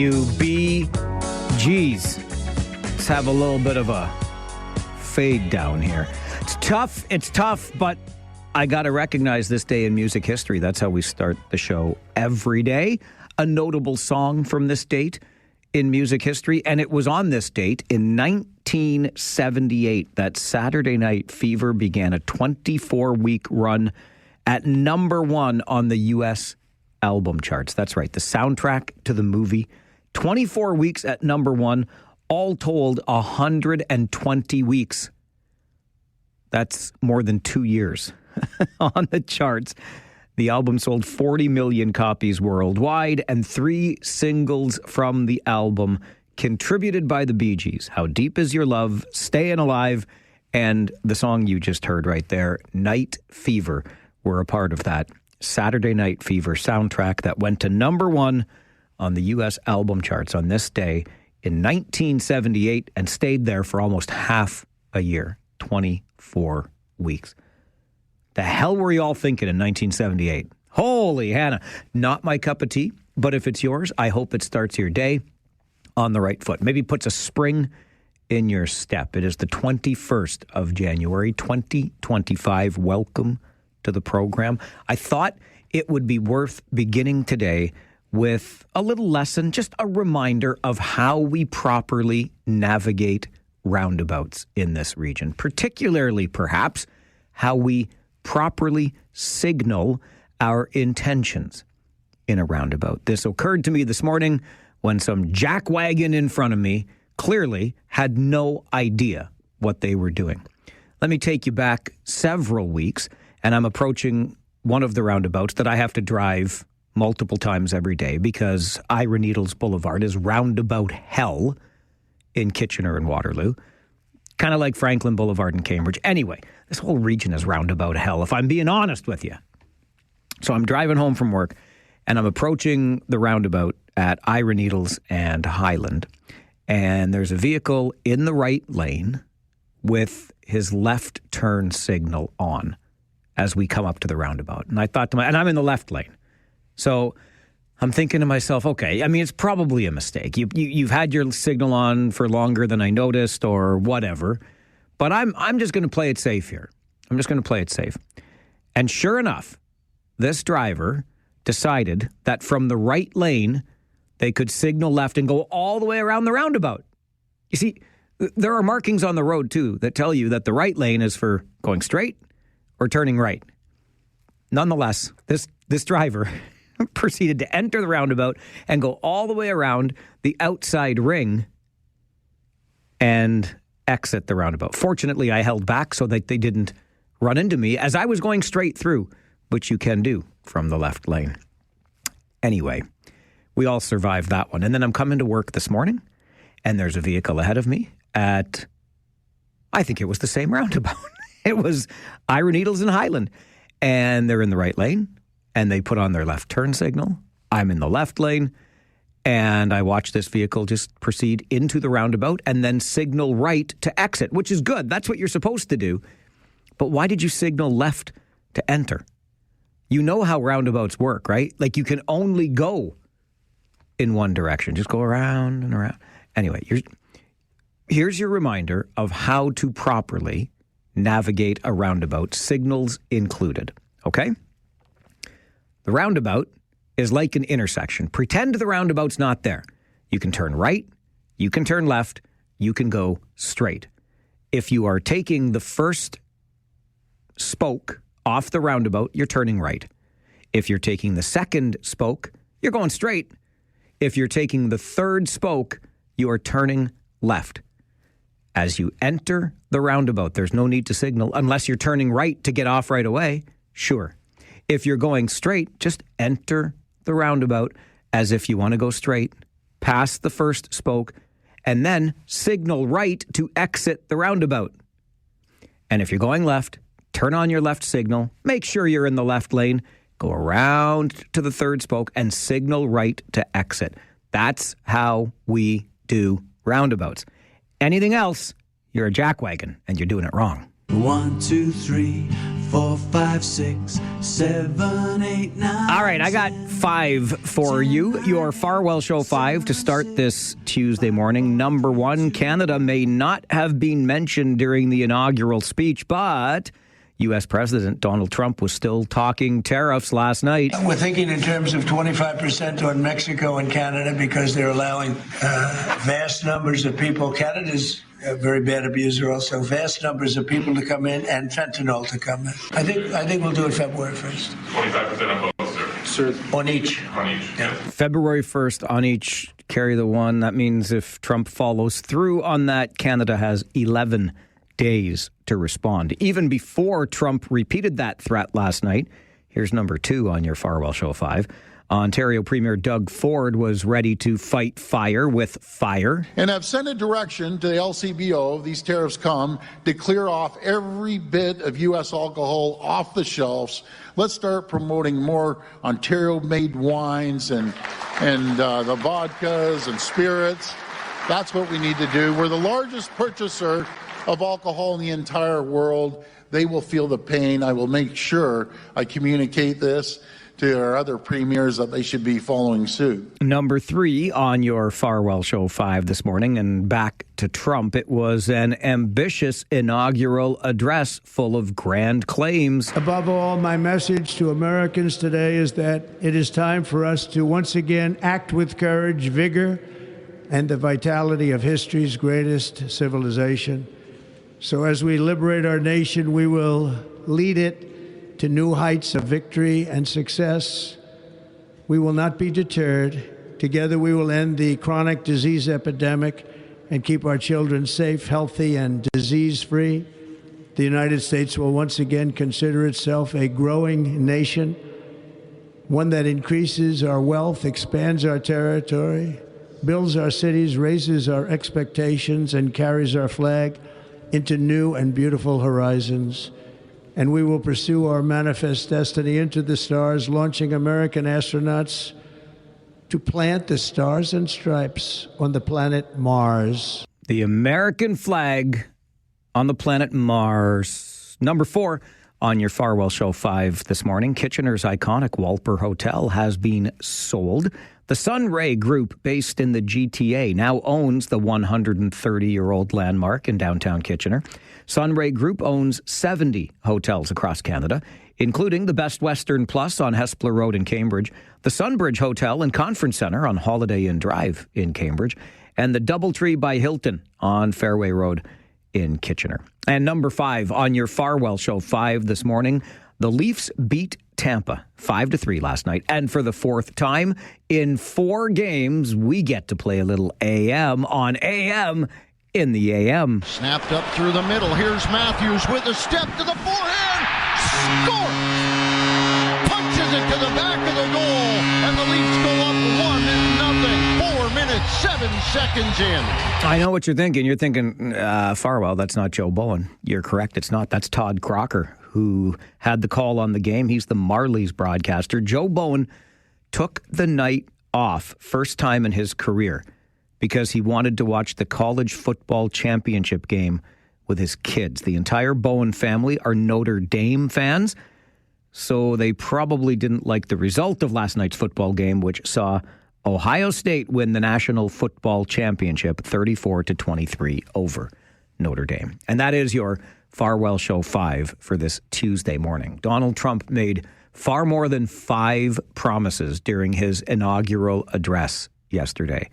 you Geez. Let's have a little bit of a fade down here. It's tough, but I got to recognize this day in music history. That's how we start the show every day. A notable song from this date in music history, and it was on this date in 1978 that Saturday Night Fever began a 24-week run at number one on the U.S. album charts. That's right, the soundtrack to the movie. 24 weeks at number one, all told 120 weeks. That's more than 2 years on the charts. The album sold 40 million copies worldwide, and 3 singles from the album contributed by the Bee Gees: How Deep Is Your Love, Stayin' Alive, and the song you just heard right there, Night Fever, were a part of that Saturday Night Fever soundtrack that went to number one on the U.S. album charts on this day in 1978 and stayed there for almost half a year, 24 weeks. The hell were you all thinking in 1978? Holy Hannah. Not my cup of tea, but if it's yours, I hope it starts your day on the right foot. Maybe puts a spring in your step. It is the 21st of January, 2025. Welcome to the program. I thought it would be worth beginning today with a little lesson, just a reminder of how we properly navigate roundabouts in this region, particularly perhaps how we properly signal our intentions in a roundabout. This occurred to me this morning when some jackwagon in front of me clearly had no idea what they were doing. Let me take you back several weeks, and I'm approaching one of the roundabouts that I have to drive multiple times every day because Ira Needles Boulevard is roundabout hell in Kitchener and Waterloo. Kind of like Franklin Boulevard in Cambridge. Anyway, this whole region is roundabout hell, if I'm being honest with you. So I'm driving home from work, and I'm approaching the roundabout at Ira Needles and Highland, and there's a vehicle in the right lane with his left turn signal on as we come up to the roundabout. And I thought to myself, and I'm in the left lane. So I'm thinking to myself, okay, I mean, it's probably a mistake. You've had your signal on for longer than I noticed or whatever, but I'm just going to play it safe here. I'm just going to play it safe. And sure enough, this driver decided that from the right lane, they could signal left and go all the way around the roundabout. You see, there are markings on the road, too, that tell you that the right lane is for going straight or turning right. Nonetheless, this driver proceeded to enter the roundabout and go all the way around the outside ring and exit the roundabout. Fortunately, I held back so that they didn't run into me as I was going straight through, which you can do from the left lane. Anyway, we all survived that one. And then I'm coming to work this morning, and there's a vehicle ahead of me at, I think it was the same roundabout. It was Ira Needles and Highland. And they're in the right lane, and they put on their left turn signal. I'm in the left lane, and I watch this vehicle just proceed into the roundabout and then signal right to exit, which is good. That's what you're supposed to do. But why did you signal left to enter? You know how roundabouts work, right? Like you can only go in one direction. Just go around and around. Anyway, here's your reminder of how to properly navigate a roundabout, signals included, okay? The roundabout is like an intersection. Pretend the roundabout's not there. You can turn right, you can turn left, you can go straight. If you are taking the first spoke off the roundabout, you're turning right. If you're taking the second spoke, you're going straight. If you're taking the third spoke, you are turning left. As you enter the roundabout, there's no need to signal unless you're turning right to get off right away. Sure. If you're going straight, just enter the roundabout as if you want to go straight, past the first spoke, and then signal right to exit the roundabout. And if you're going left, turn on your left signal, make sure you're in the left lane, go around to the third spoke, and signal right to exit. That's how we do roundabouts. Anything else, you're a jackwagon, and you're doing it wrong. 1, 2, 3, 4, 5, 6, 7, 8, 9. All right, I got 5 for you. Your Farwell Show 5 to start this Tuesday morning. Number 1, Canada may not have been mentioned during the inaugural speech, but U.S. President Donald Trump was still talking tariffs last night. We're thinking in terms of 25% on Mexico and Canada because they're allowing vast numbers of people. Canada's a very bad abuser also. Vast numbers of people to come in and fentanyl to come in. I think we'll do it February 1st. 25% on both, sir. On each. On each, yeah. February 1st on each, carry the one. That means if Trump follows through on that, Canada has 11 days to respond. Even before Trump repeated that threat last night, here's number 2 on your Farwell Show 5. Ontario Premier Doug Ford was ready to fight fire with fire. And I've sent a direction to the LCBO, these tariffs come, to clear off every bit of U.S. alcohol off the shelves. Let's start promoting more Ontario-made wines and the vodkas and spirits. That's what we need to do. We're the largest purchaser of alcohol in the entire world. They will feel the pain. I will make sure I communicate this to our other premiers that they should be following suit. Number 3 on your Farwell Show 5 this morning, and back to Trump. It was an ambitious inaugural address full of grand claims. Above all, my message to Americans today is that it is time for us to once again act with courage, vigor, and the vitality of history's greatest civilization. So as we liberate our nation, we will lead it to new heights of victory and success. We will not be deterred. Together we will end the chronic disease epidemic and keep our children safe, healthy, and disease-free. The United States will once again consider itself a growing nation, one that increases our wealth, expands our territory, builds our cities, raises our expectations, and carries our flag into new and beautiful horizons. And we will pursue our manifest destiny into the stars, launching American astronauts to plant the stars and stripes on the planet Mars. The American flag on the planet Mars. Number 4 on your Farwell Show 5 this morning. Kitchener's iconic Walper Hotel has been sold. The Sunray Group, based in the GTA, now owns the 130-year-old landmark in downtown Kitchener. Sunray Group owns 70 hotels across Canada, including the Best Western Plus on Hespeler Road in Cambridge, the Sunbridge Hotel and Conference Centre on Holiday Inn Drive in Cambridge, and the Doubletree by Hilton on Fairway Road in Kitchener. And number 5 on your Farwell Show 5 this morning, the Leafs beat Tampa 5-3 last night. And for the 4th time in 4 games, we get to play a little AM on AM in the AM. Snapped up through the middle. Here's Matthews with a step to the forehand. Score! Punches it to the back of the goal. And the Leafs go up 1-0. 4 minutes, 7 seconds in. I know what you're thinking. You're thinking, Farwell, that's not Joe Bowen. You're correct. It's not. That's Todd Crocker, who had the call on the game. He's the Marlies broadcaster. Joe Bowen took the night off, first time in his career, because he wanted to watch the college football championship game with his kids. The entire Bowen family are Notre Dame fans, so they probably didn't like the result of last night's football game, which saw Ohio State win the National Football Championship 34-23 over Notre Dame. And that is your Farwell Show 5 for this Tuesday morning. Donald Trump made far more than 5 promises during his inaugural address yesterday.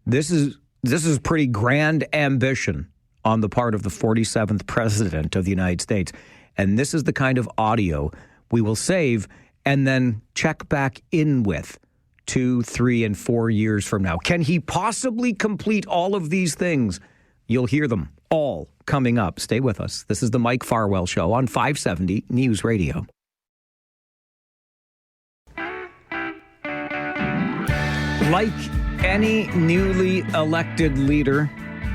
This is pretty grand ambition on the part of the 47th president of the United States. And this is the kind of audio we will save and then check back in with 2, 3, and 4 years from now. Can he possibly complete all of these things? You'll hear them all coming up. Stay with us. This is the Mike Farwell Show on 570 News Radio. Like any newly elected leader,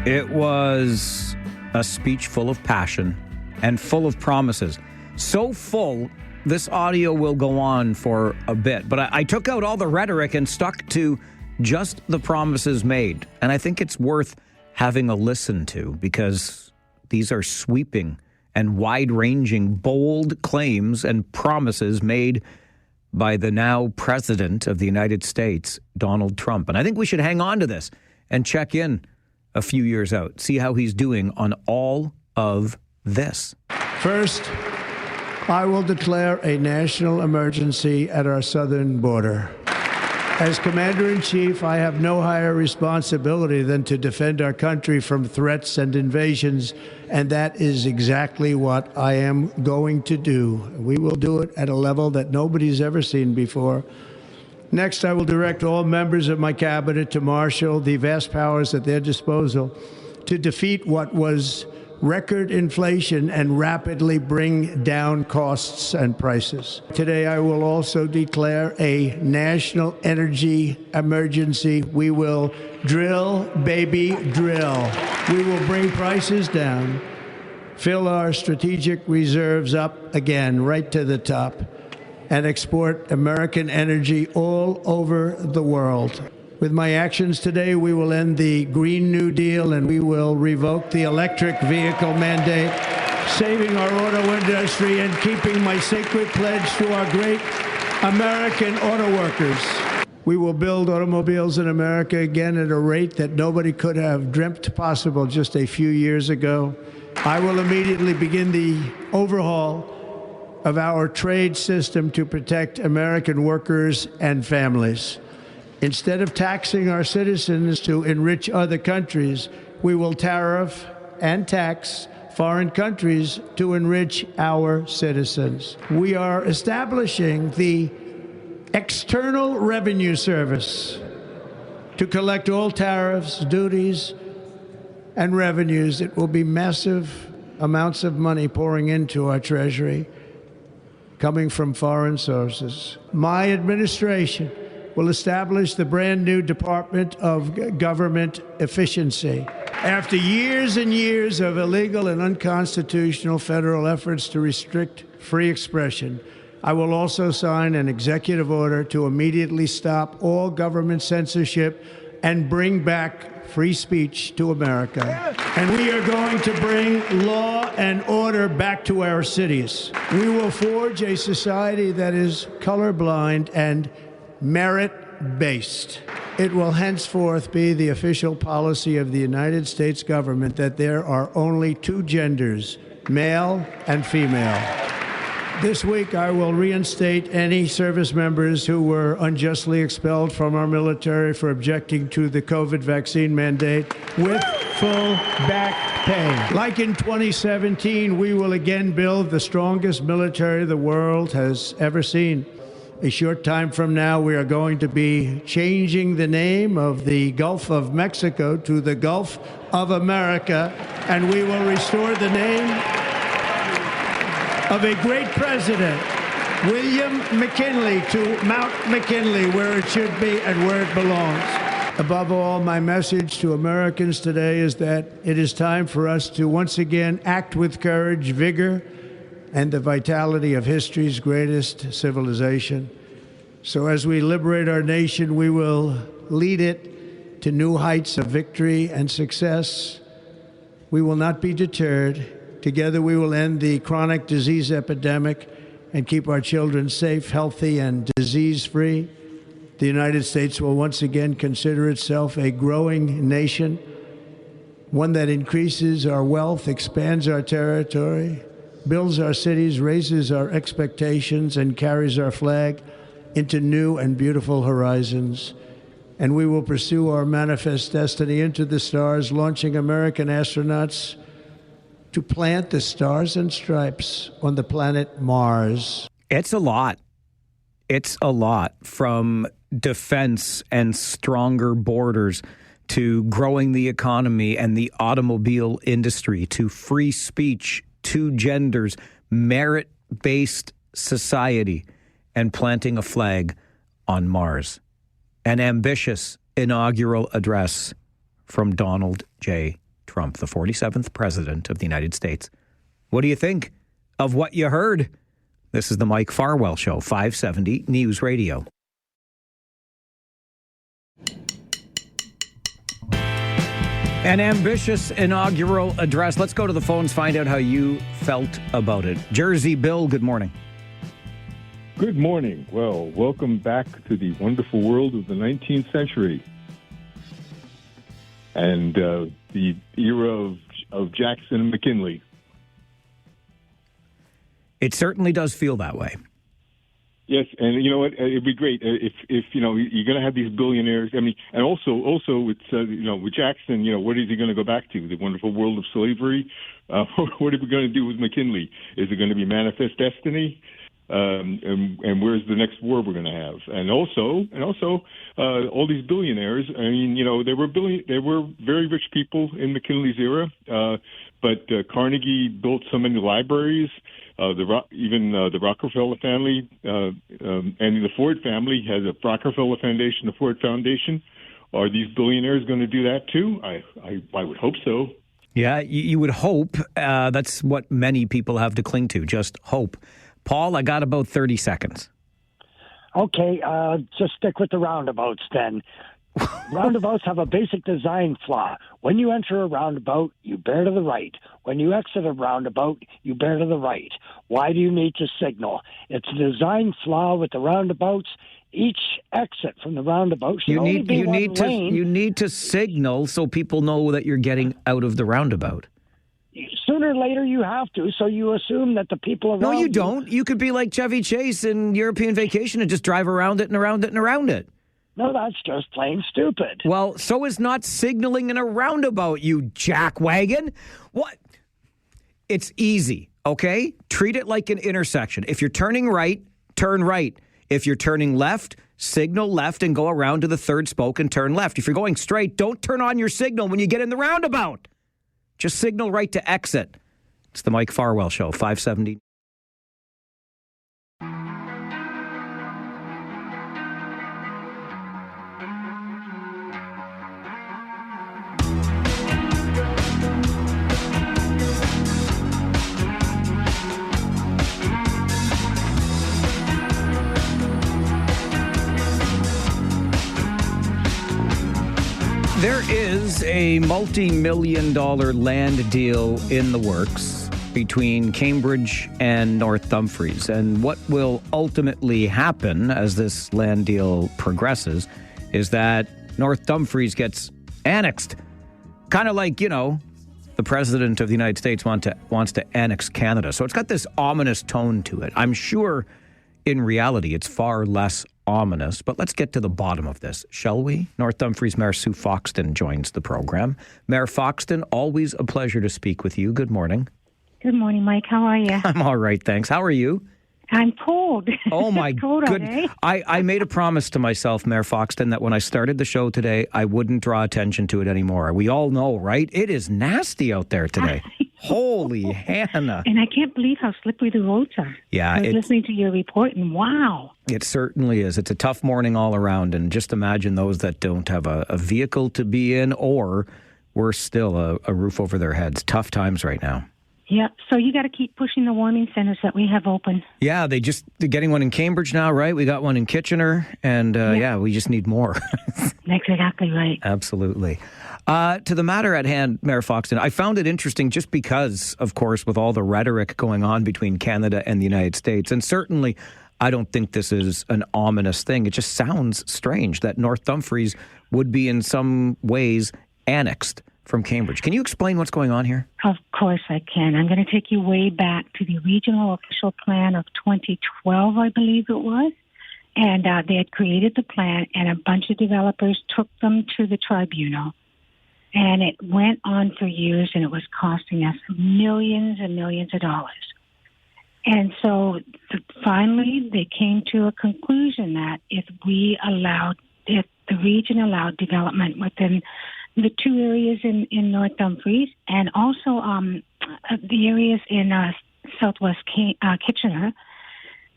it was a speech full of passion and full of promises. So full, this audio will go on for a bit. But I took out all the rhetoric and stuck to just the promises made. And I think it's worth having a listen to because these are sweeping and wide-ranging, bold claims and promises made by the now President of the United States, Donald Trump. And I think we should hang on to this and check in a few years out, see how he's doing on all of this. First, I will declare a national emergency at our southern border. As Commander-in-Chief, I have no higher responsibility than to defend our country from threats and invasions, and that is exactly what I am going to do. We will do it at a level that nobody's ever seen before. Next, I will direct all members of my cabinet to marshal the vast powers at their disposal to defeat what was record inflation and rapidly bring down costs and prices. Today, I will also declare a national energy emergency. We will drill, baby, drill. We will bring prices down, fill our strategic reserves up again, right to the top, and export American energy all over the world. With my actions today, we will end the Green New Deal and we will revoke the electric vehicle mandate, saving our auto industry and keeping my sacred pledge to our great American auto workers. We will build automobiles in America again at a rate that nobody could have dreamt possible just a few years ago. I will immediately begin the overhaul of our trade system to protect American workers and families. Instead of taxing our citizens to enrich other countries, we will tariff and tax foreign countries to enrich our citizens. We are establishing the External Revenue Service to collect all tariffs, duties, and revenues. It will be massive amounts of money pouring into our treasury, coming from foreign sources. My administration will establish the brand new Department of Government Efficiency. After years and years of illegal and unconstitutional federal efforts to restrict free expression, I will also sign an executive order to immediately stop all government censorship and bring back free speech to America. And we are going to bring law and order back to our cities. We will forge a society that is colorblind and merit-based. It will henceforth be the official policy of the United States government that there are only two genders, male and female. This week, I will reinstate any service members who were unjustly expelled from our military for objecting to the COVID vaccine mandate with full back pay. Like in 2017, we will again build the strongest military the world has ever seen. A short time from now, we are going to be changing the name of the Gulf of Mexico to the Gulf of America, and we will restore the name of a great president, William McKinley, to Mount McKinley, where it should be and where it belongs. Above all, my message to Americans today is that it is time for us to once again act with courage, vigor, and the vitality of history's greatest civilization. So as we liberate our nation, we will lead it to new heights of victory and success. We will not be deterred. Together we will end the chronic disease epidemic and keep our children safe, healthy, and disease-free. The United States will once again consider itself a growing nation, one that increases our wealth, expands our territory, builds our cities, raises our expectations, and carries our flag into new and beautiful horizons. And we will pursue our manifest destiny into the stars, launching American astronauts to plant the stars and stripes on the planet Mars. It's a lot. It's a lot, from defense and stronger borders to growing the economy and the automobile industry to free speech, two genders, merit-based society, and planting a flag on Mars. An ambitious inaugural address from Donald J. Trump, the 47th President of the United States. What do you think of what you heard? This is the Mike Farwell Show, 570 News Radio. An ambitious inaugural address. Let's go to the phones, find out how you felt about it. Jersey Bill, good morning. Good morning. Well, welcome back to the wonderful world of the 19th century and the era of Jackson and McKinley. It certainly does feel that way. Yes, and you know what? It'd be great if you know you're going to have these billionaires. I mean, and also with with Jackson, what is he going to go back to? The wonderful world of slavery. What are we going to do with McKinley? Is it going to be manifest destiny? And where's the next war we're going to have? And also, all these billionaires. I mean, they were very rich people in McKinley's era. But Carnegie built so many libraries. The Rockefeller family and the Ford family has a Rockefeller Foundation, the Ford Foundation. Are these billionaires going to do that too? I would hope so. Yeah, you would hope. That's what many people have to cling to, just hope. Paul, I got about 30 seconds. Okay, just stick with the roundabouts then. Roundabouts have a basic design flaw. When you enter a roundabout, you bear to the right. When you exit a roundabout, you bear to the right. Why do you need to signal? It's a design flaw with the roundabouts. Each exit from the roundabout should only be one lane. You need to signal so people know that you're getting out of the roundabout. Sooner or later, you have to, so you assume that the people around No, you don't. You could be like Chevy Chase in European Vacation and just drive around it and around it and around it. No, that's just plain stupid. Well, so is not signaling in a roundabout, you jackwagon. What? It's easy, okay? Treat it like an intersection. If you're turning right, turn right. If you're turning left, signal left and go around to the third spoke and turn left. If you're going straight, don't turn on your signal when you get in the roundabout. Just signal right to exit. It's the Mike Farwell Show, 570. There is a multi-million-dollar land deal in the works between Cambridge and North Dumfries. And what will ultimately happen as this land deal progresses is that North Dumfries gets annexed. Kind of like, the president of the United States wants to annex Canada. So it's got this ominous tone to it. I'm sure in reality it's far less ominous, but let's get to the bottom of this, shall we? North Dumfries Mayor Sue Foxton joins the program. Mayor Foxton, always a pleasure to speak with you. Good morning. Good morning, Mike. How are you? I'm all right, thanks. How are you? I'm cold. Oh, my goodness. I made a promise to myself, Mayor Foxton, that when I started the show today, I wouldn't draw attention to it anymore. We all know, right? It is nasty out there today. Holy Hannah. And I can't believe how slippery the roads are. Yeah. I was listening to your report, and wow. It certainly is. It's a tough morning all around, and just imagine those that don't have a vehicle to be in, or worse still, a roof over their heads. Tough times right now. Yeah, so you got to keep pushing the warming centers that we have open. Yeah, they're getting one in Cambridge now, right? We got one in Kitchener, and we just need more. That's exactly right. Absolutely. To the matter at hand, Mayor Foxton, I found it interesting just because, of course, with all the rhetoric going on between Canada and the United States, and certainly I don't think this is an ominous thing. It just sounds strange that North Dumfries would be in some ways annexed from Cambridge. Can you explain what's going on here? Of course I can. I'm going to take you way back to the regional official plan of 2012, I believe it was. And they had created the plan, and a bunch of developers took them to the tribunal. And it went on for years, and it was costing us millions and millions of dollars. And so finally they came to a conclusion that if the region allowed development within the two areas in North Dumfries and also the areas in southwest Kitchener,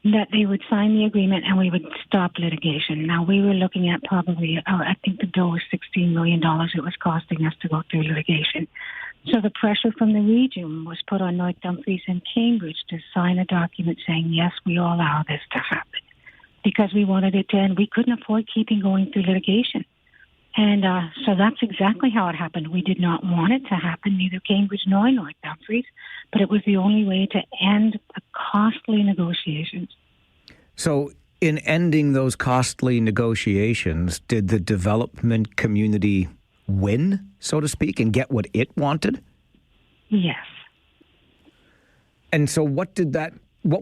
that they would sign the agreement and we would stop litigation. Now, we were looking at probably, I think the bill was $16 million it was costing us to go through litigation. So the pressure from the region was put on North Dumfries and Cambridge to sign a document saying, yes, we all allow this to happen, because we wanted it to end. We couldn't afford keeping going through litigation. And so that's exactly how it happened. We did not want it to happen, neither Cambridge nor North Dumfries, but it was the only way to end the costly negotiations. So in ending those costly negotiations, did the development community win, so to speak, and get what it wanted? Yes. And so what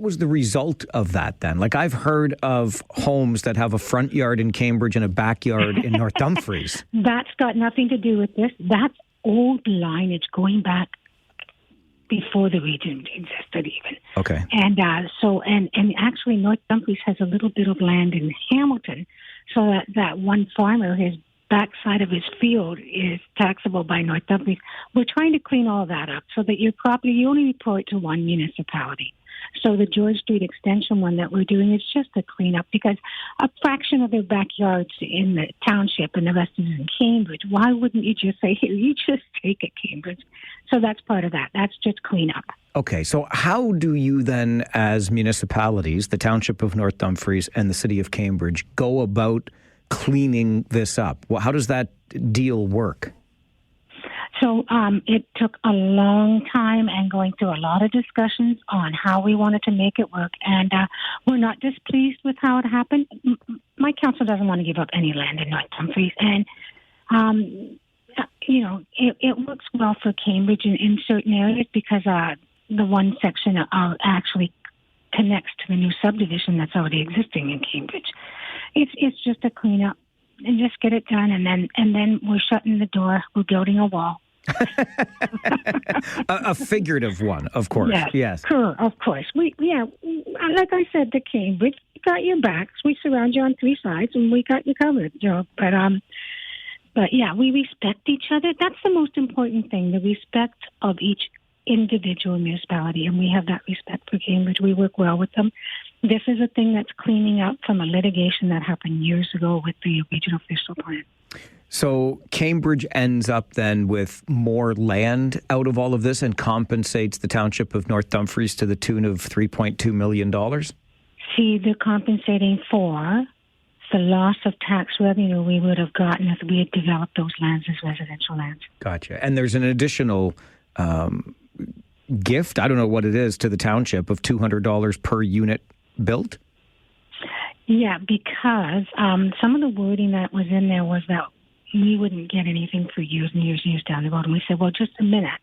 was the result of that then? Like, I've heard of homes that have a front yard in Cambridge and a backyard in North Dumfries. That's got nothing to do with this. That's old lineage going back before the region existed even. Okay. And and actually North Dumfries has a little bit of land in Hamilton, so that one farmer, his backside of his field is taxable by North Dumfries. We're trying to clean all that up so that your property, you only report to one municipality. So the George Street Extension one that we're doing is just a cleanup because a fraction of their backyards in the township and the rest is in Cambridge. Why wouldn't you just say, here, you just take it, Cambridge? So that's part of that. That's just cleanup. Okay, so how do you then, as municipalities, the Township of North Dumfries and the City of Cambridge, go about cleaning this up? Well, how does that deal work? So it took a long time and going through a lot of discussions on how we wanted to make it work. And we're not displeased with how it happened. My council doesn't want to give up any land in North Dumfries. And, it works well for Cambridge in certain areas because the one section actually connects to the new subdivision that's already existing in Cambridge. It's just a cleanup and just get it done. And then we're shutting the door. We're building a wall. A figurative one, of course. Yes. Of course. Like I said to Cambridge, we got your backs. We surround you on three sides, and we got you covered. But yeah, we respect each other. That's the most important thing: the respect of each individual municipality, and we have that respect for Cambridge. We work well with them. This is a thing that's cleaning up from a litigation that happened years ago with the regional official plan. So Cambridge ends up then with more land out of all of this and compensates the Township of North Dumfries to the tune of $3.2 million? See, they're compensating for the loss of tax revenue we would have gotten if we had developed those lands as residential lands. Gotcha. And there's an additional gift, I don't know what it is, to the township of $200 per unit built? Yeah, because some of the wording that was in there was that we wouldn't get anything for years and years and years down the road. And we said, well, just a minute.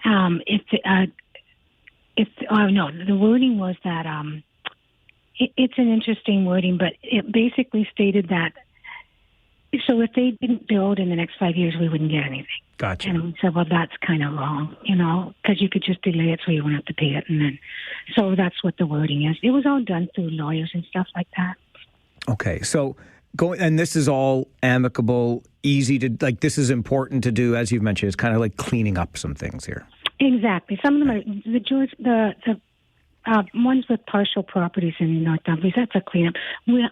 The wording was that it's an interesting wording, but it basically stated that so if they didn't build in the next 5 years, we wouldn't get anything. Gotcha. And we said, well, that's kind of wrong, because you could just delay it so you wouldn't have to pay it. And then, so that's what the wording is. It was all done through lawyers and stuff like that. Okay. So and this is all amicable, easy to, like, this is important to do, as you've mentioned. It's kind of like cleaning up some things here. Exactly. Some of them are the ones with partial properties in North Dumfries. That's a cleanup.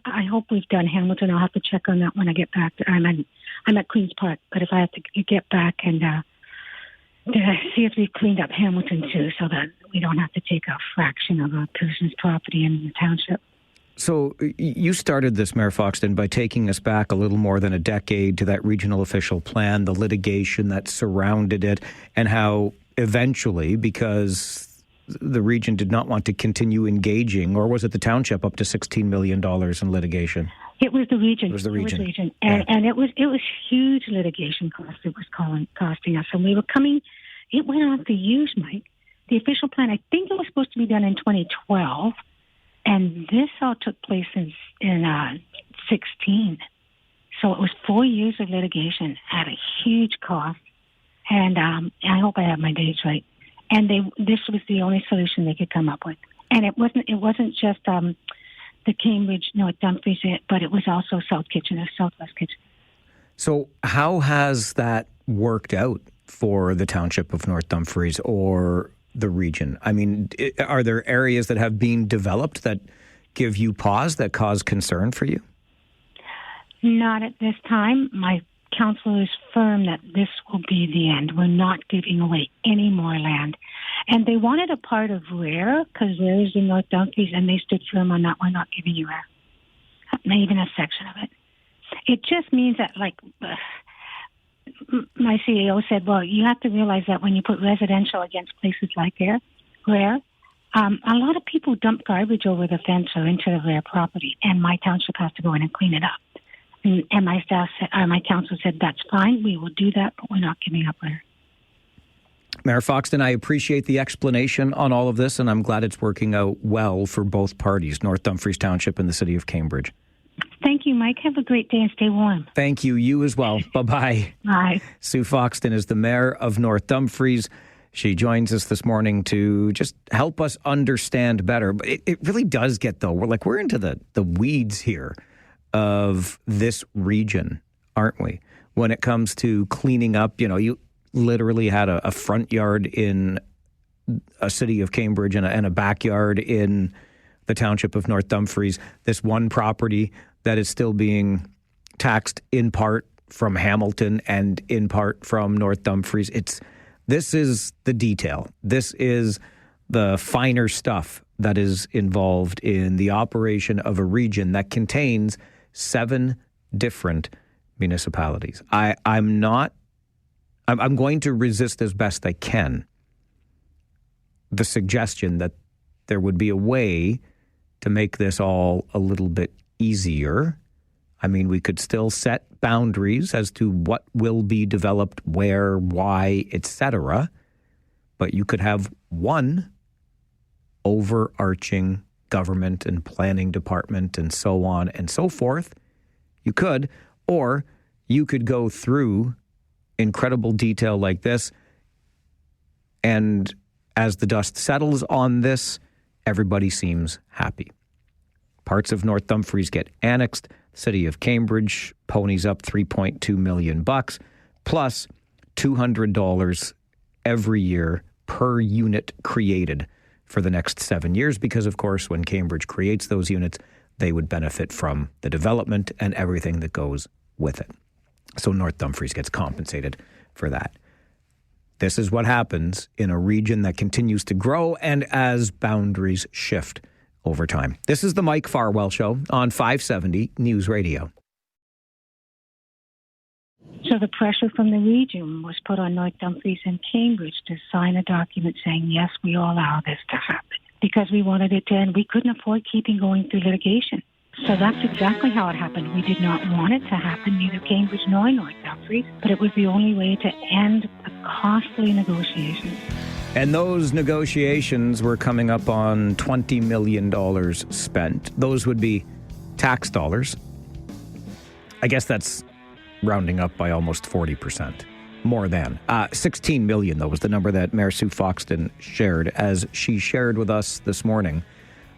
I hope we've done Hamilton. I'll have to check on that when I get back. I'm at Queen's Park, but if I have to get back and see if we've cleaned up Hamilton too, so that we don't have to take a fraction of a person's property in the township. So you started this, Mayor Foxton, by taking us back a little more than a decade to that regional official plan, the litigation that surrounded it, and how eventually, because the region did not want to continue engaging, or was it the township, up to $16 million in litigation? It was the region. It was the region. And it was huge litigation costs it was costing us. And we were coming, it went on for years, Mike. The official plan, I think it was supposed to be done in 2012. And this all took place in 16. So it was 4 years of litigation at a huge cost. And I hope I have my dates right. And this was the only solution they could come up with. And it wasn't just the Cambridge, North Dumfries, but it was also South Kitchener, Southwest Kitchener. So how has that worked out for the Township of North Dumfries or the region? I mean, are there areas that have been developed that give you pause, that cause concern for you? Not at this time. My council is firm that this will be the end. We're not giving away any more land. And they wanted a part of Rare, because Rare is in North Dumfries, and they stood firm on that. We're not giving you Rare. Not even a section of it. It just means that, like, my CEO said, well, you have to realize that when you put residential against places like Rare, a lot of people dump garbage over the fence or into the Rare property, and my township has to go in and clean it up. And my staff said, my council said, that's fine, we will do that, but we're not giving up Rare. Mayor Foxton, I appreciate the explanation on all of this, and I'm glad it's working out well for both parties, North Dumfries Township and the city of Cambridge. Thank you, Mike. Have a great day and stay warm. Thank you. You as well. Bye-bye. Bye. Sue Foxton is the mayor of North Dumfries. She joins us this morning to just help us understand better. But it really does get, though, we're into the weeds here of this region, aren't we? When it comes to cleaning up, you literally had a front yard in a city of Cambridge and a backyard in the township of North Dumfries. This one property that is still being taxed in part from Hamilton and in part from North Dumfries. This is the detail. This is the finer stuff that is involved in the operation of a region that contains 7 different municipalities. I'm going to resist as best I can the suggestion that there would be a way to make this all a little bit easier. I mean, we could still set boundaries as to what will be developed, where, why, etc. But you could have one overarching government and planning department and so on and so forth. You could, or you could go through incredible detail like this, and as the dust settles on this, everybody seems happy. Parts of North Dumfries get annexed. City of Cambridge ponies up $3.2 million plus $200 every year per unit created for the next 7 years, because, of course, when Cambridge creates those units, they would benefit from the development and everything that goes with it. So North Dumfries gets compensated for that. This is what happens in a region that continues to grow and as boundaries shift over time. This is the Mike Farwell Show on 570 News Radio. So the pressure from the region was put on North Dumfries and Cambridge to sign a document saying, yes, we all allow this to happen, because we wanted it to end. We couldn't afford keeping going through litigation. So that's exactly how it happened. We did not want it to happen, neither Cambridge nor North Dumfries, but it was the only way to end the costly negotiations. And those negotiations were coming up on $20 million spent. Those would be tax dollars. I guess that's rounding up by almost 40%. More than. 16 million, though, was the number that Mayor Sue Foxton shared, as she shared with us this morning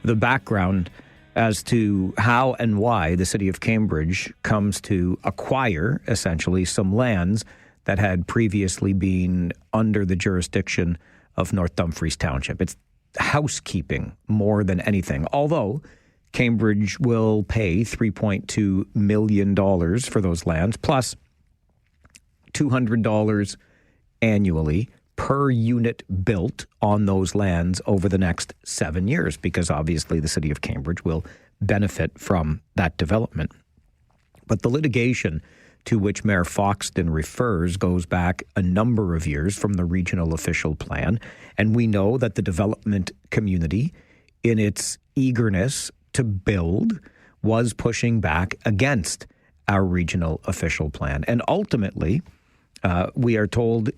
the background as to how and why the city of Cambridge comes to acquire, essentially, some lands that had previously been under the jurisdiction of North Dumfries Township. It's housekeeping more than anything, although Cambridge will pay $3.2 million for those lands, plus $200 annually per unit built on those lands over the next 7 years, because obviously the city of Cambridge will benefit from that development. But the litigation to which Mayor Foxton refers goes back a number of years from the regional official plan, and we know that the development community, in its eagerness to build, was pushing back against our regional official plan. And ultimately, we are told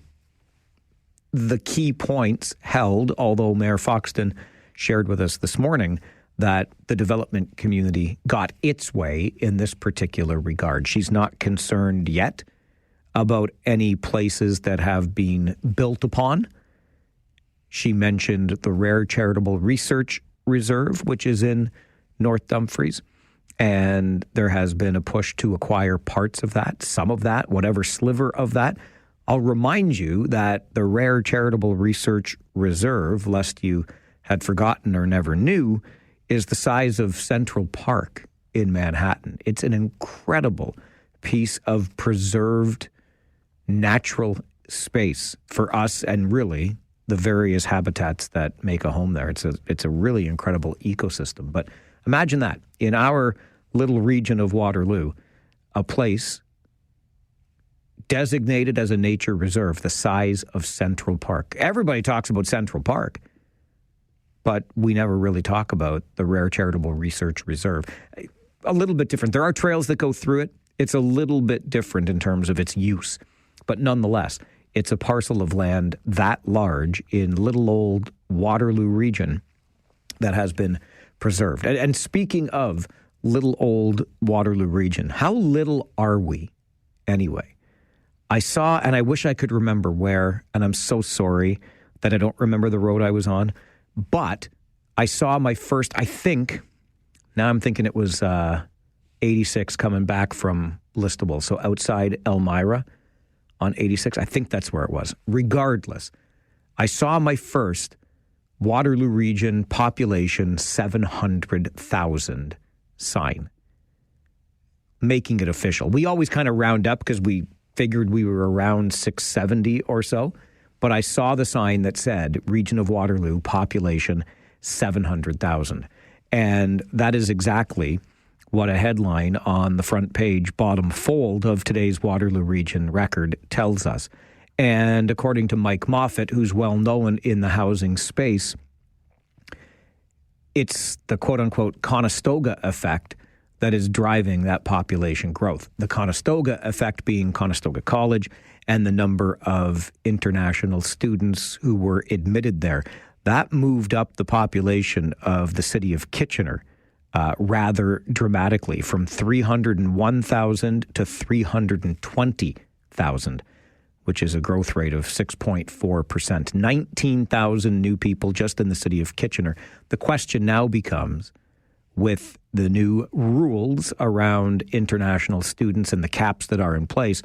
the key points held, although Mayor Foxton shared with us this morning that the development community got its way in this particular regard. She's not concerned yet about any places that have been built upon. She mentioned the Rare Charitable Research Reserve, which is in North Dumfries, and there has been a push to acquire parts of that, some of that, whatever sliver of that. I'll remind you that the Rare Charitable Research Reserve, lest you had forgotten or never knew, is the size of Central Park in Manhattan. It's an incredible piece of preserved natural space for us and really the various habitats that make a home there. It's a really incredible ecosystem. But imagine that in our little region of Waterloo, a place designated as a nature reserve the size of Central Park. Everybody talks about Central Park, but we never really talk about the Rare Charitable Research Reserve. A little bit different. There are trails that go through it. It's a little bit different in terms of its use, but nonetheless, it's a parcel of land that large in little old Waterloo region that has been preserved. And speaking of little old Waterloo region, how little are we anyway? I saw, and I wish I could remember where, and I'm so sorry that I don't remember the road I was on, but I saw my first, I think, now I'm thinking it was 86 coming back from Listable, so outside Elmira on 86, I think that's where it was. Regardless, I saw my first Waterloo region population 700,000 sign, making it official. We always kind of round up because we figured we were around 670 or so, but I saw the sign that said Region of Waterloo population 700,000. And that is exactly what a headline on the front page, bottom fold of today's Waterloo Region record tells us. And according to Mike Moffat, who's well known in the housing space, it's the quote-unquote Conestoga effect that is driving that population growth. The Conestoga effect being Conestoga College and the number of international students who were admitted there. That moved up the population of the city of Kitchener rather dramatically, from 301,000 to 320,000, which is a growth rate of 6.4%. 19,000 new people just in the city of Kitchener. The question now becomes, with the new rules around international students and the caps that are in place,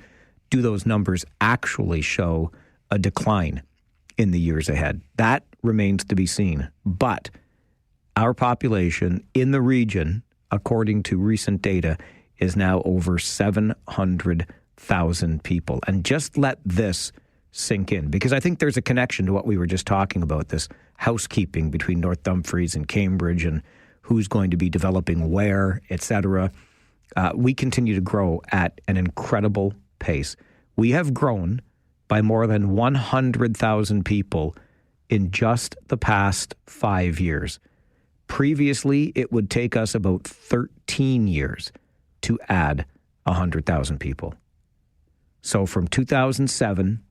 do those numbers actually show a decline in the years ahead? That remains to be seen. But our population in the region, according to recent data, is now over 700,000 people. And just let this sink in, because I think there's a connection to what we were just talking about, this housekeeping between North Dumfries and Cambridge and who's going to be developing where, etc. We continue to grow at an incredible pace. We have grown by more than 100,000 people in just the past 5 years. Previously, it would take us about 13 years to add 100,000 people. So from 2007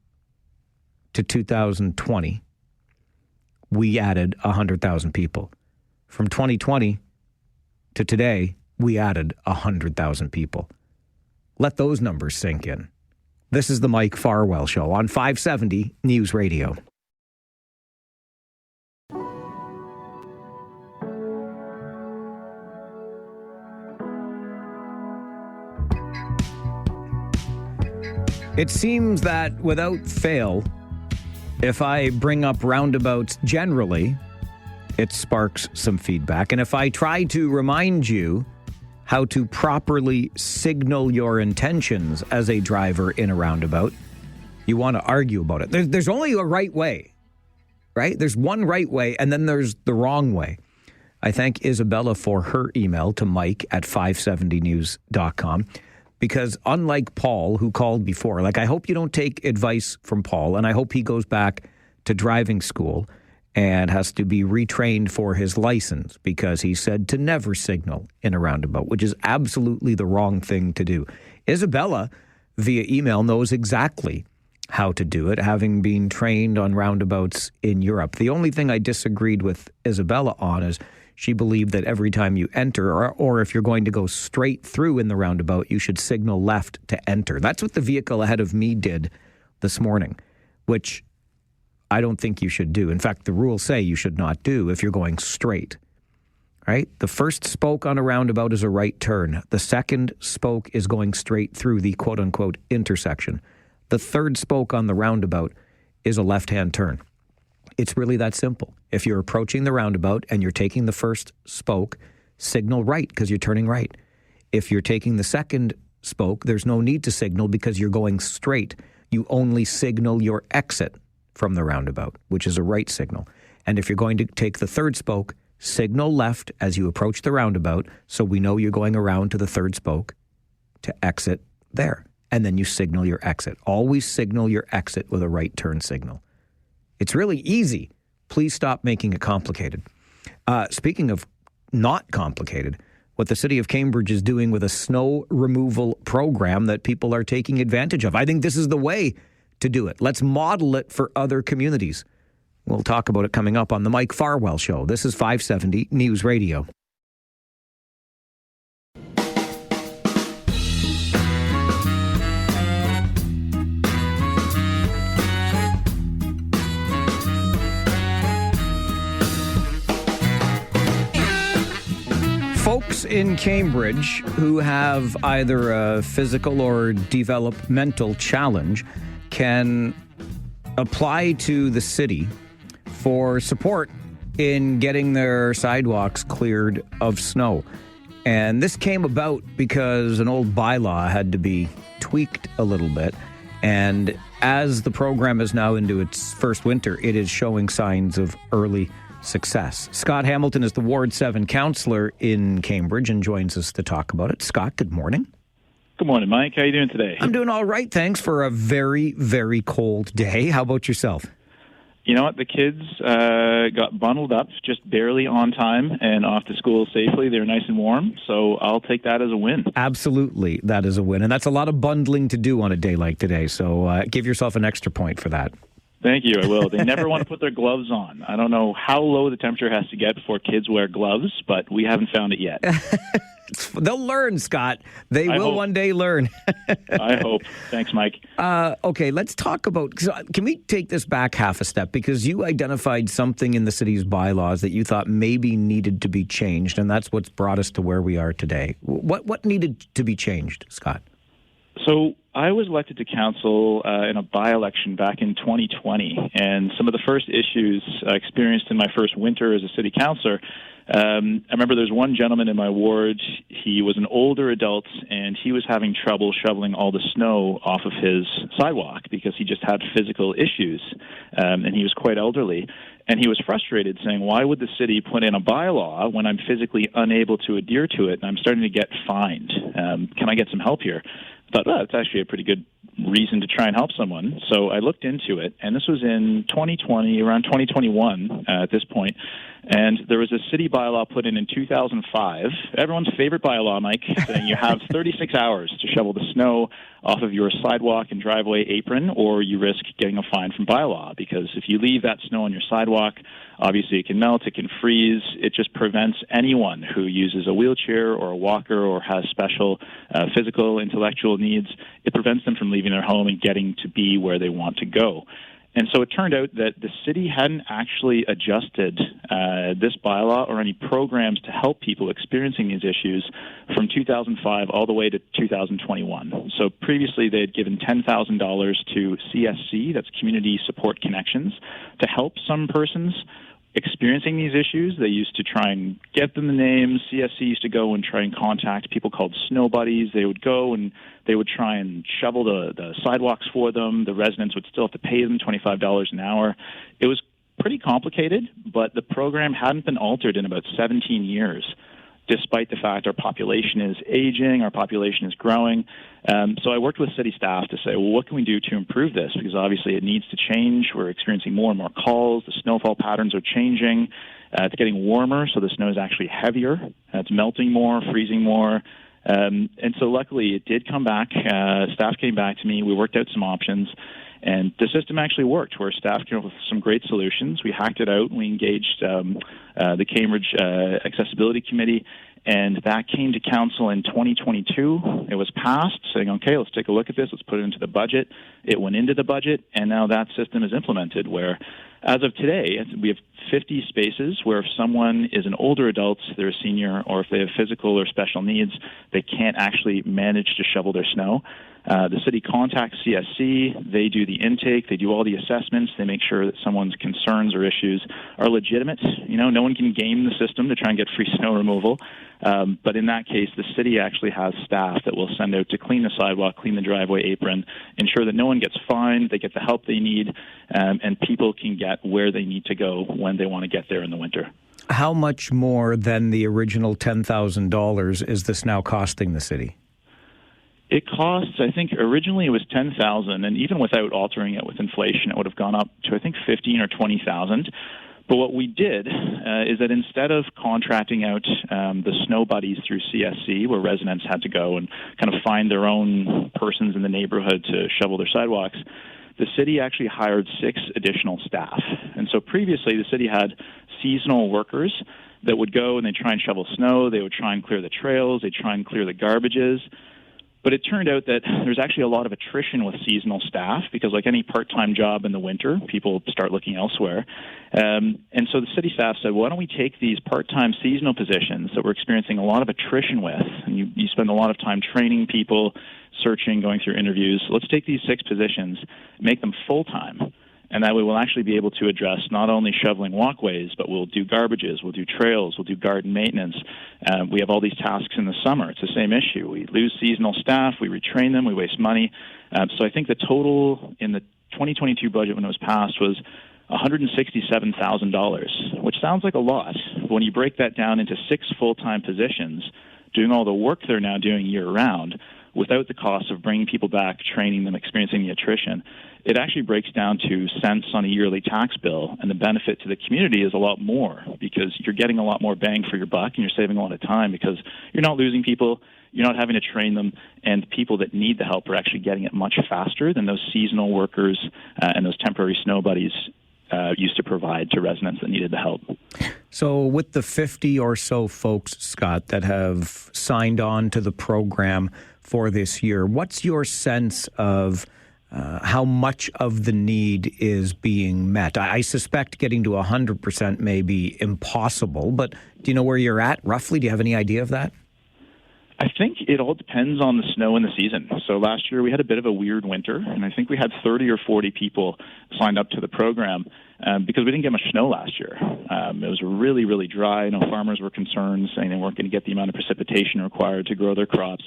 to 2020, we added 100,000 people. From 2020 to today, we added 100,000 people. Let those numbers sink in. This is the Mike Farwell Show on 570 News Radio. It seems that without fail, if I bring up roundabouts generally, it sparks some feedback. And if I try to remind you how to properly signal your intentions as a driver in a roundabout, you want to argue about it. There's only a right way, right? There's one right way, and then there's the wrong way. I thank Isabella for her email to Mike at 570news.com. Because unlike Paul, who called before, I hope you don't take advice from Paul, and I hope he goes back to driving school and has to be retrained for his license, because he said to never signal in a roundabout, which is absolutely the wrong thing to do. Isabella, via email, knows exactly how to do it, having been trained on roundabouts in Europe. The only thing I disagreed with Isabella on is she believed that every time you enter, or if you're going to go straight through in the roundabout, you should signal left to enter. That's what the vehicle ahead of me did this morning, which I don't think you should do. In fact, the rules say you should not do if you're going straight, right? The first spoke on a roundabout is a right turn. The second spoke is going straight through the quote-unquote intersection. The third spoke on the roundabout is a left-hand turn. It's really that simple. If you're approaching the roundabout and you're taking the first spoke, signal right because you're turning right. If you're taking the second spoke, there's no need to signal because you're going straight. You only signal your exit from the roundabout, which is a right signal. And if you're going to take the third spoke, signal left as you approach the roundabout so we know you're going around to the third spoke. to exit there. And then you signal your exit. Always signal your exit with a right turn signal. It's really easy. Please stop making it complicated. Speaking of not complicated, what the city of Cambridge is doing with a snow removal program that people are taking advantage of. I think this is the way to do it. Let's model it for other communities. We'll talk about it coming up on the Mike Farwell Show. This is 570 News Radio. Folks in Cambridge who have either a physical or developmental challenge can apply to the city for support in getting their sidewalks cleared of snow. And this came about because an old bylaw had to be tweaked a little bit. And as the program is now into its first winter, it is showing signs of early success. Scott Hamilton is the Ward 7 councillor in Cambridge and joins us to talk about it. Scott, good morning. Good morning, Mike. How are you doing today? I'm doing all right, thanks, for a very, very cold day. How about yourself? You know what? The kids got bundled up just barely on time and off to school safely. They're nice and warm, so I'll take that as a win. Absolutely, that is a win. And that's a lot of bundling to do on a day like today, so give yourself an extra point for that. Thank you, I will. They never want to put their gloves on. I don't know how low the temperature has to get before kids wear gloves, but we haven't found it yet. They'll learn, Scott. They will one day learn. I hope. Thanks, Mike. Okay, let's talk about... Can we take this back half a step? Because you identified something in the city's bylaws that you thought maybe needed to be changed, and that's what's brought us to where we are today. What needed to be changed, Scott? So I was elected to council in a by-election back in 2020, and some of the first issues I experienced in my first winter as a city councillor, I remember there's one gentleman in my ward. He was an older adult, and he was having trouble shoveling all the snow off of his sidewalk because he just had physical issues, and he was quite elderly. And he was frustrated, saying, why would the city put in a bylaw when I'm physically unable to adhere to it and I'm starting to get fined? Can I get some help here? I thought, that's actually a pretty good reason to try and help someone. So I looked into it, and this was in 2020, around 2021 at this point. And there was a city bylaw put in 2005, everyone's favorite bylaw, Mike, saying you have 36 hours to shovel the snow off of your sidewalk and driveway apron, or you risk getting a fine from bylaw. Because if you leave that snow on your sidewalk, obviously it can melt, it can freeze. It just prevents anyone who uses a wheelchair or a walker or has special physical, intellectual needs, it prevents them from leaving their home and getting to be where they want to go. And so it turned out that the city hadn't actually adjusted this bylaw or any programs to help people experiencing these issues from 2005 all the way to 2021. So previously they had given $10,000 to CSC, that's Community Support Connections, to help some persons experiencing these issues. They used to try and get them the names. CSC used to go and try and contact people called snow buddies. They would go and they would try and shovel the sidewalks for them. The residents would still have to pay them $25 an hour. It was pretty complicated, but the program hadn't been altered in about 17 years, despite the fact our population is aging, our population is growing. So I worked with city staff to say, well, what can we do to improve this? Because obviously it needs to change. We're experiencing more and more calls. The snowfall patterns are changing. It's getting warmer, so the snow is actually heavier. It's melting more, freezing more. And so luckily it did come back. Staff came back to me. We worked out some options. And the system actually worked, where staff came up with some great solutions. We hacked it out, and we engaged the Cambridge Accessibility Committee, and that came to council in 2022. It was passed, saying, okay, let's take a look at this, let's put it into the budget. It went into the budget, and now that system is implemented, where as of today, we have 50 spaces where if someone is an older adult, they're a senior, or if they have physical or special needs, they can't actually manage to shovel their snow. The city contacts CSC, they do the intake, they do all the assessments, they make sure that someone's concerns or issues are legitimate. You know, no one can game the system to try and get free snow removal. But in that case, the city actually has staff that will send out to clean the sidewalk, clean the driveway apron, ensure that no one gets fined, they get the help they need, and people can get where they need to go when they want to get there in the winter. How much more than the original $10,000 is this now costing the city? It costs, I think, originally it was $10,000, and even without altering it with inflation, it would have gone up to, I think, $15,000 or $20,000. But what we did is that instead of contracting out the snow buddies through CSC, where residents had to go and kind of find their own persons in the neighborhood to shovel their sidewalks, the city actually hired 6 additional staff. And so previously, the city had seasonal workers that would go and they'd try and shovel snow, they would try and clear the trails, they'd try and clear the garbages. But it turned out that there's actually a lot of attrition with seasonal staff because, like any part-time job in the winter, people start looking elsewhere. And so the city staff said, why don't we take these part-time seasonal positions that we're experiencing a lot of attrition with, and you spend a lot of time training people, searching, going through interviews. Let's take these 6 positions, make them full-time. And that way we'll actually be able to address not only shoveling walkways, but we'll do garbages, we'll do trails, we'll do garden maintenance. We have all these tasks in the summer. It's the same issue. We lose seasonal staff, we retrain them, we waste money. So I think the total in the 2022 budget when it was passed was $167,000, which sounds like a lot. But when you break that down into 6 full-time positions, doing all the work they're now doing year-round, without the cost of bringing people back, training them, experiencing the attrition, it actually breaks down to cents on a yearly tax bill, and the benefit to the community is a lot more because you're getting a lot more bang for your buck and you're saving a lot of time because you're not losing people, you're not having to train them, and people that need the help are actually getting it much faster than those seasonal workers and those temporary snow buddies used to provide to residents that needed the help. So with the 50 or so folks, Scott, that have signed on to the program for this year, what's your sense of how much of the need is being met? I suspect getting to 100% may be impossible, but do you know where you're at roughly? Do you have any idea of that? I think it all depends on the snow and the season. So last year we had a bit of a weird winter, and I think we had 30 or 40 people signed up to the program because we didn't get much snow last year. It was really, really dry. Farmers were concerned, saying they weren't going to get the amount of precipitation required to grow their crops.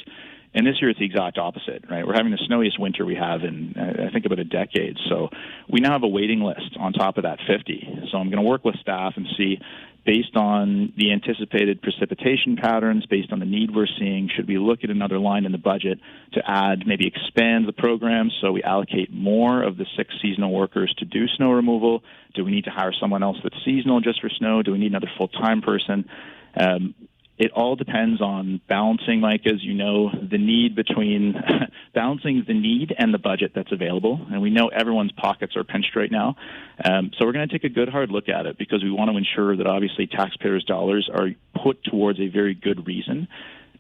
And this year it's the exact opposite, right? We're having the snowiest winter we have in, I think, about a decade. So we now have a waiting list on top of that 50. So I'm going to work with staff and see, based on the anticipated precipitation patterns, based on the need we're seeing, should we look at another line in the budget to add, maybe expand the program so we allocate more of the 6 seasonal workers to do snow removal? Do we need to hire someone else that's seasonal just for snow? Do we need another full-time person? It all depends on balancing, Mike, as you know, the need between balancing the need and the budget that's available. And we know everyone's pockets are pinched right now. So we're going to take a good hard look at it because we want to ensure that obviously taxpayers' dollars are put towards a very good reason.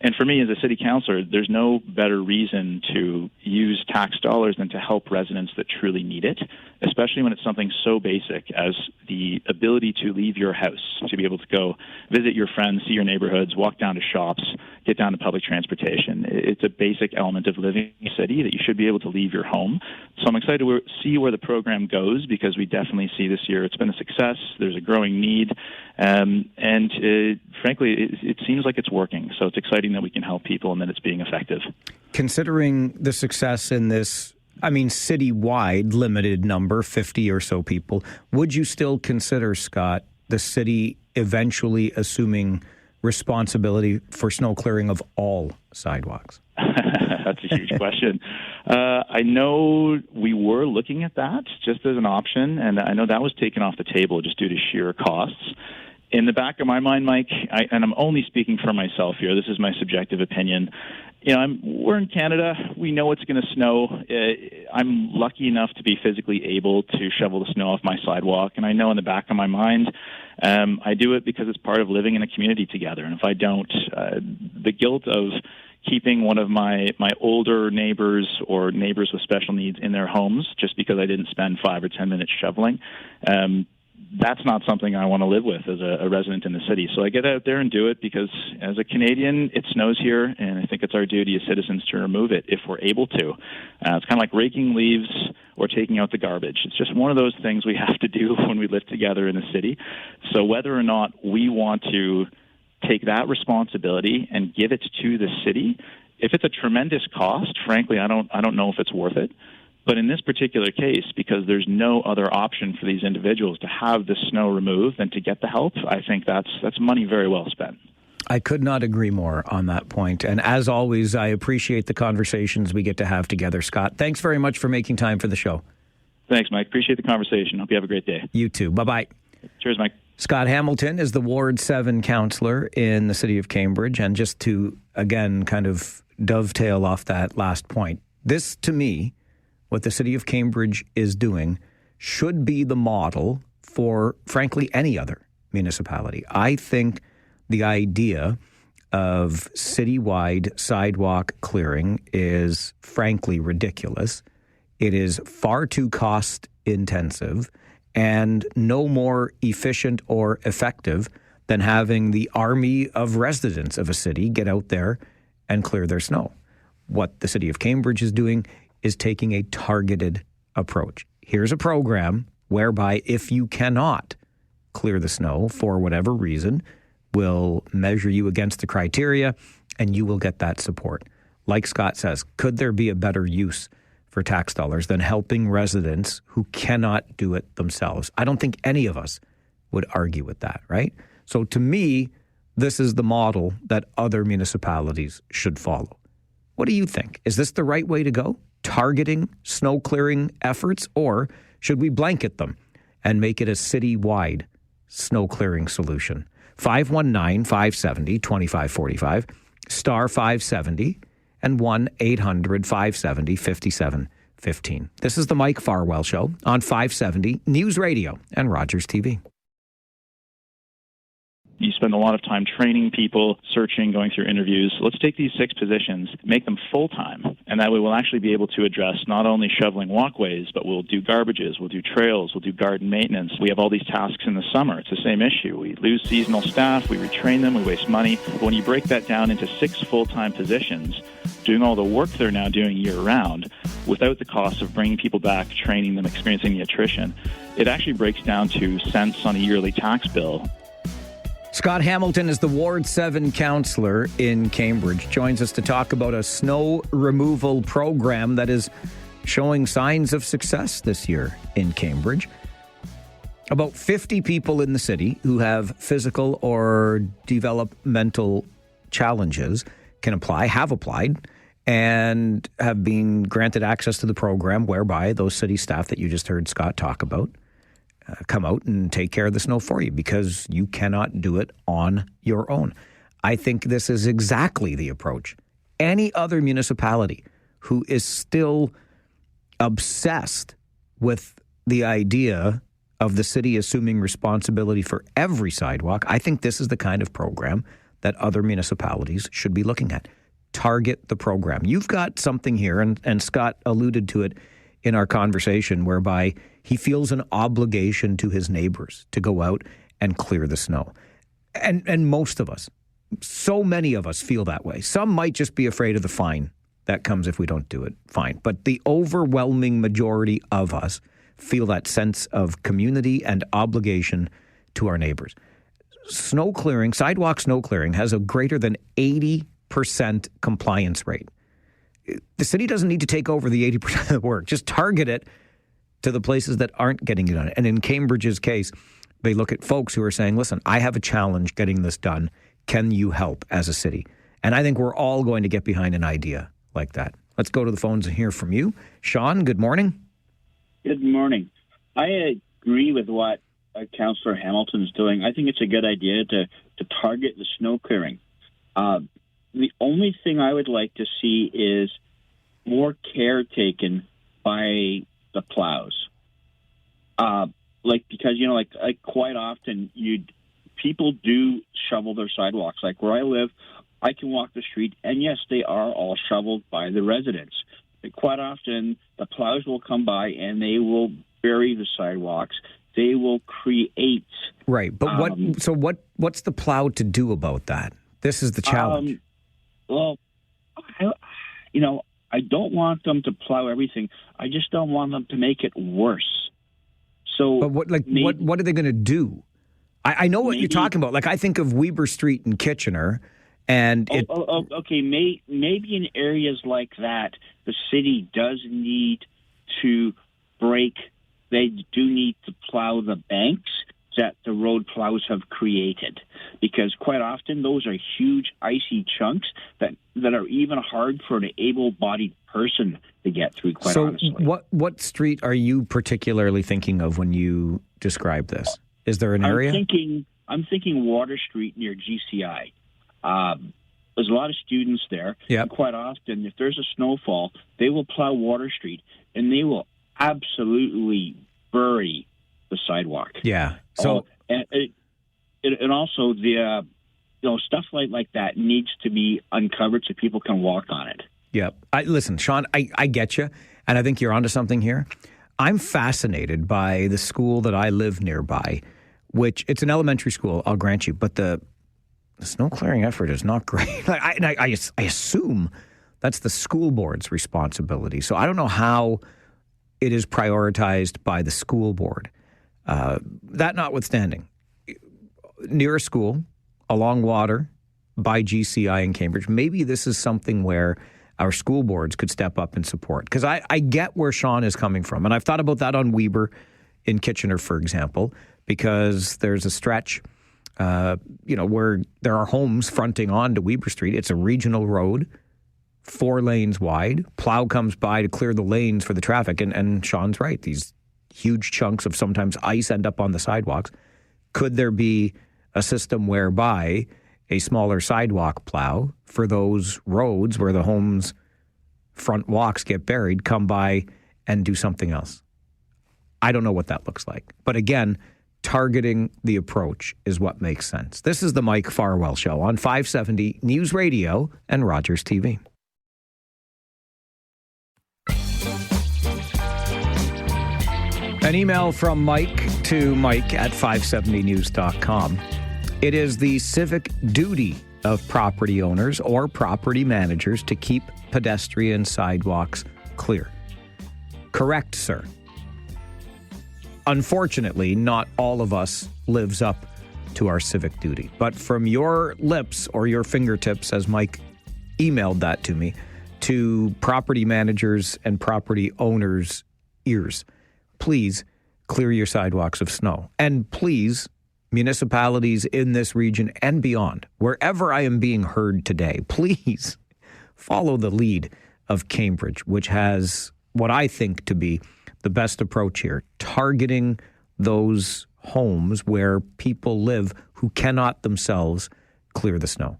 And for me as a city councillor, there's no better reason to use tax dollars than to help residents that truly need it, especially when it's something so basic as the ability to leave your house, to be able to go visit your friends, see your neighborhoods, walk down to shops, get down to public transportation. It's a basic element of living in a city that you should be able to leave your home. So I'm excited to see where the program goes because we definitely see this year it's been a success. There's a growing need. Frankly, it seems like it's working. So it's exciting that we can help people and that it's being effective. Considering the success in this, citywide limited number, 50 or so people, would you still consider, Scott, the city eventually assuming responsibility for snow clearing of all sidewalks? That's a huge question. I know we were looking at that just as an option, and I know that was taken off the table just due to sheer costs. In the back of my mind, Mike, and I'm only speaking for myself here, this is my subjective opinion, we're in Canada. We know it's going to snow. I'm lucky enough to be physically able to shovel the snow off my sidewalk, and I know in the back of my mind I do it because it's part of living in a community together. And if I don't, the guilt of keeping one of my older neighbors or neighbors with special needs in their homes just because I didn't spend 5 or 10 minutes shoveling, that's not something I want to live with as a resident in the city. So I get out there and do it because as a Canadian, it snows here, and I think it's our duty as citizens to remove it if we're able to. It's kind of like raking leaves or taking out the garbage. It's just one of those things we have to do when we live together in the city. So whether or not we want to take that responsibility and give it to the city, if it's a tremendous cost, frankly, I don't know if it's worth it. But in this particular case, because there's no other option for these individuals to have the snow removed than to get the help, I think that's money very well spent. I could not agree more on that point. And as always, I appreciate the conversations we get to have together, Scott. Thanks very much for making time for the show. Thanks, Mike. Appreciate the conversation. Hope you have a great day. You too. Bye-bye. Cheers, Mike. Scott Hamilton is the Ward 7 councillor in the city of Cambridge. And just to, again, kind of dovetail off that last point, this, to me, what the city of Cambridge is doing should be the model for, frankly, any other municipality. I think the idea of citywide sidewalk clearing is, frankly, ridiculous. It is far too cost intensive and no more efficient or effective than having the army of residents of a city get out there and clear their snow. What the city of Cambridge is doing is taking a targeted approach. Here's a program whereby if you cannot clear the snow for whatever reason, we'll measure you against the criteria and you will get that support. Like Scott says, could there be a better use for tax dollars than helping residents who cannot do it themselves? I don't think any of us would argue with that, right? So to me, this is the model that other municipalities should follow. What do you think? Is this the right way to go? Targeting snow clearing efforts, or should we blanket them and make it a citywide snow clearing solution? 519-570-2545, star 570, and 1-800-570-5715. This is the Mike Farwell Show on 570 News Radio and Rogers TV. You spend a lot of time training people, searching, going through interviews. Let's take these 6 positions, make them full-time, and that way we'll actually be able to address not only shoveling walkways, but we'll do garbages, we'll do trails, we'll do garden maintenance. We have all these tasks in the summer. It's the same issue. We lose seasonal staff, we retrain them, we waste money. But when you break that down into 6 full-time positions, doing all the work they're now doing year-round, without the cost of bringing people back, training them, experiencing the attrition, it actually breaks down to cents on a yearly tax bill. Scott Hamilton is the Ward 7 councillor in Cambridge. Joins us to talk about a snow removal program that is showing signs of success this year in Cambridge. About 50 people in the city who have physical or developmental challenges can apply, have applied, and have been granted access to the program whereby those city staff that you just heard Scott talk about come out and take care of the snow for you because you cannot do it on your own. I think this is exactly the approach. Any other municipality who is still obsessed with the idea of the city assuming responsibility for every sidewalk, I think this is the kind of program that other municipalities should be looking at. Target the program. You've got something here, and Scott alluded to it in our conversation, whereby he feels an obligation to his neighbors to go out and clear the snow. And most of us, so many of us feel that way. Some might just be afraid of the fine that comes if we don't do it, fine. But the overwhelming majority of us feel that sense of community and obligation to our neighbors. Snow clearing, sidewalk snow clearing, has a greater than 80% compliance rate. The city doesn't need to take over the 80% of the work. Just target it to the places that aren't getting it done. And in Cambridge's case, they look at folks who are saying, listen, I have a challenge getting this done. Can you help as a city? And I think we're all going to get behind an idea like that. Let's go to the phones and hear from you. Sean, good morning. Good morning. I agree with what Councillor Hamilton is doing. I think it's a good idea to target the snow clearing. The only thing I would like to see is more care taken by the plows. Because quite often people do shovel their sidewalks. Like where I live, I can walk the street, and yes, they are all shoveled by the residents. But quite often, the plows will come by and they will bury the sidewalks. They will create. Right, but what's the plow to do about that? This is the challenge. I don't want them to plow everything. I just don't want them to make it worse. So, but what are they going to do? I know what you're talking about. Like I think of Weber Street in Kitchener, and okay, maybe in areas like that, the city does need to break. They do need to plow the banks that the road plows have created, because quite often those are huge icy chunks that are even hard for an able-bodied person to get through, quite honestly. So what street are you particularly thinking of when you describe this? Is there an area? I'm thinking Water Street near GCI. There's a lot of students there. Yep. And quite often, if there's a snowfall, they will plow Water Street, and they will absolutely bury the sidewalk. Yeah. So and also the stuff like that needs to be uncovered so people can walk on it. Yep. Listen, Sean, I get you, and I think you're onto something here. I'm fascinated by the school that I live nearby, which it's an elementary school, I'll grant you, but the snow clearing effort is not great. I assume that's the school board's responsibility. So I don't know how it is prioritized by the school board. That notwithstanding, near a school, along water, by GCI in Cambridge, maybe this is something where our school boards could step up and support. Because I get where Sean is coming from. And I've thought about that on Weber in Kitchener, for example, because there's a stretch, where there are homes fronting onto Weber Street. It's a regional road, 4 lanes wide. Plow comes by to clear the lanes for the traffic. And Sean's right. These huge chunks of sometimes ice end up on the sidewalks. Could there be a system whereby a smaller sidewalk plow for those roads where the homes' front walks get buried, come by and do something else? I don't know what that looks like. But again, targeting the approach is what makes sense. This is the Mike Farwell Show on 570 News Radio and Rogers TV. An email from Mike to Mike at 570news.com. It is the civic duty of property owners or property managers to keep pedestrian sidewalks clear. Correct, sir. Unfortunately, not all of us lives up to our civic duty. But from your lips or your fingertips, as Mike emailed that to me, to property managers and property owners' ears, please clear your sidewalks of snow. And please, municipalities in this region and beyond, wherever I am being heard today, please follow the lead of Cambridge, which has what I think to be the best approach here, targeting those homes where people live who cannot themselves clear the snow,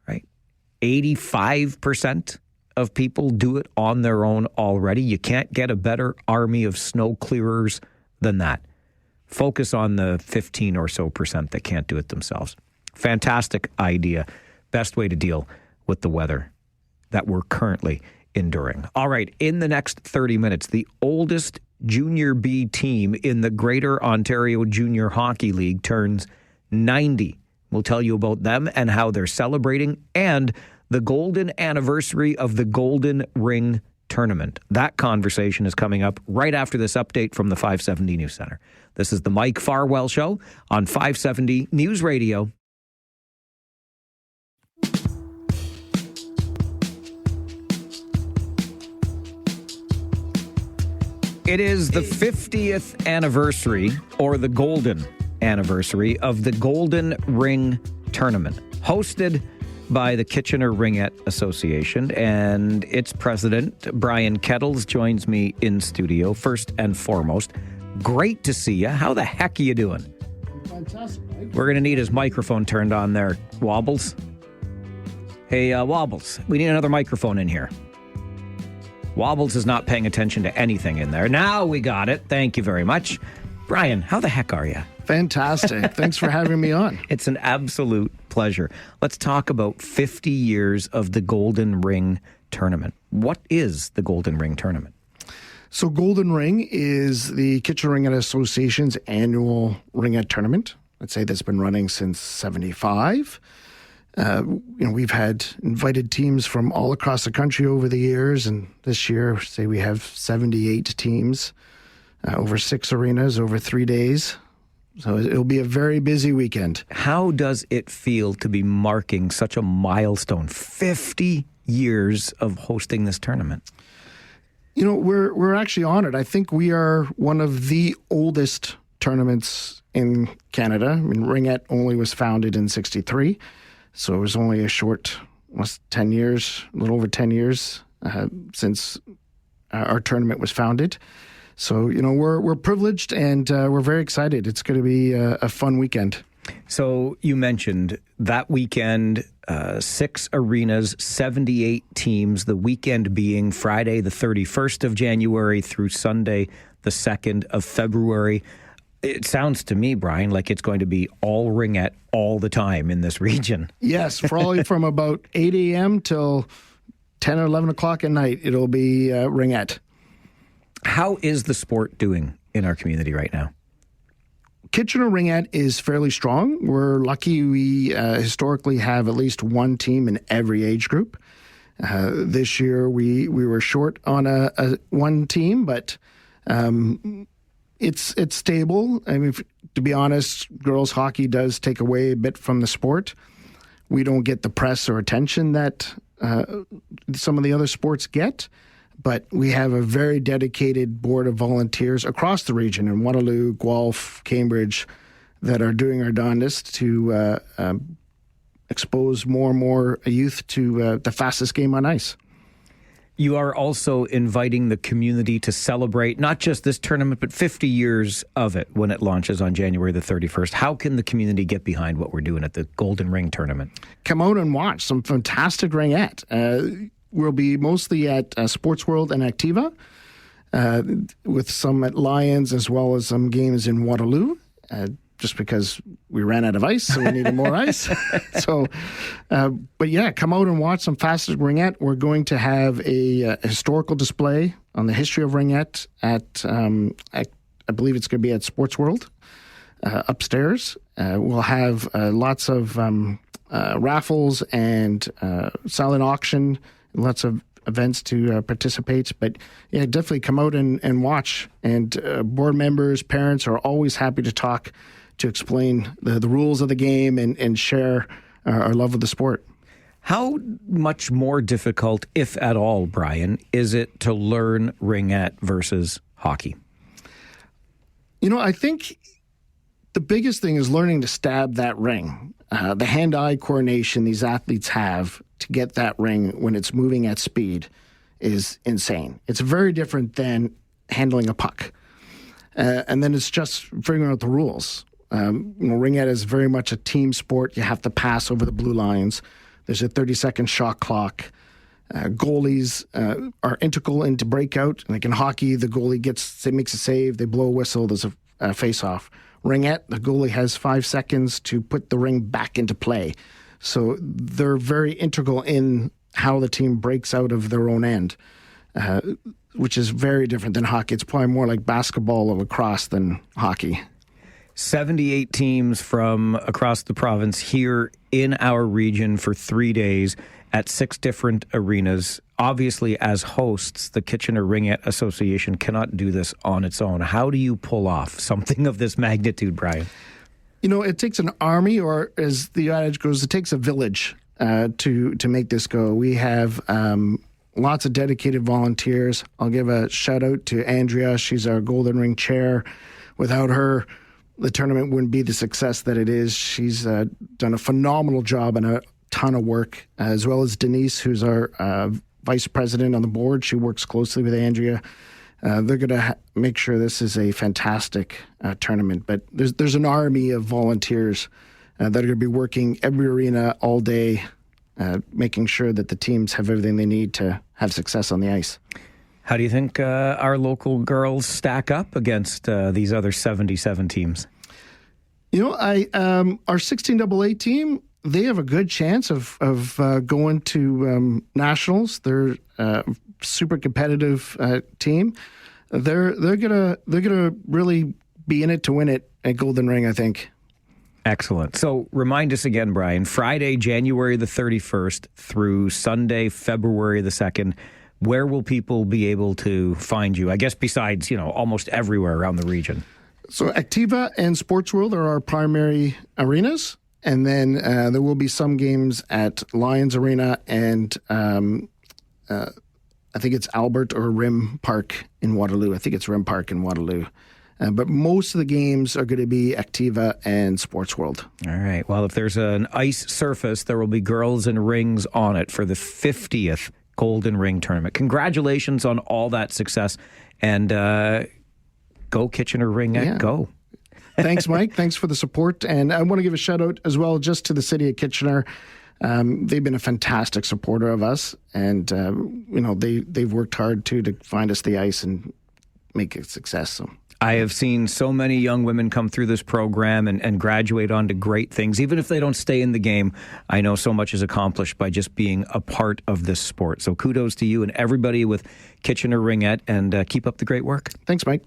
right? 85% of people do it on their own already. You can't get a better army of snow clearers than that. Focus on the 15 or so percent that can't do it themselves. Fantastic idea. Best way to deal with the weather that we're currently enduring. All right, in the next 30 minutes, the oldest Junior B team in the Greater Ontario Junior Hockey League turns 90. We'll tell you about them and how they're celebrating, and the golden anniversary of the Golden Ring Tournament. That conversation is coming up right after this update from the 570 News Center. This is the Mike Farwell Show on 570 News Radio. It is the 50th anniversary, or the golden anniversary, of the Golden Ring Tournament, hosted by the Kitchener Ringette Association, and its president, Brian Kettles, joins me in studio. First and foremost, great to see you. How the heck are you doing? Fantastic, Mike. We're going to need his microphone turned on there, Wobbles. Hey, Wobbles, we need another microphone in here. Wobbles is not paying attention to anything in there. Now we got it. Thank you very much. Brian, how the heck are you? Fantastic. Thanks for having me on. It's an absolute pleasure. Let's talk about 50 years of the Golden Ring Tournament. What is the Golden Ring Tournament? So Golden Ring is the Kitchener Ringette Association's annual ringette tournament. I'd say that's been running since 75. We've had invited teams from all across the country over the years, and this year, say we have 78 teams over 6 arenas over 3 days. So it'll be a very busy weekend. How does it feel to be marking such a milestone, 50 years of hosting this tournament? You know, we're actually honored. I think we are one of the oldest tournaments in Canada. I mean, Ringette only was founded in 1963, so it was only a short, 10 years, a little over 10 years since our tournament was founded. So, we're privileged and we're very excited. It's going to be a fun weekend. So you mentioned that weekend, 6 arenas, 78 teams, the weekend being Friday, the 31st of January through Sunday, the 2nd of February. It sounds to me, Brian, like it's going to be all Ringette all the time in this region. Yes, probably from about 8 a.m. till 10 or 11 o'clock at night, it'll be Ringette. How is the sport doing in our community right now? Kitchener Ringette is fairly strong. We're lucky we historically have at least one team in every age group. This year we were short on a one team, but it's stable. I mean, to be honest, girls hockey does take away a bit from the sport. We don't get the press or attention that some of the other sports get. But we have a very dedicated board of volunteers across the region in Waterloo, Guelph, Cambridge, that are doing our darndest to expose more and more youth to the fastest game on ice. You are also inviting the community to celebrate not just this tournament, but 50 years of it when it launches on January the 31st. How can the community get behind what we're doing at the Golden Ring Tournament? Come out and watch some fantastic ringette. We'll be mostly at Sports World and Activa, with some at Lions as well as some games in Waterloo, just because we ran out of ice, so we needed more ice. So, but yeah, come out and watch some fastest ringette. We're going to have a historical display on the history of ringette at I believe it's going to be at Sports World upstairs. We'll have lots of raffles and silent auction. Lots of events to participate, but yeah, definitely come out and watch. And board members, parents are always happy to talk, to explain the rules of the game and share our love of the sport. How much more difficult, if at all, Brian, is it to learn ringette versus hockey? I think the biggest thing is learning to stab that ring. The hand-eye coordination these athletes have to get that ring when it's moving at speed is insane. It's very different than handling a puck. And then it's just figuring out the rules. Ringette is very much a team sport. You have to pass over the blue lines. There's a 30-second shot clock. Goalies are integral into breakout. Like in hockey, the goalie makes a save, they blow a whistle, there's a face-off. Ringette, the goalie has 5 seconds to put the ring back into play. So they're very integral in how the team breaks out of their own end, which is very different than hockey. It's probably more like basketball or lacrosse than hockey. 78 teams from across the province here in our region for 3 days at 6 different arenas. Obviously, as hosts, the Kitchener Ringette Association cannot do this on its own. How do you pull off something of this magnitude, Brian? It takes an army, or as the adage goes, it takes a village to make this go. We have lots of dedicated volunteers. I'll give a shout out to Andrea. She's our Golden Ring chair. Without her, the tournament wouldn't be the success that it is. She's done a phenomenal job and a ton of work, as well as Denise, who's our vice president on the board. She works closely with Andrea. They're going to make sure this is a fantastic tournament. But there's an army of volunteers that are going to be working every arena all day, making sure that the teams have everything they need to have success on the ice. How do you think our local girls stack up against these other 77 teams? Our 16AA team, they have a good chance of going to nationals. They're a super competitive team. They're gonna really be in it to win it at Golden Ring, I think. Excellent. So remind us again, Brian, Friday, January the 31st through Sunday, February the 2nd. Where will people be able to find you? I guess besides, almost everywhere around the region. So Activa and Sports World are our primary arenas. And then there will be some games at Lions Arena and I think it's Albert or Rim Park in Waterloo. I think it's Rim Park in Waterloo. But most of the games are going to be Activa and Sports World. All right. Well, if there's an ice surface, there will be girls and rings on it for the 50th Golden Ring Tournament. Congratulations on all that success. And go Kitchener Ringette, go. Thanks, Mike. Thanks for the support. And I want to give a shout out as well just to the city of Kitchener. They've been a fantastic supporter of us. And, they've worked hard, too, to find us the ice and make it a success. So. I have seen so many young women come through this program and graduate onto great things. Even if they don't stay in the game, I know so much is accomplished by just being a part of this sport. So kudos to you and everybody with Kitchener Ringette, and keep up the great work. Thanks, Mike.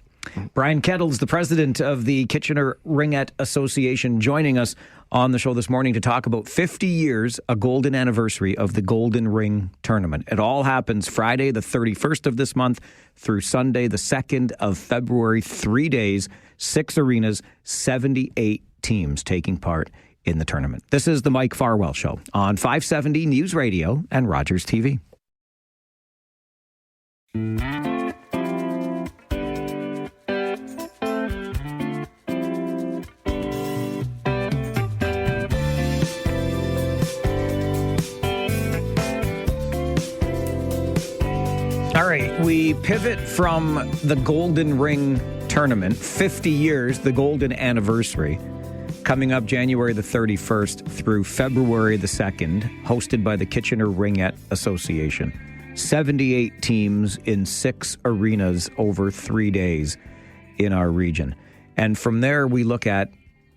Brian Kettles, the president of the Kitchener Ringette Association, joining us on the show this morning to talk about 50 years, a golden anniversary of the Golden Ring Tournament. It all happens Friday, the 31st of this month, through Sunday, the 2nd of February. 3 days, 6 arenas, 78 teams taking part in the tournament. This is the Mike Farwell Show on 570 News Radio and Rogers TV. All right, we pivot from the Golden Ring Tournament, 50 years, the golden anniversary, coming up January the 31st through February the 2nd, hosted by the Kitchener Ringette Association. 78 teams in 6 arenas over 3 days in our region. And from there, we look at,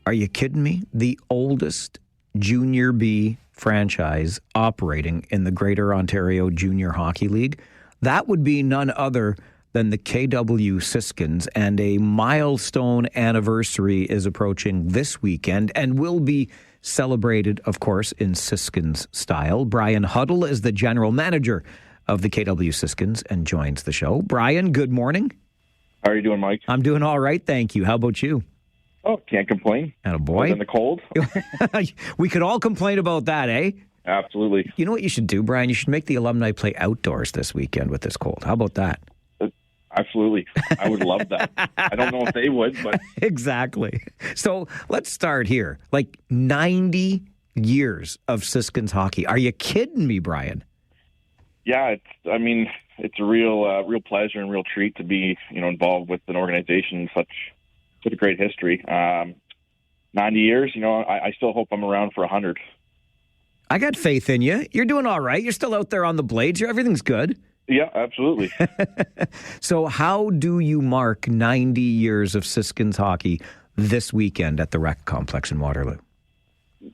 are you kidding me? The oldest Junior B franchise operating in the Greater Ontario Junior Hockey League. That would be none other than the KW Siskins, and a milestone anniversary is approaching this weekend and will be celebrated, of course, in Siskins style. Brian Huddle is the general manager of the KW Siskins and joins the show. Brian, good morning. How are you doing, Mike? I'm doing all right, thank you. How about you? Oh, can't complain. Attaboy. In the cold. We could all complain about that, eh? Absolutely. You know what you should do, Brian? You should make the alumni play outdoors this weekend with this cold. How about that? Absolutely. I would love that. I don't know if they would, but... Exactly. So let's start here. Like 90 years of Siskins hockey. Are you kidding me, Brian? Yeah, it's a real pleasure and real treat to be, involved with an organization such a great history. 90 years, I still hope I'm around for 100. I got faith in you. You're doing all right. You're still out there on the blades. Everything's good. Yeah, absolutely. So how do you mark 90 years of Siskins hockey this weekend at the Rec Complex in Waterloo?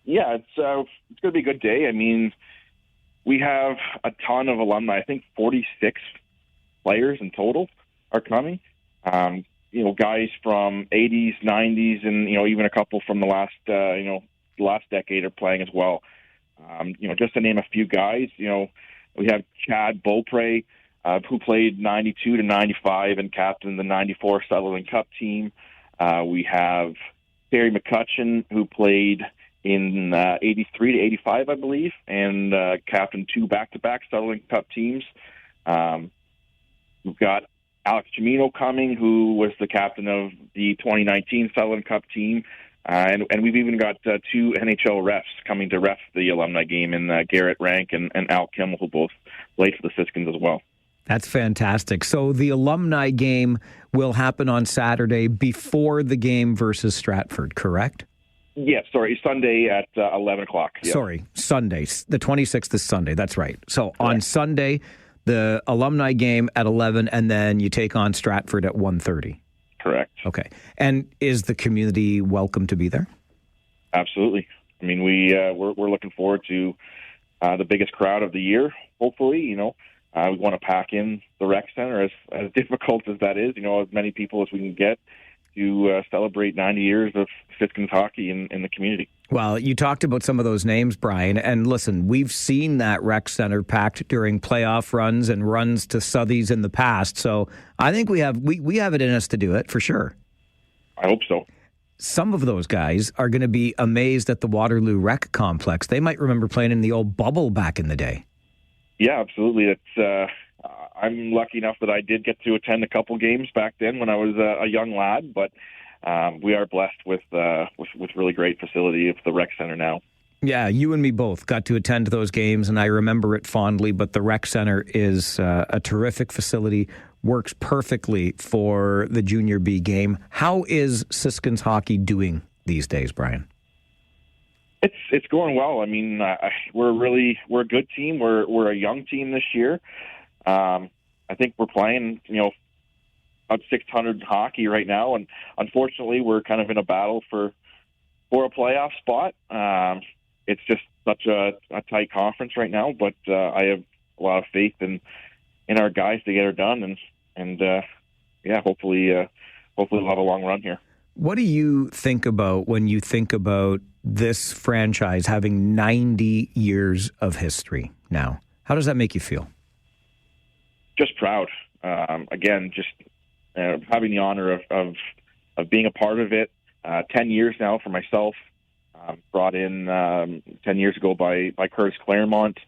Yeah, it's going to be a good day. I mean, we have a ton of alumni. I think 46 players in total are coming. Guys from 80s, 90s, and, even a couple from the last decade are playing as well. Just to name a few guys, we have Chad Beaupre, who played 92 to 95 and captained the 94 Sutherland Cup team. We have Barry McCutcheon, who played in 83 to 85, I believe, and captained 2 back-to-back Sutherland Cup teams. We've got Alex Cimino coming, who was the captain of the 2019 Sutherland Cup team. And we've even got 2 NHL refs coming to ref the alumni game in Garrett Rank and Al Kimmel, who both played for the Siskins as well. That's fantastic. So the alumni game will happen on Saturday before the game versus Stratford, correct? Yeah, Sunday at 11 o'clock. Yeah. Sorry, Sunday. The 26th is Sunday. That's right. So on Sunday, the alumni game at 11, and then you take on Stratford at 1:30. Correct. Okay. And is the community welcome to be there? Absolutely. I mean, we're looking forward to the biggest crowd of the year, hopefully. We want to pack in the rec center, as difficult as that is, as many people as we can get to celebrate 90 years of Siskins hockey in the community. Well, you talked about some of those names, Brian, and listen, we've seen that rec center packed during playoff runs and runs to Southies in the past, so I think we have it in us to do it, for sure. I hope so. Some of those guys are going to be amazed at the Waterloo Rec Complex. They might remember playing in the old bubble back in the day. Yeah, absolutely. It's I'm lucky enough that I did get to attend a couple games back then when I was a young lad, but we are blessed with really great facility of the rec center now. Yeah, you and me both got to attend those games, and I remember it fondly, but the rec center is a terrific facility, works perfectly for the Junior B game. How is Siskins hockey doing these days, Brian? It's going well. I mean, we're a good team. We're a young team this year. I think we're playing, about 600 hockey right now, and unfortunately, we're kind of in a battle for a playoff spot. It's just such a tight conference right now, but I have a lot of faith in our guys to get it done, and hopefully we'll have a long run here. What do you think about when you think about this franchise having 90 years of history now? How does that make you feel? Just proud. Again, just having the honor of being a part of it. 10 years now for myself. Brought in 10 years ago by Curtis Claremont,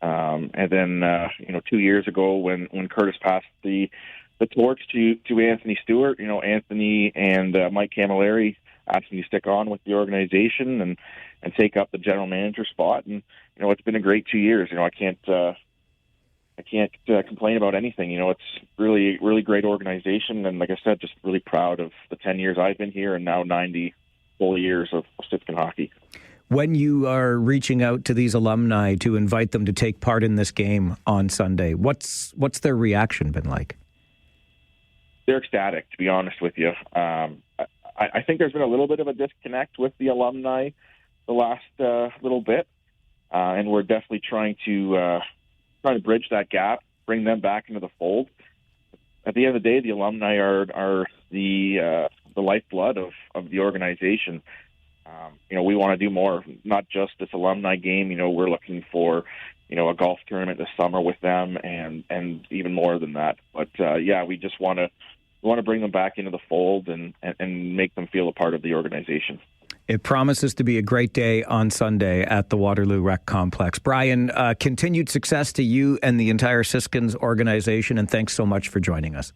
and then 2 years ago when Curtis passed the torch to Anthony Stewart. Anthony and Mike Camilleri asked me to stick on with the organization and take up the general manager spot, and it's been a great 2 years. I can't complain about anything. It's really great organization, and like I said, just really proud of the 10 years I've been here and now 90 full years of Siskins hockey. When you are reaching out to these alumni to invite them to take part in this game on Sunday, what's their reaction been like? They're ecstatic, to be honest with you. I think there's been a little bit of a disconnect with the alumni the last little bit, and we're definitely trying to bridge that gap, bring them back into the fold. At the end of the day, the alumni are the lifeblood of the organization. We want to do more, not just this alumni game. We're looking for, a golf tournament this summer with them and even more than that. But we just want to bring them back into the fold and make them feel a part of the organization. It promises to be a great day on Sunday at the Waterloo Rec Complex. Brian, continued success to you and the entire Siskins organization, and thanks so much for joining us.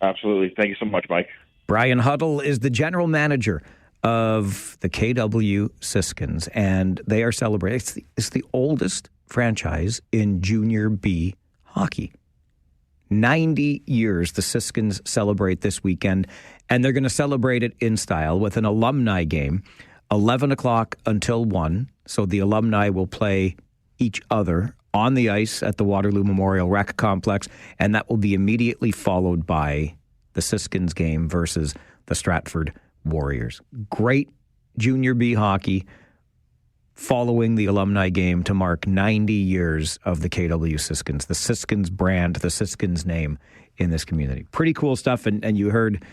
Absolutely. Thank you so much, Mike. Brian Huddle is the general manager of the KW Siskins, and they are celebrating. It's the oldest franchise in Junior B hockey. 90 years the Siskins celebrate this weekend, and they're going to celebrate it in style with an alumni game, 11 o'clock until 1. So the alumni will play each other on the ice at the Waterloo Memorial Rec Complex, and that will be immediately followed by the Siskins game versus the Stratford Warriors. Great Junior B hockey following the alumni game to mark 90 years of the KW Siskins, the Siskins brand, the Siskins name in this community. Pretty cool stuff, and you heard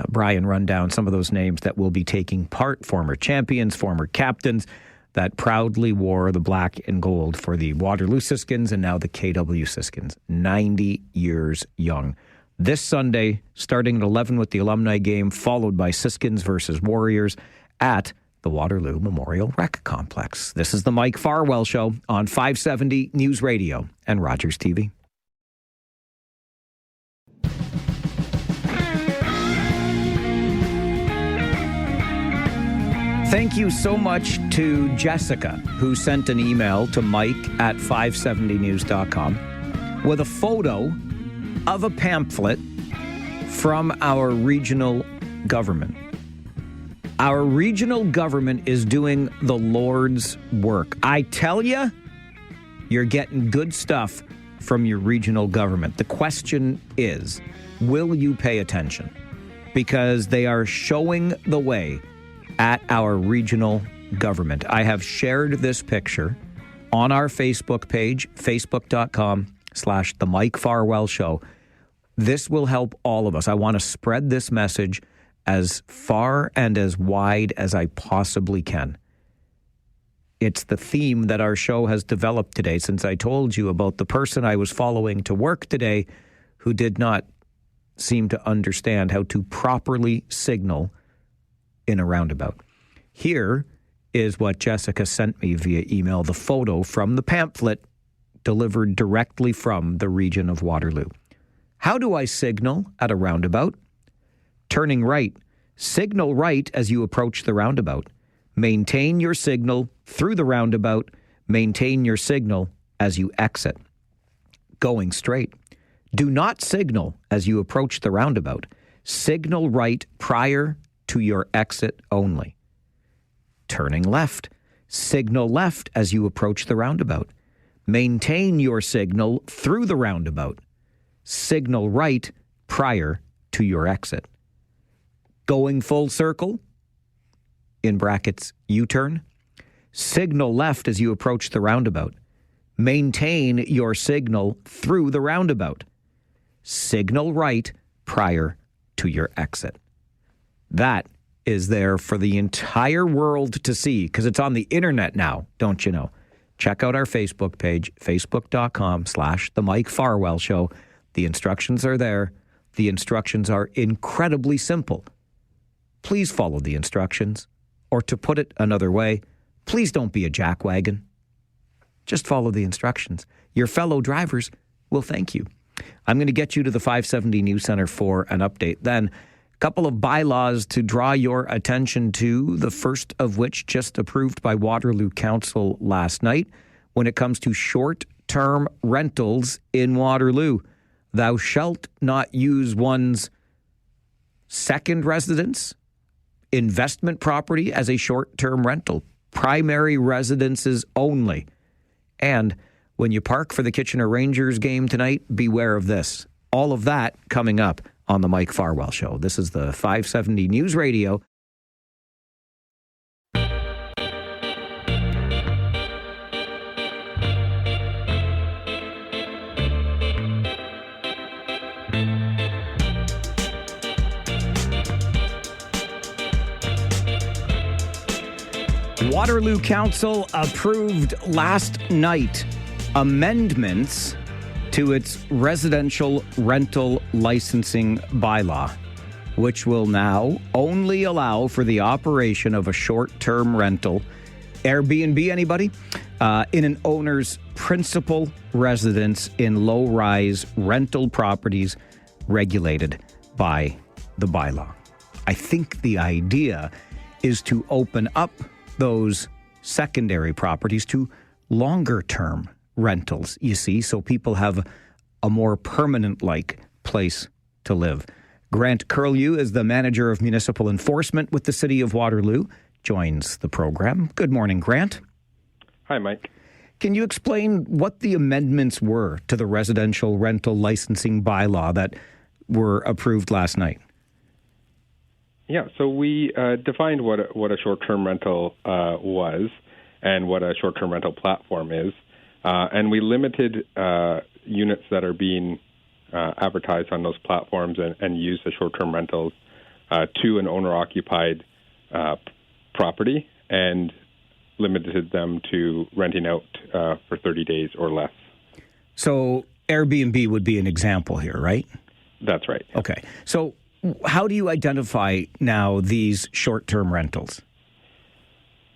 Brian run down some of those names that will be taking part, former champions, former captains that proudly wore the black and gold for the Waterloo Siskins and now the KW Siskins. 90 years young. This Sunday, starting at 11 with the alumni game, followed by Siskins versus Warriors at the Waterloo Memorial Rec Complex. This is the Mike Farwell Show on 570 News Radio and Rogers TV. Thank you so much to Jessica, who sent an email to Mike at 570news.com with a photo of a pamphlet from our regional government. Our regional government is doing the Lord's work. I tell you, you're getting good stuff from your regional government. The question is, will you pay attention? Because they are showing the way at our regional government. I have shared this picture on our Facebook page, facebook.com/The Mike Farwell Show. This will help all of us. I want to spread this message as far and as wide as I possibly can. It's the theme that our show has developed today, since I told you about the person I was following to work today who did not seem to understand how to properly signal in a roundabout. Here is what Jessica sent me via email, the photo from the pamphlet delivered directly from the region of Waterloo. How do I signal at a roundabout? Turning right. Signal right as you approach the roundabout. Maintain your signal through the roundabout. Maintain your signal as you exit. Going straight. Do not signal as you approach the roundabout. Signal right prior to your exit only. Turning left. Signal left as you approach the roundabout. Maintain your signal through the roundabout. Signal right prior to your exit. Going full circle, in brackets, U-turn. Signal left as you approach the roundabout. Maintain your signal through the roundabout. Signal right prior to your exit. That is there for the entire world to see because it's on the internet now, don't you know? Check out our Facebook page, facebook.com/The Mike Farwell Show. The instructions are there. The instructions are incredibly simple. Please follow the instructions. Or to put it another way, please don't be a jackwagon. Just follow the instructions. Your fellow drivers will thank you. I'm going to get you to the 570 News Center for an update. Then, a couple of bylaws to draw your attention to, the first of which just approved by Waterloo Council last night when it comes to short-term rentals in Waterloo. Thou shalt not use one's second residence, investment property as a short-term rental. Primary residences only. And when you park for the Kitchener Rangers game tonight, beware of this. All of that coming up on the Mike Farwell Show. This is the 570 News Radio. Waterloo Council approved last night amendments to its residential rental licensing bylaw, which will now only allow for the operation of a short-term rental, Airbnb, anybody, in an owner's principal residence in low-rise rental properties regulated by the bylaw. I think the idea is to open up those secondary properties to longer-term rentals, you see, so people have a more permanent-like place to live. Grant Curlew is the manager of municipal enforcement with the City of Waterloo, joins the program. Good morning, Grant. Hi, Mike. Can you explain what the amendments were to the residential rental licensing bylaw that were approved last night? Yeah, so we defined what a short-term rental was and what a short-term rental platform is, and we limited units that are being advertised on those platforms and used as short-term rentals to an owner-occupied property and limited them to renting out for 30 days or less. So Airbnb would be an example here, right? That's right. Okay. So how do you identify now these short-term rentals?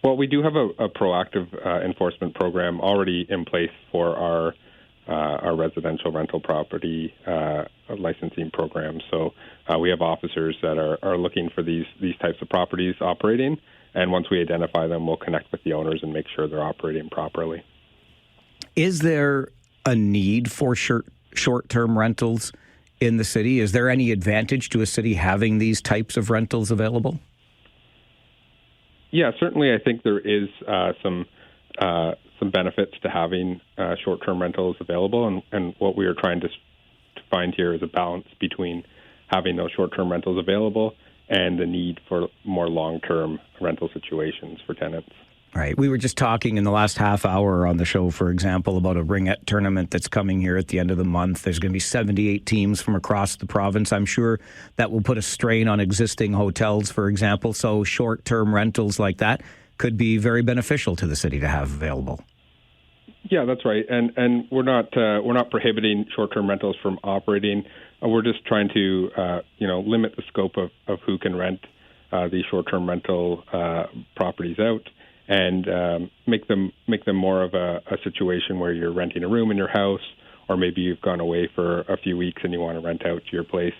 Well, we do have a proactive enforcement program already in place for our residential rental property licensing program. So we have officers that are looking for these types of properties operating, and once we identify them, we'll connect with the owners and make sure they're operating properly. Is there a need for short-term rentals in the city? Is there any advantage to a city having these types of rentals available? Yeah, certainly. I think there is some benefits to having short-term rentals available, and what we are trying to find here is a balance between having those short-term rentals available and the need for more long-term rental situations for tenants. Right. We were just talking in the last half hour on the show, for example, about a ringette tournament that's coming here at the end of the month. There's going to be 78 teams from across the province. I'm sure that will put a strain on existing hotels, for example. So short-term rentals like that could be very beneficial to the city to have available. Yeah, that's right. And we're not prohibiting short-term rentals from operating. We're just trying to limit the scope of who can rent these short-term rental properties out, and make them more of a situation where you're renting a room in your house or maybe you've gone away for a few weeks and you want to rent out your place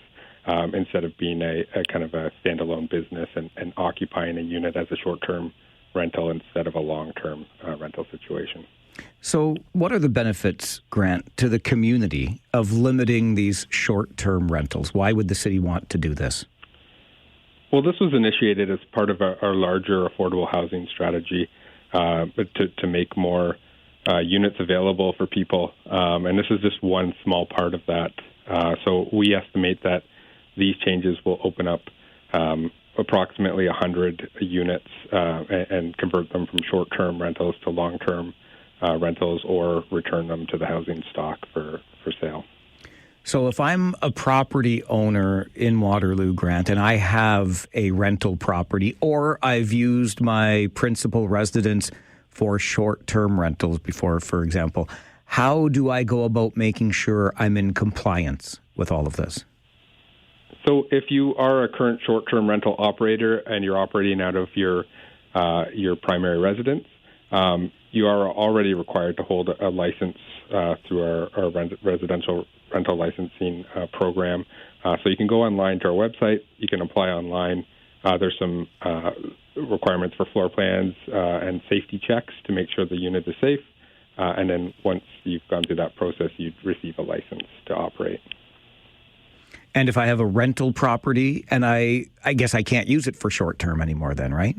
instead of being a kind of a standalone business and occupying a unit as a short-term rental instead of a long-term rental situation. So what are the benefits, Grant, to the community of limiting these short-term rentals? Why would the city want to do this? Well, this was initiated as part of our larger affordable housing strategy to make more units available for people. And this is just one small part of that. So we estimate that these changes will open up approximately 100 units and convert them from short-term rentals to long-term rentals or return them to the housing stock for sale. So if I'm a property owner in Waterloo, Grant, and I have a rental property, or I've used my principal residence for short-term rentals before, for example, how do I go about making sure I'm in compliance with all of this? So if you are a current short-term rental operator and you're operating out of your primary residence, you are already required to hold a license through our residential rental licensing program. So you can go online to our website. You can apply online. There's some requirements for floor plans and safety checks to make sure the unit is safe. And then once you've gone through that process, you'd receive a license to operate. And if I have a rental property, and I guess I can't use it for short-term anymore then, right?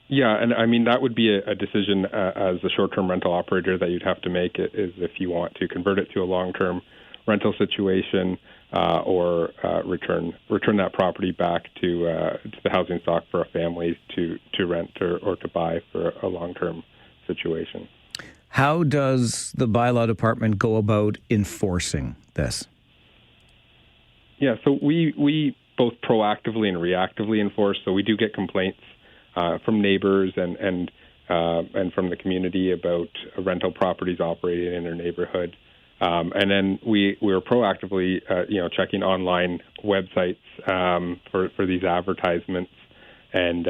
Yeah, and I mean, that would be a decision as a short-term rental operator that you'd have to make, is if you want to convert it to a long-term rental situation or return that property back to the housing stock for a family to rent or to buy for a long-term situation. How does the bylaw department go about enforcing this? Yeah, so we both proactively and reactively enforce. So we do get complaints from neighbors and from the community about rental properties operating in their neighborhood. And then we're proactively, checking online websites for these advertisements and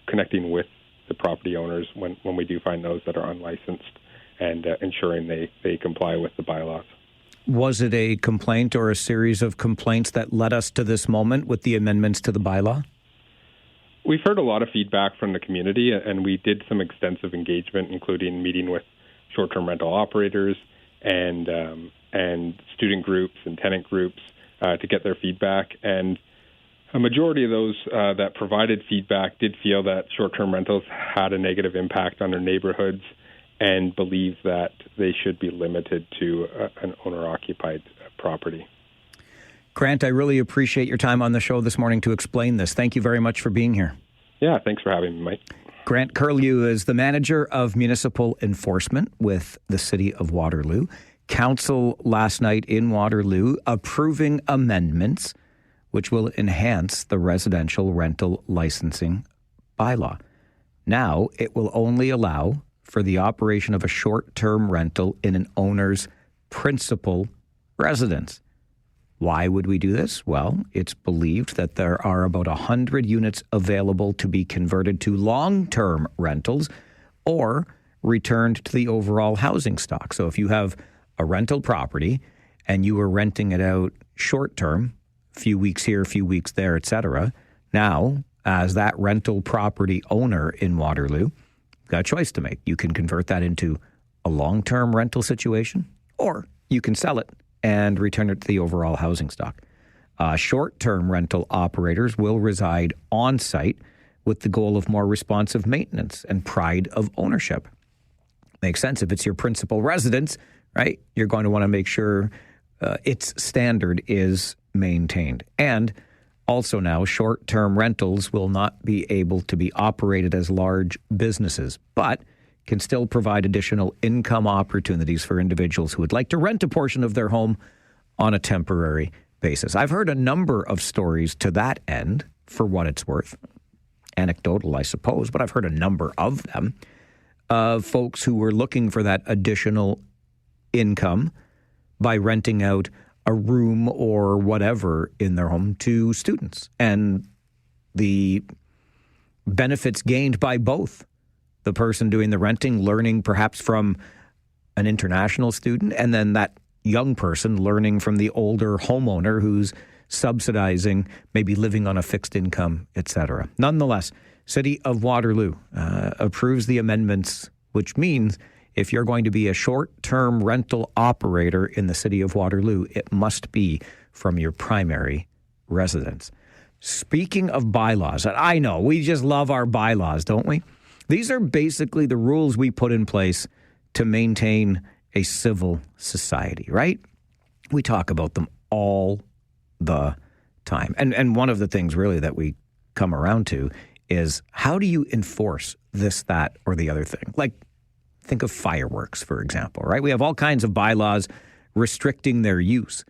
connecting with the property owners when we do find those that are unlicensed and ensuring they comply with the bylaws. Was it a complaint or a series of complaints that led us to this moment with the amendments to the bylaw? We've heard a lot of feedback from the community, and we did some extensive engagement, including meeting with short-term rental operators and student groups and tenant groups to get their feedback. And a majority of those that provided feedback did feel that short-term rentals had a negative impact on their neighborhoods and believe that they should be limited to an owner-occupied property. Grant, I really appreciate your time on the show this morning to explain this. Thank you very much for being here. Yeah, thanks for having me, Mike. Grant Curlew is the manager of municipal enforcement with the City of Waterloo. Council last night in Waterloo approving amendments which will enhance the residential rental licensing bylaw. Now, it will only allow for the operation of a short-term rental in an owner's principal residence. Why would we do this? Well, it's believed that there are about 100 units available to be converted to long-term rentals or returned to the overall housing stock. So if you have a rental property and you were renting it out short-term, a few weeks here, a few weeks there, etc., now, as that rental property owner in Waterloo, you've got a choice to make. You can convert that into a long-term rental situation, or you can sell it and return it to the overall housing stock. Short-term rental operators will reside on-site with the goal of more responsive maintenance and pride of ownership. Makes sense. If it's your principal residence, right, you're going to want to make sure its standard is maintained. And also now, short-term rentals will not be able to be operated as large businesses, but can still provide additional income opportunities for individuals who would like to rent a portion of their home on a temporary basis. I've heard a number of stories to that end, for what it's worth. Anecdotal, I suppose, but I've heard a number of them, of folks who were looking for that additional income by renting out a room or whatever in their home to students. And the benefits gained by both. The person doing the renting, learning perhaps from an international student, and then that young person learning from the older homeowner who's subsidizing, maybe living on a fixed income, etc. Nonetheless, City of Waterloo approves the amendments, which means if you're going to be a short-term rental operator in the City of Waterloo, it must be from your primary residence. Speaking of bylaws, I know we just love our bylaws, don't we? These are basically the rules we put in place to maintain a civil society, right? We talk about them all the time. And one of the things really that we come around to is how do you enforce this, that, or the other thing? Like, think of fireworks, for example, right? We have all kinds of bylaws restricting their use.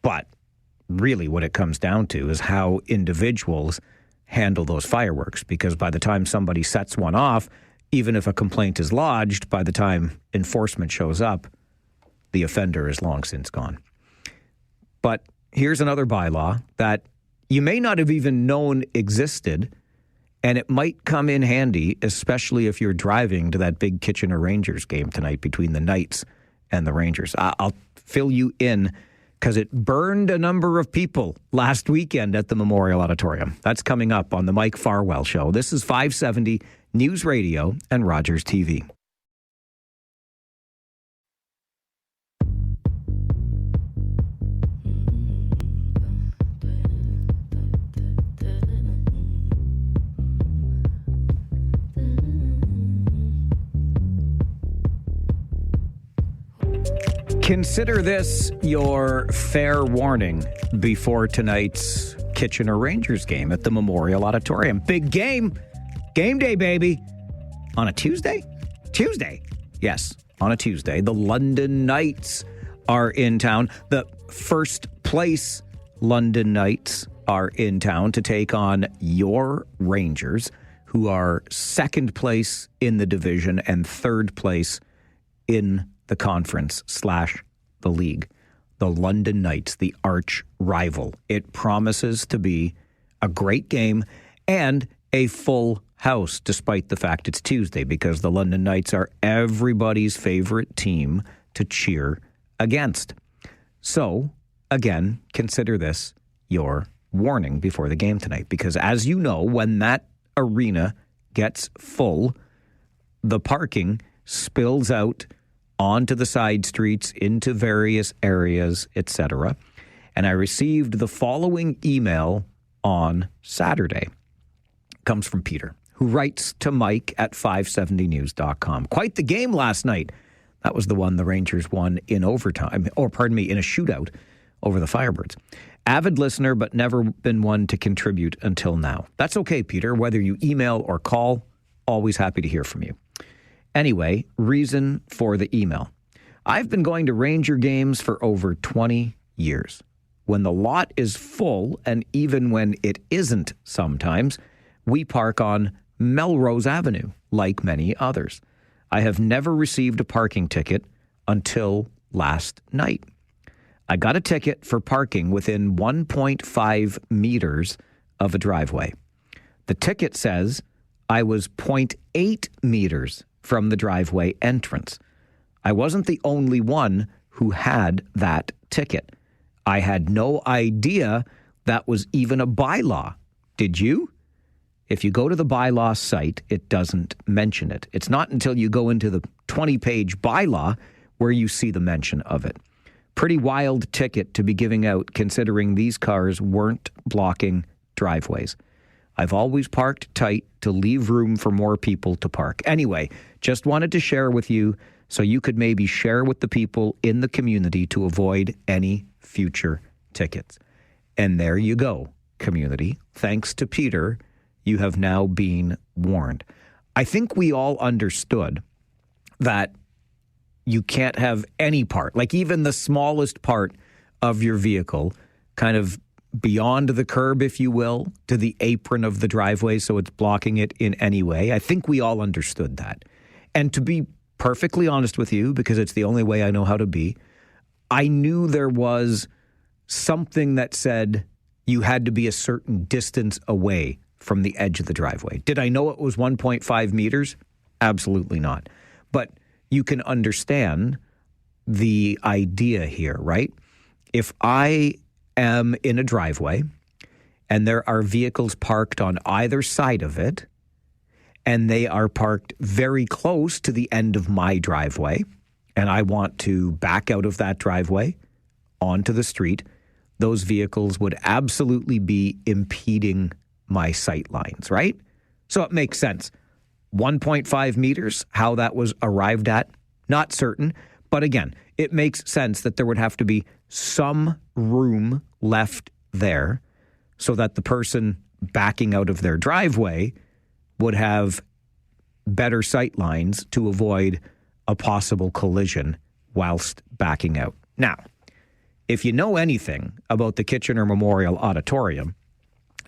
But really what it comes down to is how individuals handle those fireworks, because by the time somebody sets one off, even if a complaint is lodged, by the time enforcement shows up, the offender is long since gone. But here's another bylaw that you may not have even known existed, and it might come in handy, especially if you're driving to that big Kitchener Rangers game tonight between the Knights and the Rangers. I'll fill you in because it burned a number of people last weekend at the Memorial Auditorium. That's coming up on the Mike Farwell Show. This is 570 News Radio and Rogers TV. Consider this your fair warning before tonight's Kitchener Rangers game at the Memorial Auditorium. Big game. Game day, baby. On a Tuesday? Tuesday. Yes, on a Tuesday. The London Knights are in town. The first place London Knights are in town to take on your Rangers, who are second place in the division and third place in the conference / the league. The London Knights, the arch rival. It promises to be a great game and a full house, despite the fact it's Tuesday, because the London Knights are everybody's favorite team to cheer against. So, again, consider this your warning before the game tonight, because as you know, when that arena gets full, the parking spills out onto the side streets, into various areas, etc. And I received the following email on Saturday. It comes from Peter, who writes to Mike at 570news.com. Quite the game last night. That was the one the Rangers won in overtime, in a shootout over the Firebirds. Avid listener, but never been one to contribute until now. That's okay, Peter. Whether you email or call, always happy to hear from you. Anyway, reason for the email. I've been going to Ranger games for over 20 years. When the lot is full, and even when it isn't sometimes, we park on Melrose Avenue, like many others. I have never received a parking ticket until last night. I got a ticket for parking within 1.5 meters of a driveway. The ticket says I was 0.8 meters from the driveway entrance. I wasn't the only one who had that ticket. I had no idea that was even a bylaw. Did you? If you go to the bylaw site, it doesn't mention it. It's not until you go into the 20-page bylaw where you see the mention of it. Pretty wild ticket to be giving out, considering these cars weren't blocking driveways. I've always parked tight to leave room for more people to park. Anyway, just wanted to share with you so you could maybe share with the people in the community to avoid any future tickets. And there you go, community. Thanks to Peter, you have now been warned. I think we all understood that you can't have any part, like even the smallest part of your vehicle, kind of beyond the curb, if you will, to the apron of the driveway, so it's blocking it in any way. I think we all understood that. And to be perfectly honest with you, because it's the only way I know how to be, I knew there was something that said you had to be a certain distance away from the edge of the driveway. Did I know it was 1.5 meters? Absolutely not. But you can understand the idea here, right? If I am in a driveway and there are vehicles parked on either side of it, and they are parked very close to the end of my driveway, and I want to back out of that driveway onto the street, those vehicles would absolutely be impeding my sight lines, right? So it makes sense. 1.5 meters, how that was arrived at, not certain. But again, it makes sense that there would have to be some room left there so that the person backing out of their driveway would have better sight lines to avoid a possible collision whilst backing out. Now, if you know anything about the Kitchener Memorial Auditorium,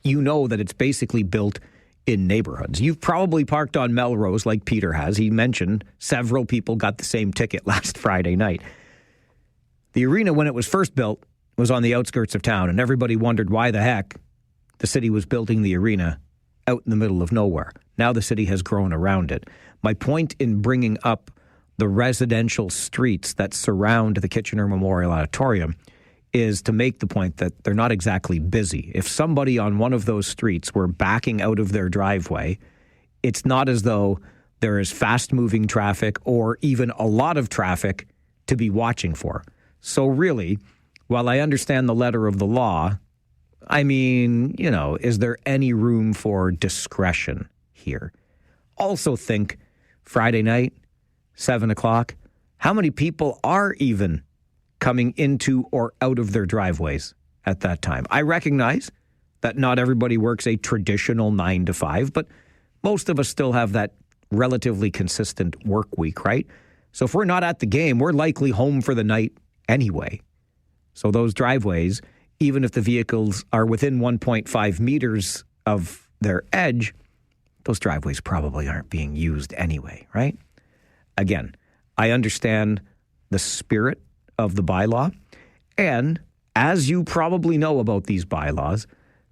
you know that it's basically built in neighborhoods. You've probably parked on Melrose like Peter has. He mentioned several people got the same ticket last Friday night. The arena, when it was first built, was on the outskirts of town, and everybody wondered why the heck the city was building the arena out in the middle of nowhere. Now the city has grown around it. My point in bringing up the residential streets that surround the Kitchener Memorial Auditorium is to make the point that they're not exactly busy. If somebody on one of those streets were backing out of their driveway, it's not as though there is fast-moving traffic or even a lot of traffic to be watching for. So really, while I understand the letter of the law, I mean, you know, is there any room for discretion here? Also think Friday night, 7 o'clock, how many people are even coming into or out of their driveways at that time? I recognize that not everybody works a traditional 9 to 5, but most of us still have that relatively consistent work week, right? So if we're not at the game, we're likely home for the night anyway. So those driveways, even if the vehicles are within 1.5 meters of their edge, those driveways probably aren't being used anyway, right? Again, I understand the spirit of the bylaw. And as you probably know about these bylaws,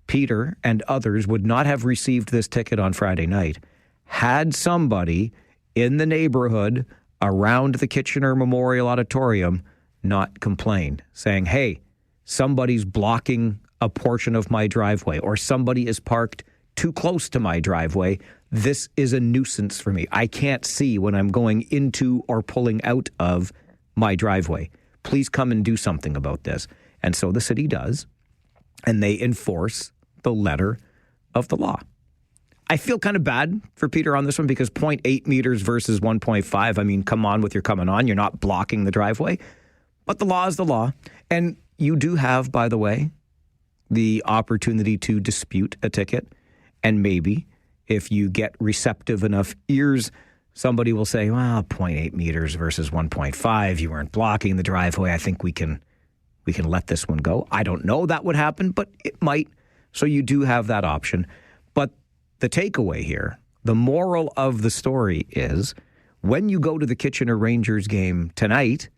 Peter and others would not have received this ticket on Friday night had somebody in the neighborhood around the Kitchener Memorial Auditorium not complained, saying, hey, somebody's blocking a portion of my driveway, or somebody is parked too close to my driveway. This is a nuisance for me. I can't see when I'm going into or pulling out of my driveway. Please come and do something about this. And so the city does, and they enforce the letter of the law. I feel kind of bad for Peter on this one because 0.8 meters versus 1.5, I mean, come on with your coming on. You're not blocking the driveway. But the law is the law. And you do have, by the way, the opportunity to dispute a ticket. And maybe if you get receptive enough ears, somebody will say, well, 0.8 meters versus 1.5, you weren't blocking the driveway. I think we can let this one go. I don't know that would happen, but it might. So you do have that option. But the takeaway here, the moral of the story is when you go to the Kitchener Rangers game tonight,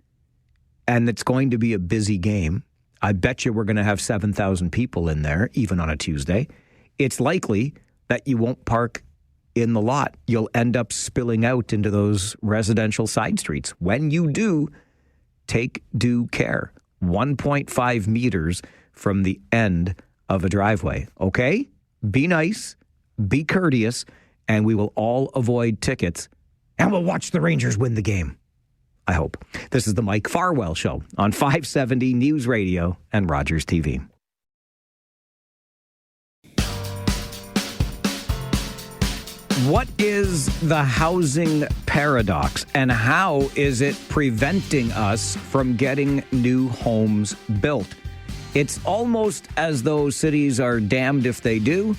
and it's going to be a busy game, I bet you we're going to have 7,000 people in there, even on a Tuesday. It's likely that you won't park in the lot. You'll end up spilling out into those residential side streets. When you do, take due care. 1.5 meters from the end of a driveway. Okay? Be nice, be courteous, and we will all avoid tickets, and we'll watch the Rangers win the game. I hope. This is the Mike Farwell Show on 570 News Radio and Rogers TV. What is the housing paradox, and how is it preventing us from getting new homes built? It's almost as though cities are damned if they do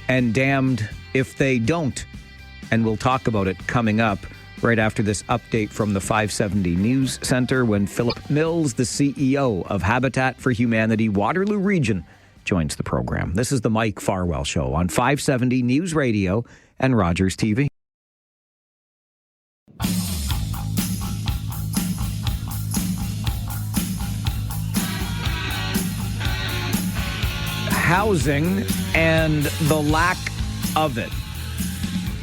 and damned if they don't. And we'll talk about it coming up right after this update from the 570 News Center when Philip Mills, the CEO of Habitat for Humanity Waterloo Region, joins the program. This is the Mike Farwell Show on 570 News Radio and Rogers TV. Housing and the lack of it.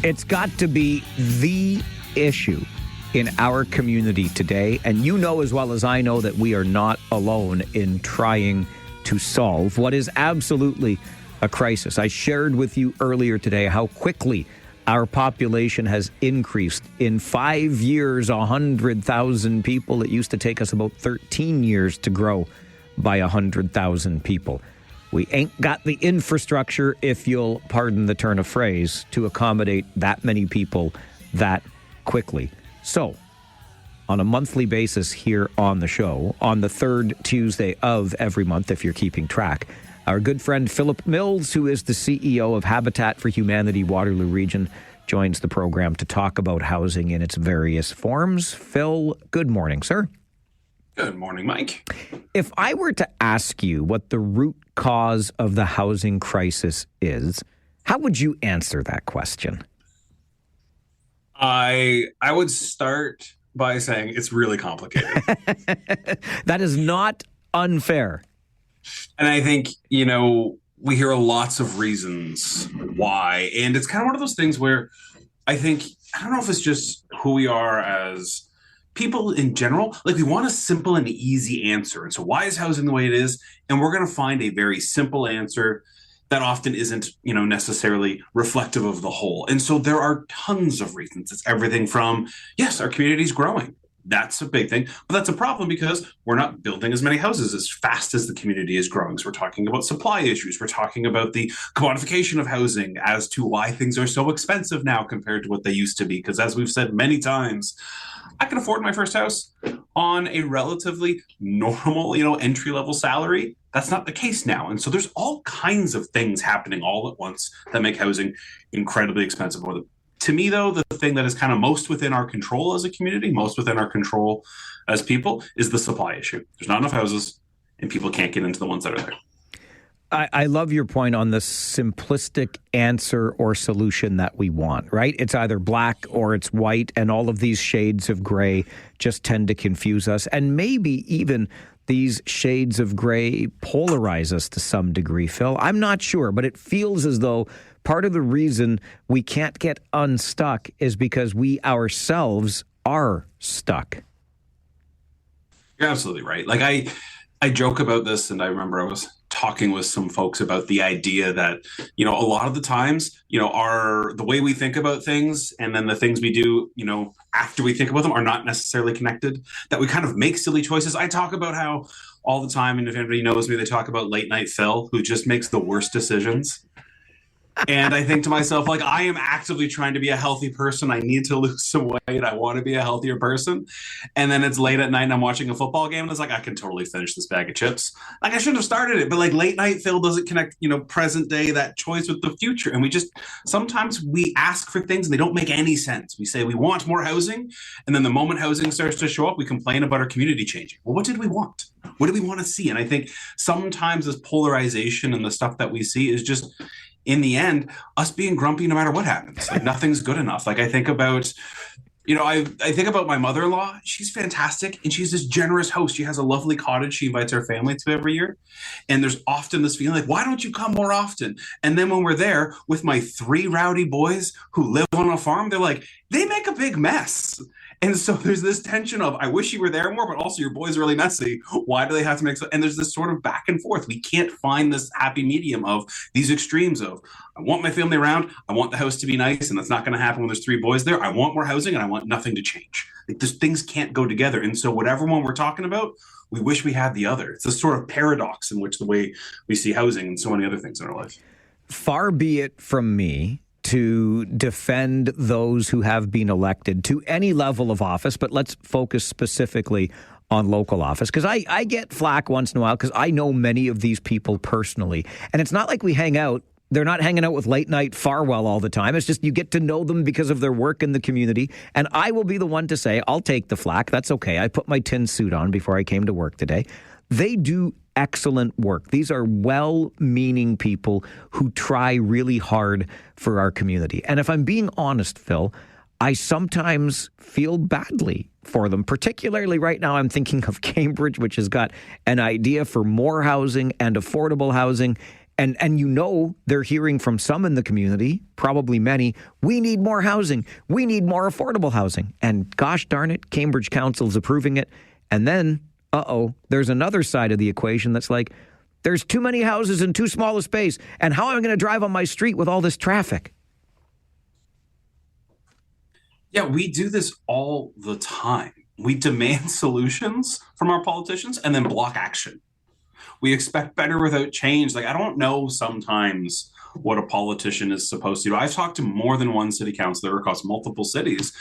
It's got to be the issue in our community today. And you know as well as I know that we are not alone in trying to solve what is absolutely a crisis. I shared with you earlier today how quickly our population has increased. In 5 years, 100,000 people. It used to take us about 13 years to grow by 100,000 people. We ain't got the infrastructure, if you'll pardon the turn of phrase, to accommodate that many people that quickly. So, on a monthly basis here on the show, on the third Tuesday of every month, if you're keeping track, our good friend Philip Mills, who is the CEO of Habitat for Humanity Waterloo Region, joins the program to talk about housing in its various forms. Phil, good morning, sir. Good morning, Mike. If I were to ask you what the root cause of the housing crisis is, how would you answer that question? I would start by saying it's really complicated. That is not unfair. And I think, we hear lots of reasons why. And it's kind of one of those things where I don't know if it's just who we are as people in general. Like, we want a simple and easy answer. And so why is housing the way it is? And we're going to find a very simple answer that often isn't, necessarily reflective of the whole. And so there are tons of reasons. It's everything from, yes, our community's growing. That's a big thing. But that's a problem because we're not building as many houses as fast as the community is growing. So we're talking about supply issues. We're talking about the commodification of housing as to why things are so expensive now compared to what they used to be. Because as we've said many times, I can afford my first house on a relatively normal, entry-level salary. That's not the case now. And so there's all kinds of things happening all at once that make housing incredibly expensive. To me, though, the thing that is kind of most within our control as a community, most within our control as people, is the supply issue. There's not enough houses, and people can't get into the ones that are there. I love your point on the simplistic answer or solution that we want, right? It's either black or it's white, and all of these shades of gray just tend to confuse us. And maybe even these shades of gray polarize us to some degree, Phil. I'm not sure, but it feels as though part of the reason we can't get unstuck is because we ourselves are stuck. You're absolutely right. Like, I joke about this, and I remember I was talking with some folks about the idea that, a lot of the times, the way we think about things and then the things we do, after we think about them are not necessarily connected, that we kind of make silly choices. I talk about how all the time, and if anybody knows me, they talk about late night Phil, who just makes the worst decisions. And I think to myself, like, I am actively trying to be a healthy person. I need to lose some weight. I want to be a healthier person. And then it's late at night and I'm watching a football game and it's like, I can totally finish this bag of chips. Like, I shouldn't have started it. But like, late night Phil doesn't connect, present day, that choice with the future. And sometimes we ask for things and they don't make any sense. We say we want more housing. And then the moment housing starts to show up, we complain about our community changing. Well, what did we want? What do we want to see? And I think sometimes this polarization and the stuff that we see is just, in the end, us being grumpy no matter what happens. Like, nothing's good enough. Like, I think about, I think about my mother-in-law. She's fantastic, and she's this generous host. She has a lovely cottage she invites her family to every year. And there's often this feeling like, why don't you come more often? And then when we're there with my 3 rowdy boys who live on a farm, they're like, they make a big mess. And so there's this tension of, I wish you were there more, but also your boys are really messy. Why do they have to make so? And there's this sort of back and forth. We can't find this happy medium of these extremes of, I want my family around. I want the house to be nice. And that's not going to happen when there's 3 boys there. I want more housing and I want nothing to change. Like, those things can't go together. And so whatever one we're talking about, we wish we had the other. It's this sort of paradox in which the way we see housing and so many other things in our life. Far be it from me to defend those who have been elected to any level of office, but let's focus specifically on local office, because I get flack once in a while because I know many of these people personally. And it's not like we hang out. They're not hanging out with late night Farwell all the time. It's just you get to know them because of their work in the community. And I will be the one to say, I'll take the flack. That's okay. I put my tin suit on before I came to work today. They do excellent work. These are well-meaning people who try really hard for our community. And if I'm being honest, Phil, I sometimes feel badly for them. Particularly right now, I'm thinking of Cambridge, which has got an idea for more housing and affordable housing. And you know they're hearing from some in the community, probably many, we need more housing. We need more affordable housing. And gosh darn it, Cambridge Council's approving it. And then, there's another side of the equation that's like, there's too many houses in too small a space. And how am I going to drive on my street with all this traffic? Yeah, we do this all the time. We demand solutions from our politicians and then block action. We expect better without change. Like, I don't know sometimes what a politician is supposed to do. I've talked to more than one city councilor across multiple cities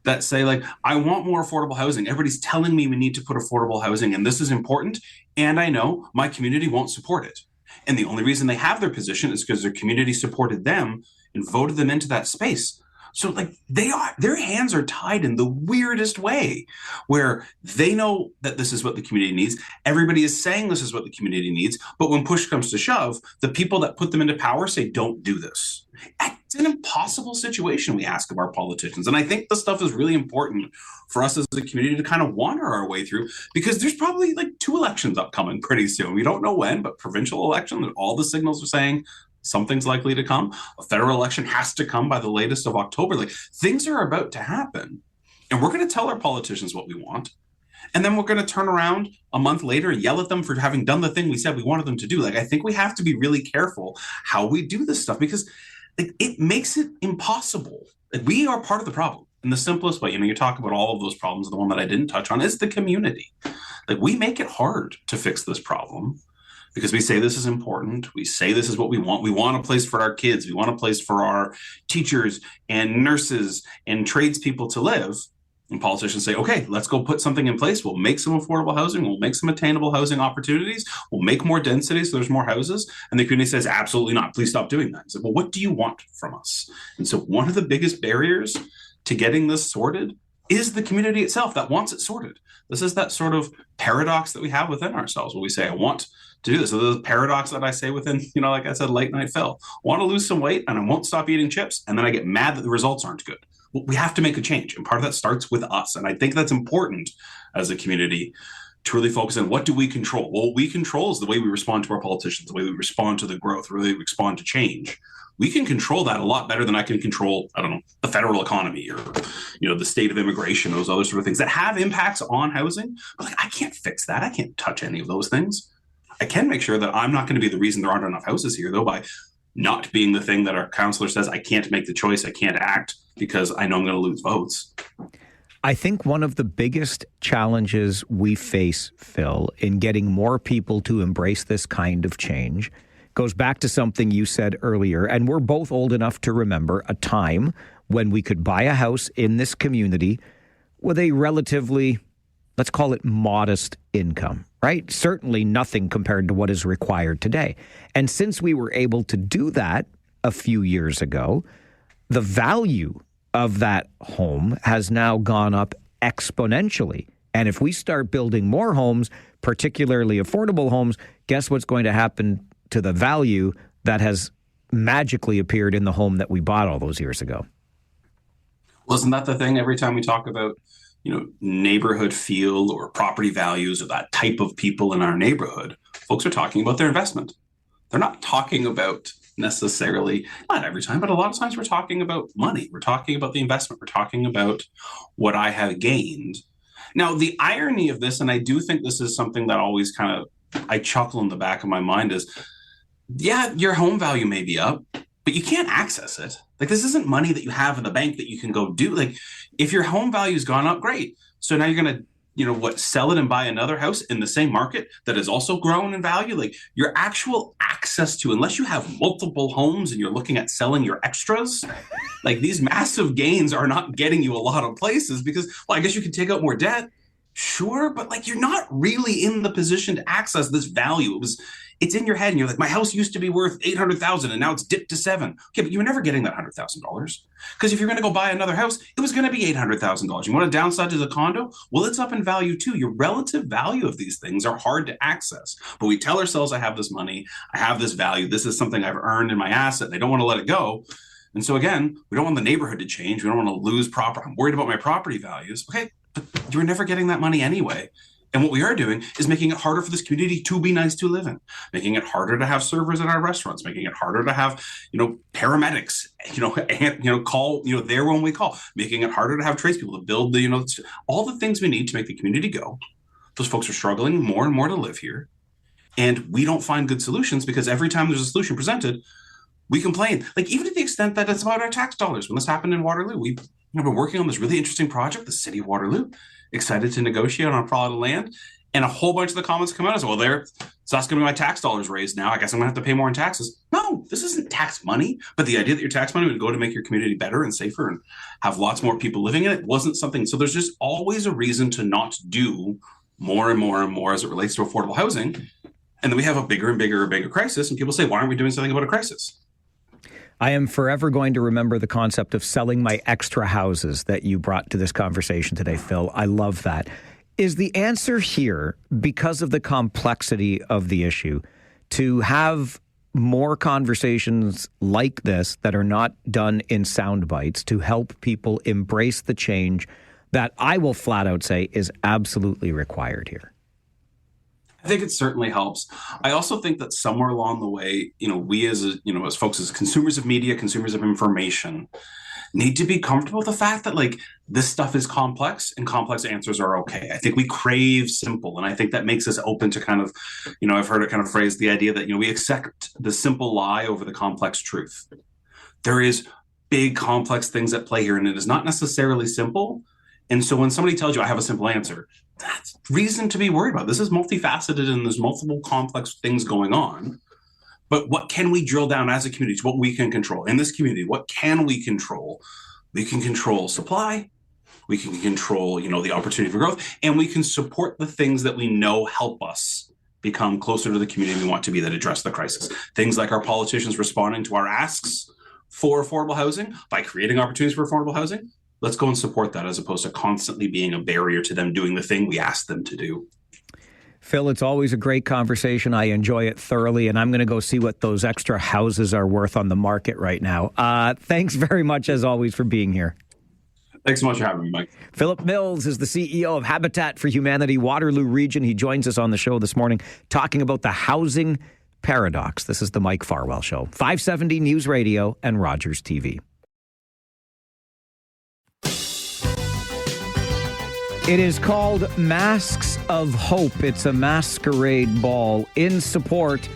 that say, like, I want more affordable housing. Everybody's telling me we need to put affordable housing, and this is important. And I know my community won't support it. And the only reason they have their position is because their community supported them and voted them into that space. So, like, their hands are tied in the weirdest way, where they know that this is what the community needs. Everybody is saying this is what the community needs. But when push comes to shove, the people that put them into power say, don't do this. It's an impossible situation we ask of our politicians. And I think this stuff is really important for us as a community to kind of wander our way through, because there's probably like 2 elections upcoming pretty soon. We don't know when, but provincial elections, all the signals are saying something's likely to come. A federal election has to come by the latest of October. Like, things are about to happen. And we're going to tell our politicians what we want. And then we're going to turn around a month later and yell at them for having done the thing we said we wanted them to do. Like, I think we have to be really careful how we do this stuff, because it makes it impossible. Like, we are part of the problem in the simplest way. You talk about all of those problems. The one that I didn't touch on is the community. Like, we make it hard to fix this problem, because we say this is important. We say this is what we want. We want a place for our kids. We want a place for our teachers and nurses and tradespeople to live. And politicians say, okay, let's go put something in place. We'll make some affordable housing. We'll make some attainable housing opportunities. We'll make more density so there's more houses. And the community says, absolutely not. Please stop doing that. I said, well, what do you want from us? And so one of the biggest barriers to getting this sorted is the community itself that wants it sorted. This is that sort of paradox that we have within ourselves, where we say, I want to do this. So there's a paradox that I say within, like I said, late night Phil, I want to lose some weight and I won't stop eating chips. And then I get mad that the results aren't good. Well, we have to make a change. And part of that starts with us. And I think that's important as a community to really focus on, what do we control? Well, what we control is the way we respond to our politicians, the way we respond to the growth, the way we respond to change. We can control that a lot better than I can control, the federal economy or, the state of immigration, those other sort of things that have impacts on housing. But I can't fix that. I can't touch any of those things. I can make sure that I'm not going to be the reason there aren't enough houses here, though, by not being the thing that our counselor says, I can't make the choice, I can't act because I know I'm going to lose votes. I think one of the biggest challenges we face, Phil, in getting more people to embrace this kind of change goes back to something you said earlier, and we're both old enough to remember a time when we could buy a house in this community with a relatively, let's call it, modest income, right? Certainly nothing compared to what is required today. And since we were able to do that a few years ago, the value of that home has now gone up exponentially. And if we start building more homes, particularly affordable homes, guess what's going to happen to the value that has magically appeared in the home that we bought all those years ago? Well, isn't that the thing? Every time we talk about, neighborhood feel or property values or that type of people in our neighborhood, folks are talking about their investment. They're not talking about necessarily, not every time, but a lot of times we're talking about money. We're talking about the investment. We're talking about what I have gained. Now, the irony of this, and I do think this is something that always kind of, I chuckle in the back of my mind, is, yeah, your home value may be up, but you can't access it. Like, this isn't money that you have in the bank that you can go do. Like, if your home value's gone up, great. So now you're going to, sell it and buy another house in the same market that has also grown in value. Like, your actual access to, unless you have multiple homes and you're looking at selling your extras, like, these massive gains are not getting you a lot of places because, well, I guess you could take out more debt. Sure, but like, you're not really in the position to access this value. It's in your head and you're like, my house used to be worth $800,000 and now it's dipped to $7. Okay, but you were never getting that $100,000 because if you're going to go buy another house, it was going to be $800,000. You want to downsize to the condo? Well, it's up in value too. Your relative value of these things are hard to access, but we tell ourselves, I have this money, I have this value, this is something I've earned in my asset, and I don't want to let it go. And so again, we don't want the neighborhood to change. We don't want to lose property. I'm worried about my property values. Okay, but you were never getting that money anyway. And what we are doing is making it harder for this community to be nice to live in, making it harder to have servers at our restaurants, making it harder to have, paramedics, call, there when we call, making it harder to have tradespeople to build all the things we need to make the community go. Those folks are struggling more and more to live here. And we don't find good solutions because every time there's a solution presented, we complain. Like, even to the extent that it's about our tax dollars. When this happened in Waterloo, we've been working on this really interesting project, the city of Waterloo, excited to negotiate on a plot of land. And a whole bunch of the comments come out as, well, so that's going to be my tax dollars raised now. I guess I'm going to have to pay more in taxes. No, this isn't tax money. But the idea that your tax money would go to make your community better and safer and have lots more people living in it wasn't something. So there's just always a reason to not do more and more and more as it relates to affordable housing. And then we have a bigger and bigger and bigger crisis. And people say, why aren't we doing something about a crisis? I am forever going to remember the concept of selling my extra houses that you brought to this conversation today, Phil. I love that. Is the answer here, because of the complexity of the issue, to have more conversations like this that are not done in sound bites to help people embrace the change that I will flat out say is absolutely required here? I think it certainly helps. I also think that somewhere along the way, we as folks, as consumers of media, consumers of information, need to be comfortable with the fact that this stuff is complex and complex answers are okay. I think we crave simple, and I think that makes us open to kind of, I've heard it kind of phrased, the idea that, we accept the simple lie over the complex truth. There is big complex things at play here, and it is not necessarily simple. And so when somebody tells you I have a simple answer, that's reason to be worried about. This is multifaceted and there's multiple complex things going on. But what can we drill down as a community to what we can control? In this community, what can we control? We can control supply. We can control, the opportunity for growth. And we can support the things that we know help us become closer to the community we want to be that address the crisis. Things like our politicians responding to our asks for affordable housing by creating opportunities for affordable housing. Let's go and support that as opposed to constantly being a barrier to them doing the thing we asked them to do. Phil, it's always a great conversation. I enjoy it thoroughly, and I'm going to go see what those extra houses are worth on the market right now. Thanks very much, as always, for being here. Thanks so much for having me, Mike. Philip Mills is the CEO of Habitat for Humanity Waterloo Region. He joins us on the show this morning talking about the housing paradox. This is the Mike Farwell Show, 570 News Radio and Rogers TV. It is called Masks of Hope. It's a masquerade ball in support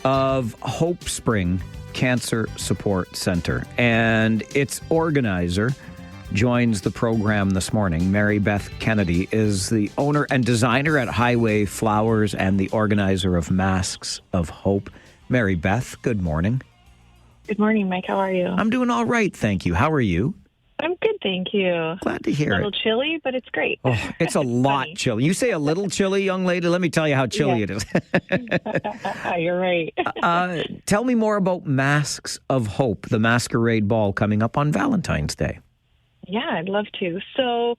of Hope Spring Cancer Support Center. And its organizer joins the program this morning. Mary Beth Kennedy is the owner and designer at Highway Flowers and the organizer of Masks of Hope. Mary Beth, good morning. Good morning, Mike. How are you? I'm doing all right, thank you. How are you? I'm good, thank you. Glad to hear it. A little chilly, but it's great. Oh, it's a lot chilly. You say a little chilly, young lady? Let me tell you how chilly it is. You're right. Tell me more about Masks of Hope, the masquerade ball coming up on Valentine's Day. Yeah, I'd love to. So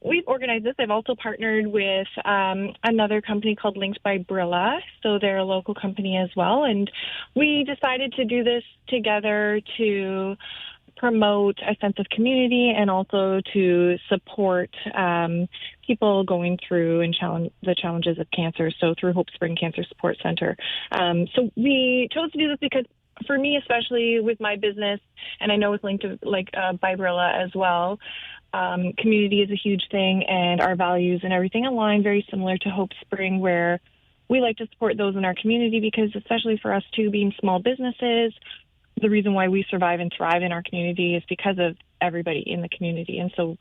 we've organized this. I've also partnered with another company called Linked by Brilla. So they're a local company as well. And we decided to do this together to promote a sense of community and also to support people going through and the challenges of cancer. So through Hope Spring Cancer Support Center. So we chose to do this because for me, especially with my business, and I know it's linked to by Brilla as well, community is a huge thing, and our values and everything align very similar to Hope Spring, where we like to support those in our community because, especially for us too, being small businesses, the reason why we survive and thrive in our community is because of everybody in the community. And so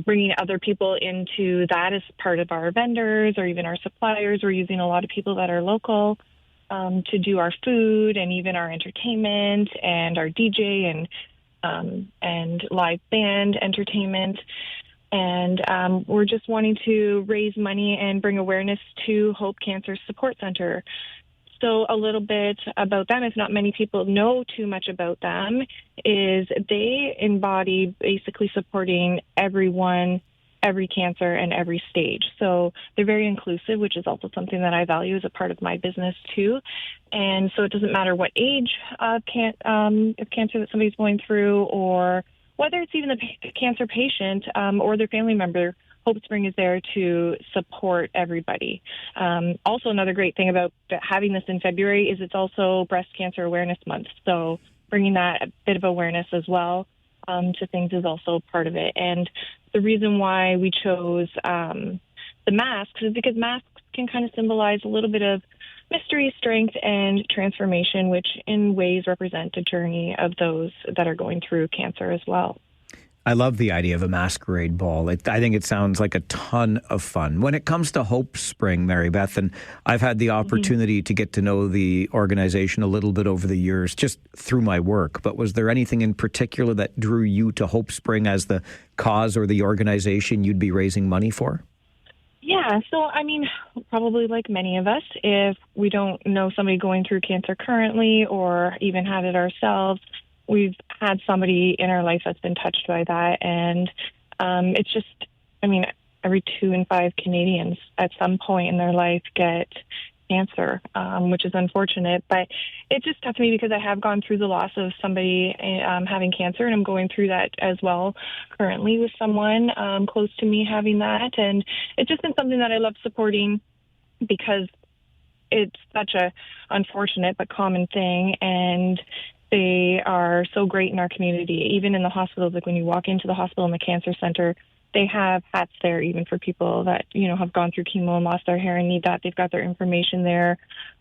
bringing other people into that as part of our vendors or even our suppliers, we're using a lot of people that are local to do our food and even our entertainment and our DJ and live band entertainment. And we're just wanting to raise money and bring awareness to Hope Cancer Support Center. So a little bit about them, if not many people know too much about them, is they embody basically supporting everyone, every cancer, and every stage. So they're very inclusive, which is also something that I value as a part of my business too. And so it doesn't matter what age of cancer that somebody's going through, or whether it's even the cancer patient or their family member. Hope Spring is there to support everybody. Also, another great thing about having this in February is it's also Breast Cancer Awareness Month. So bringing that a bit of awareness as well to things is also part of it. And the reason why we chose the masks is because masks can kind of symbolize a little bit of mystery, strength, and transformation, which in ways represent a journey of those that are going through cancer as well. I love the idea of a masquerade ball. I think it sounds like a ton of fun. When it comes to Hope Spring, Mary Beth, and I've had the opportunity to get to know the organization a little bit over the years, just through my work, but was there anything in particular that drew you to Hope Spring as the cause or the organization you'd be raising money for? Yeah, so I mean, probably like many of us, if we don't know somebody going through cancer currently or even had it ourselves, we've had somebody in our life that's been touched by that. And it's just, I mean, every 2 in 5 Canadians at some point in their life get cancer, which is unfortunate. But it's just tough to me because I have gone through the loss of somebody having cancer, and I'm going through that as well currently with someone close to me having that. And it's just been something that I love supporting because it's such a unfortunate but common thing. And they are so great in our community, even in the hospitals. Like when you walk into the hospital and the cancer center, they have hats there even for people that, you know, have gone through chemo and lost their hair and need that. They've got their information there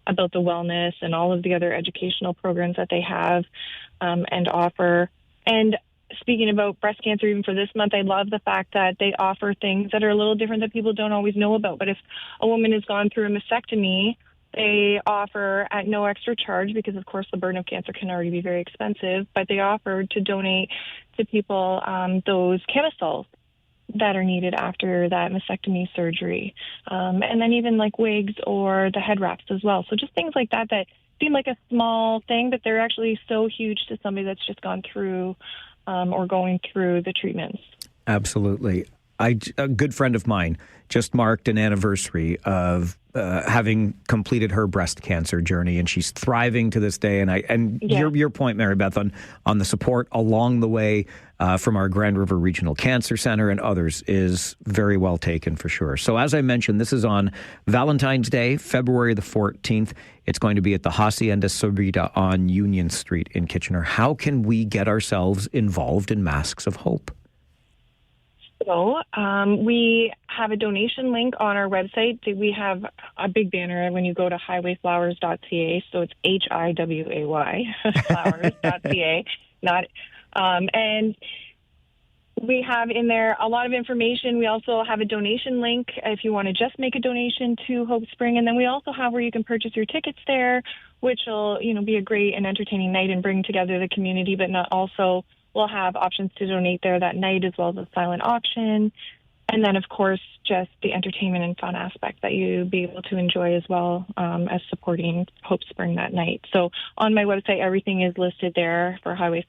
about the wellness and all of the other educational programs that they have and offer. And speaking about breast cancer, even for this month, I love the fact that they offer things that are a little different that people don't always know about. But if a woman has gone through a mastectomy, they offer at no extra charge because, of course, the burden of cancer can already be very expensive, but they offer to donate to people those camisoles that are needed after that mastectomy surgery. And then even like wigs or the head wraps as well. So just things like that that seem like a small thing, but they're actually so huge to somebody that's just gone through or going through the treatments. Absolutely. A good friend of mine just marked an anniversary of having completed her breast cancer journey, and she's thriving to this day. And your point, Mary Beth, on the support along the way from our Grand River Regional Cancer Center and others is very well taken for sure. So as I mentioned, this is on Valentine's Day, February the 14th. It's going to be at the Hacienda Sabrita on Union Street in Kitchener. How can we get ourselves involved in Masks of Hope? So we have a donation link on our website. We have a big banner when you go to highwayflowers.ca. So it's HIWAY, flowers.ca. And we have in there a lot of information. We also have a donation link if you want to just make a donation to Hope Spring. And then we also have where you can purchase your tickets there, which will, be a great and entertaining night and bring together the community, but not also we'll have options to donate there that night as well as a silent auction. And then, of course, just the entertainment and fun aspect that you'll be able to enjoy as well as supporting Hope Spring that night. So on my website, everything is listed there for Highway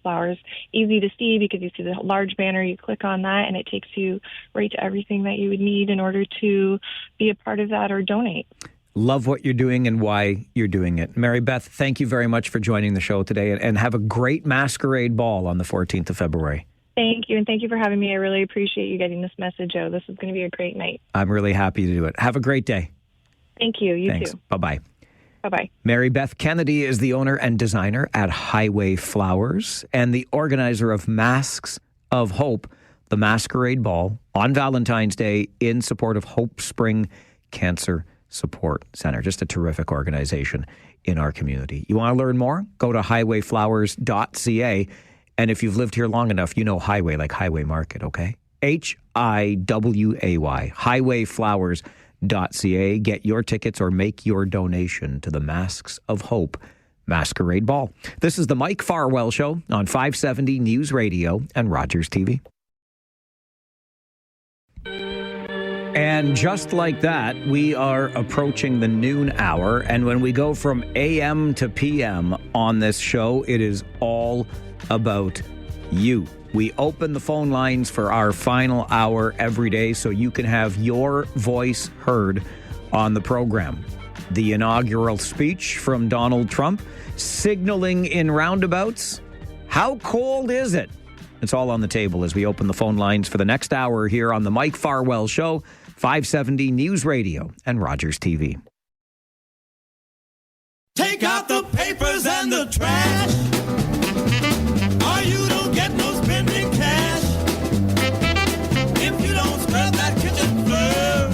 Flowers. Easy to see because you see the large banner. You click on that, and it takes you right to everything that you would need in order to be a part of that or donate. Love what you're doing and why you're doing it. Mary Beth, thank you very much for joining the show today, and have a great masquerade ball on the 14th of February. Thank you, and thank you for having me. I really appreciate you getting this message out. This is going to be a great night. I'm really happy to do it. Have a great day. Thank you. You Thanks. too. Bye-bye. Bye-bye. Mary Beth Kennedy is the owner and designer at Highway Flowers and the organizer of Masks of Hope, the Masquerade Ball on Valentine's Day in support of Hope Spring Cancer Support Center. Just a terrific organization in our community. You want to learn more? Go to highwayflowers.ca. And if you've lived here long enough, you know highway like highway market, okay? HIWAY, highwayflowers.ca. Get your tickets or make your donation to the Masks of Hope Masquerade Ball. This is the Mike Farwell Show on 570 News Radio and Rogers TV. And just like that, we are approaching the noon hour. And when we go from AM to PM on this show, it is all about you. We open the phone lines for our final hour every day so you can have your voice heard on the program. The inaugural speech from Donald Trump, signaling in roundabouts, how cold is it? It's all on the table as we open the phone lines for the next hour here on the Mike Farwell Show, 570 News Radio and Rogers TV. Take out the papers and the trash, or you don't get no spending cash. If you don't scrub that kitchen floor,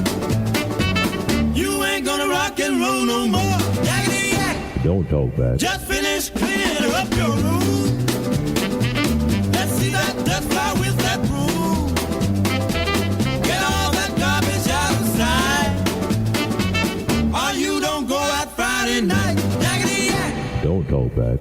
you ain't gonna rock and roll no more. Yakety yak. Don't talk back. Just finish cleaning up your room. Let's see that dust fly with that broom. Get all that garbage outside, or you don't go out Friday night. Yakety yak. Don't talk back.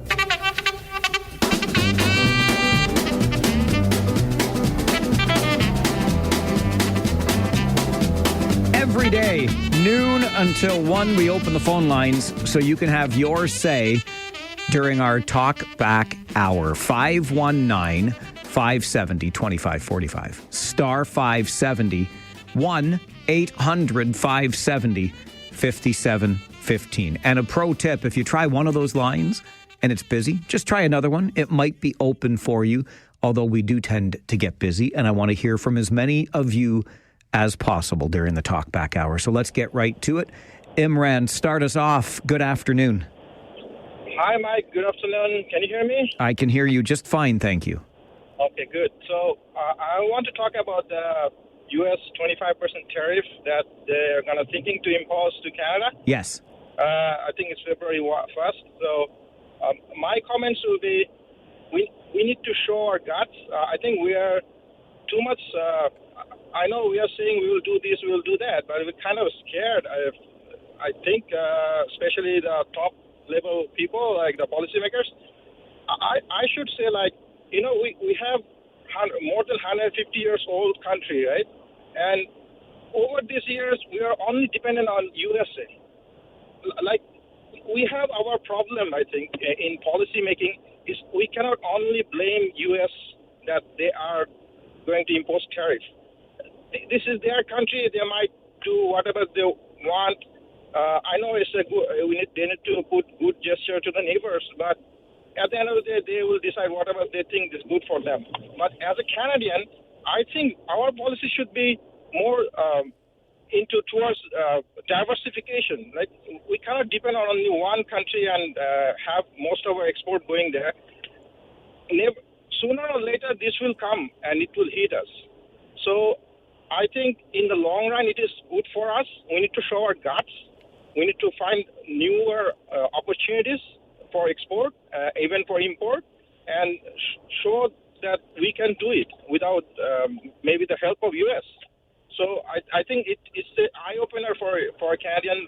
Every day, noon until 1, we open the phone lines so you can have your say during our Talkback Hour. 519-570-2545. Star 570, 1-800-570-5715. And a pro tip, if you try one of those lines and it's busy, just try another one. It might be open for you, although we do tend to get busy, and I want to hear from as many of you as possible during the Talkback Hour. So let's get right to it. Imran, start us off. Good afternoon. Hi, Mike. Good afternoon. Can you hear me? I can hear you just fine, thank you. Okay, good. So I want to talk about the U.S. 25% tariff that they're going to thinking to impose to Canada. Yes. I think it's February 1st. So my comments will be, we need to show our guts. I think we are too much... I know we are saying we will do this, we will do that, but we're kind of scared. I think, especially the top level people, like the policymakers, I should say, like, you know, we have more than 150 years old country, right? And over these years, we are only dependent on USA. Like, we have our problem, I think, in policy making, is we cannot only blame US that they are going to impose tariffs. This is their country. They might do whatever they want. I know it's they need to put good gesture to the neighbors, but at the end of the day, they will decide whatever they think is good for them. But as a Canadian, I think our policy should be more towards diversification. Like, we cannot depend on only one country and have most of our export going there. Sooner or later, this will come and it will hit us. So I think in the long run, it is good for us. We need to show our guts. We need to find newer opportunities for export, even for import, and show that we can do it without maybe the help of U.S. So I think it's an eye-opener for Canadian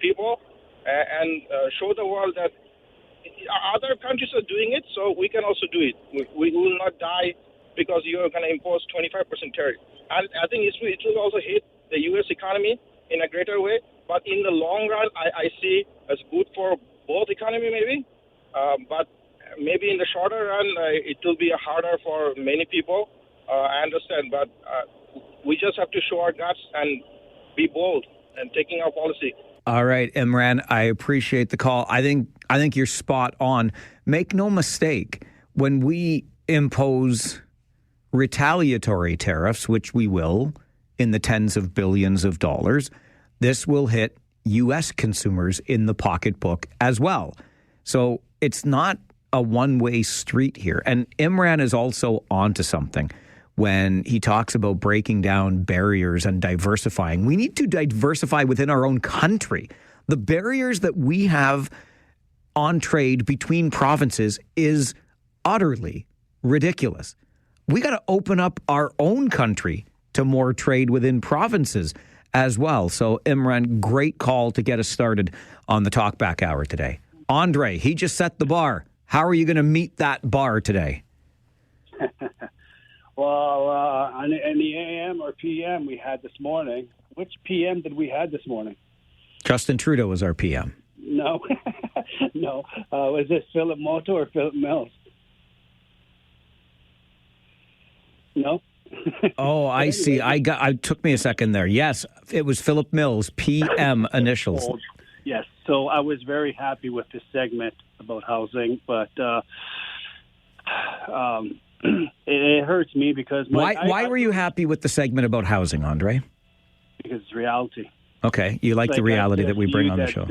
people and show the world that other countries are doing it, so we can also do it. We will not die because you are going to impose 25% tariff. And I think it will also hit the U.S. economy in a greater way. But in the long run, I see as good for both economy maybe. But maybe in the shorter run, it will be harder for many people. I understand. But we just have to show our guts and be bold and taking our policy. All right, Imran, I appreciate the call. I think you're spot on. Make no mistake, when we impose retaliatory tariffs, which we will, in the tens of billions of dollars, this will hit U.S. consumers in the pocketbook as well. So it's not a one-way street here. And Imran is also onto something when he talks about breaking down barriers and diversifying. We need to diversify within our own country. The barriers that we have on trade between provinces is utterly ridiculous. We got to open up our own country to more trade within provinces as well. So, Imran, great call to get us started on the Talkback Hour today. Andre, he just set the bar. How are you going to meet that bar today? Well, in the AM or PM we had this morning. Which PM did we have this morning? Justin Trudeau was our PM. No. No. Was it Philip Moto or Philip Mills? No. Oh, I see. I took me a second there. Yes, it was Philip Mills, PM initials. Yes. So I was very happy with this segment about housing, but it hurts me because why were you happy with the segment about housing, Andre? Because it's reality. Okay, you like the reality that we bring on the show.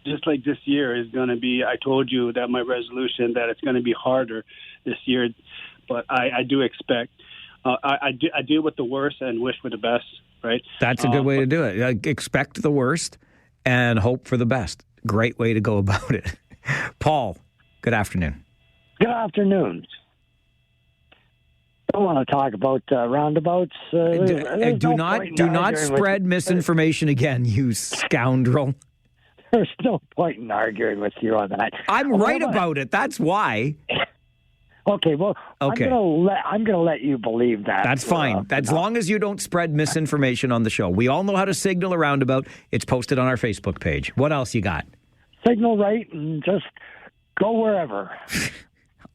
Just like this year is going to be, I told you that my resolution that it's going to be harder this year, but I do expect, I deal with the worst and wish for the best, right? That's a good way to do it. Expect the worst and hope for the best. Great way to go about it. Paul, good afternoon. Good afternoon. I don't want to talk about roundabouts. Do not spread misinformation again, you scoundrel. There's no point in arguing with you on that. I'm right about it. That's why. Okay, well, okay. I'm gonna let you believe that. That's fine. As long as you don't spread misinformation on the show. We all know how to signal a roundabout. It's posted on our Facebook page. What else you got? Signal right and just go wherever.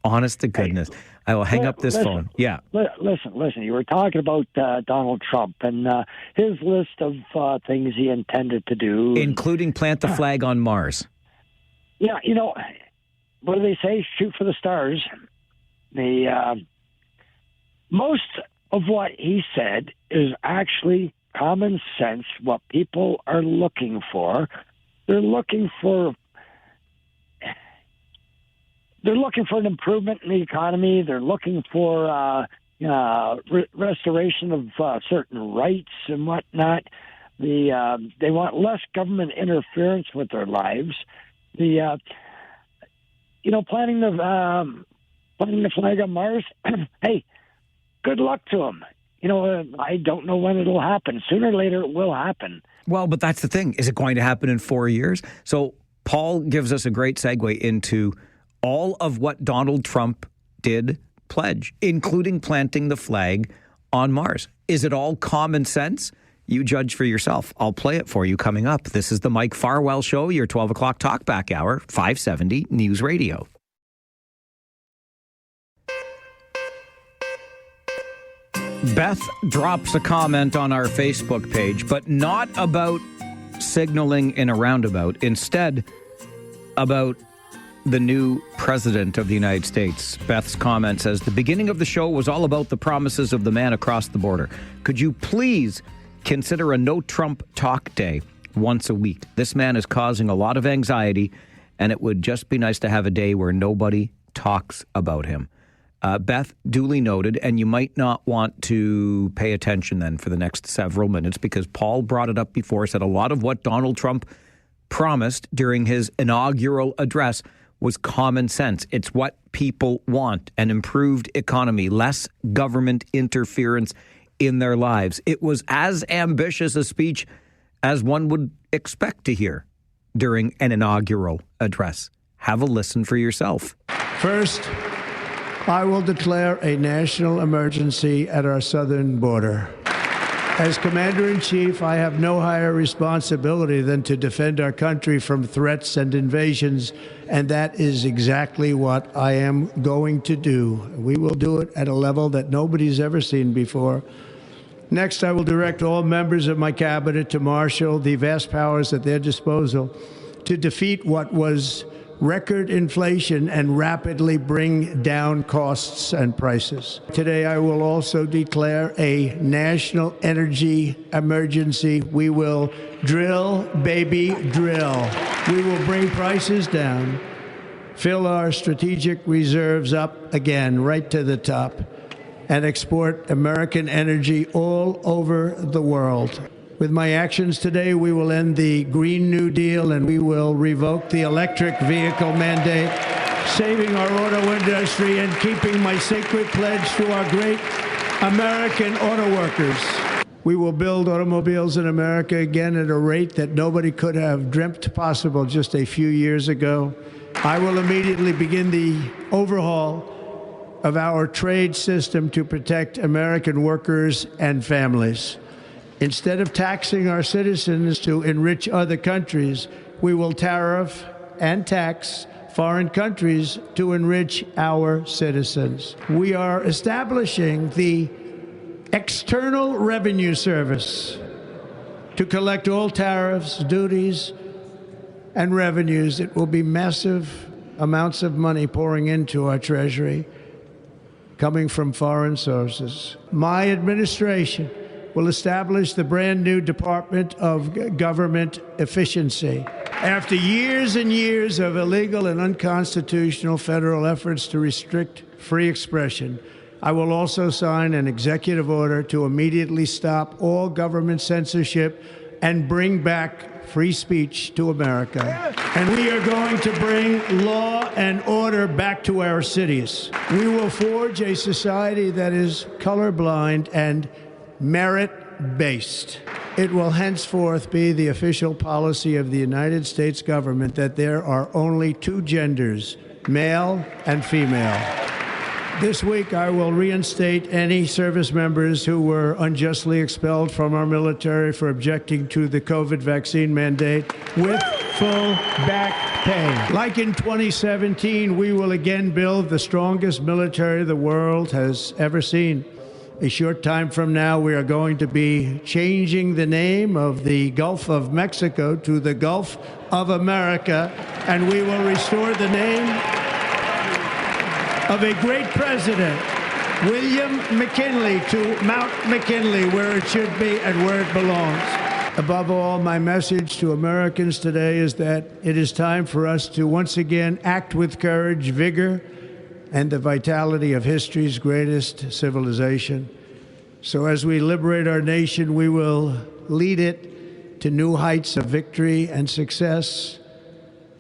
Honest to goodness. I will hang up this phone. Yeah. Listen. You were talking about Donald Trump and his list of things he intended to do. Including plant the flag on Mars. Yeah, what do they say? Shoot for the stars. Most of what he said is actually common sense, what people are looking for. They're looking for an improvement in the economy. They're looking for restoration of certain rights and whatnot. They want less government interference with their lives. Planting the flag on Mars. Hey, good luck to them. I don't know when it'll happen. Sooner or later, it will happen. Well, but that's the thing. Is it going to happen in 4 years? So Paul gives us a great segue into all of what Donald Trump did pledge, including planting the flag on Mars. Is it all common sense? You judge for yourself. I'll play it for you coming up. This is the Mike Farwell Show, your 12 o'clock Talkback Hour, 570 News Radio. Beth drops a comment on our Facebook page, but not about signaling in a roundabout. Instead, about the new president of the United States. Beth's comment says, the beginning of the show was all about the promises of the man across the border. Could you please consider a no Trump talk day once a week? This man is causing a lot of anxiety, and it would just be nice to have a day where nobody talks about him. Beth, duly noted, and you might not want to pay attention then for the next several minutes because Paul brought it up before, said a lot of what Donald Trump promised during his inaugural address was common sense. It's what people want, an improved economy, less government interference in their lives. It was as ambitious a speech as one would expect to hear during an inaugural address. Have a listen for yourself. First, I will declare a national emergency at our southern border. As Commander-in-Chief, I have no higher responsibility than to defend our country from threats and invasions, and that is exactly what I am going to do. We will do it at a level that nobody's ever seen before. Next, I will direct all members of my cabinet to marshal the vast powers at their disposal to defeat what was record inflation and rapidly bring down costs and prices. Today, I will also declare a national energy emergency. We will drill, baby, drill. We will bring prices down, fill our strategic reserves up again, right to the top, and export American energy all over the world. With my actions today, we will end the Green New Deal and we will revoke the electric vehicle mandate, saving our auto industry and keeping my sacred pledge to our great American auto workers. We will build automobiles in America again at a rate that nobody could have dreamt possible just a few years ago. I will immediately begin the overhaul of our trade system to protect American workers and families. Instead of taxing our citizens to enrich other countries, we will tariff and tax foreign countries to enrich our citizens. We are establishing the External Revenue Service to collect all tariffs, duties, and revenues. It will be massive amounts of money pouring into our treasury. coming from foreign sources. My administration will establish the brand new Department of Government Efficiency. After years and years of illegal and unconstitutional federal efforts to restrict free expression, I will also sign an executive order to immediately stop all government censorship and bring back free speech to America. And we are going to bring law and order back to our cities. We will forge a society that is colorblind and merit-based. It will henceforth be the official policy of the United States government that there are only two genders, male and female. This week, I will reinstate any service members who were unjustly expelled from our military for objecting to the COVID vaccine mandate with full back pay. Like in 2017, we will again build the strongest military the world has ever seen. A short time from now, we are going to be changing the name of the Gulf of Mexico to the Gulf of America, and we will restore the name of a great president, William McKinley, to Mount McKinley, where it should be and where it belongs. Above all, my message to Americans today is that it is time for us to once again act with courage, vigor, and the vitality of history's greatest civilization. So as we liberate our nation, we will lead it to new heights of victory and success.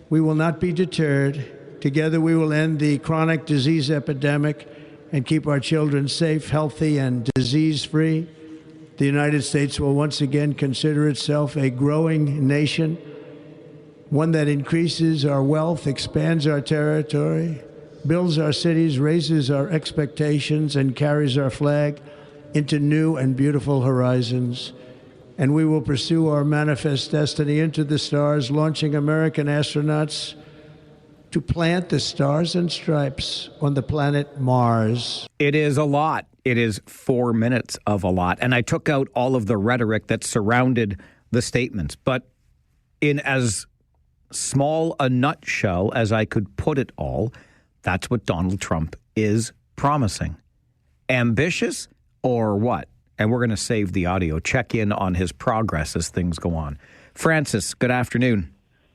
We will not be deterred. Together we will end the chronic disease epidemic and keep our children safe, healthy, and disease-free. The United States will once again consider itself a growing nation, one that increases our wealth, expands our territory, builds our cities, raises our expectations, and carries our flag into new and beautiful horizons. And we will pursue our manifest destiny into the stars, launching American astronauts to plant the stars and stripes on the planet Mars. It is a lot. It is 4 minutes of a lot. And I took out all of the rhetoric that surrounded the statements. But in as small a nutshell as I could put it all, that's what Donald Trump is promising. Ambitious or what? And we're going to save the audio. Check in on his progress as things go on. Francis, good afternoon.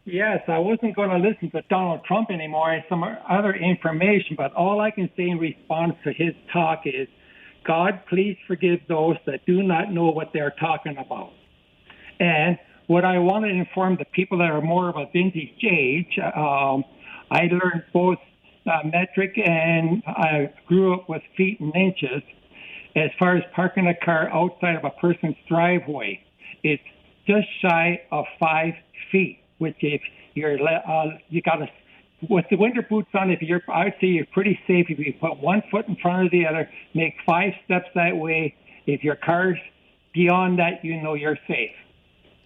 Yes, I wasn't going to listen to Donald Trump anymore and some other information, but all I can say in response to his talk is, God, please forgive those that do not know what they're talking about. And what I want to inform the people that are more of a vintage age, I learned both metric and I grew up with feet and inches. As far as parking a car outside of a person's driveway, it's just shy of 5 feet. Which if you're, you got to, with the winter boots on, I'd say you're pretty safe if you put 1 foot in front of the other, make 5 steps that way. If your car's beyond that, you know you're safe.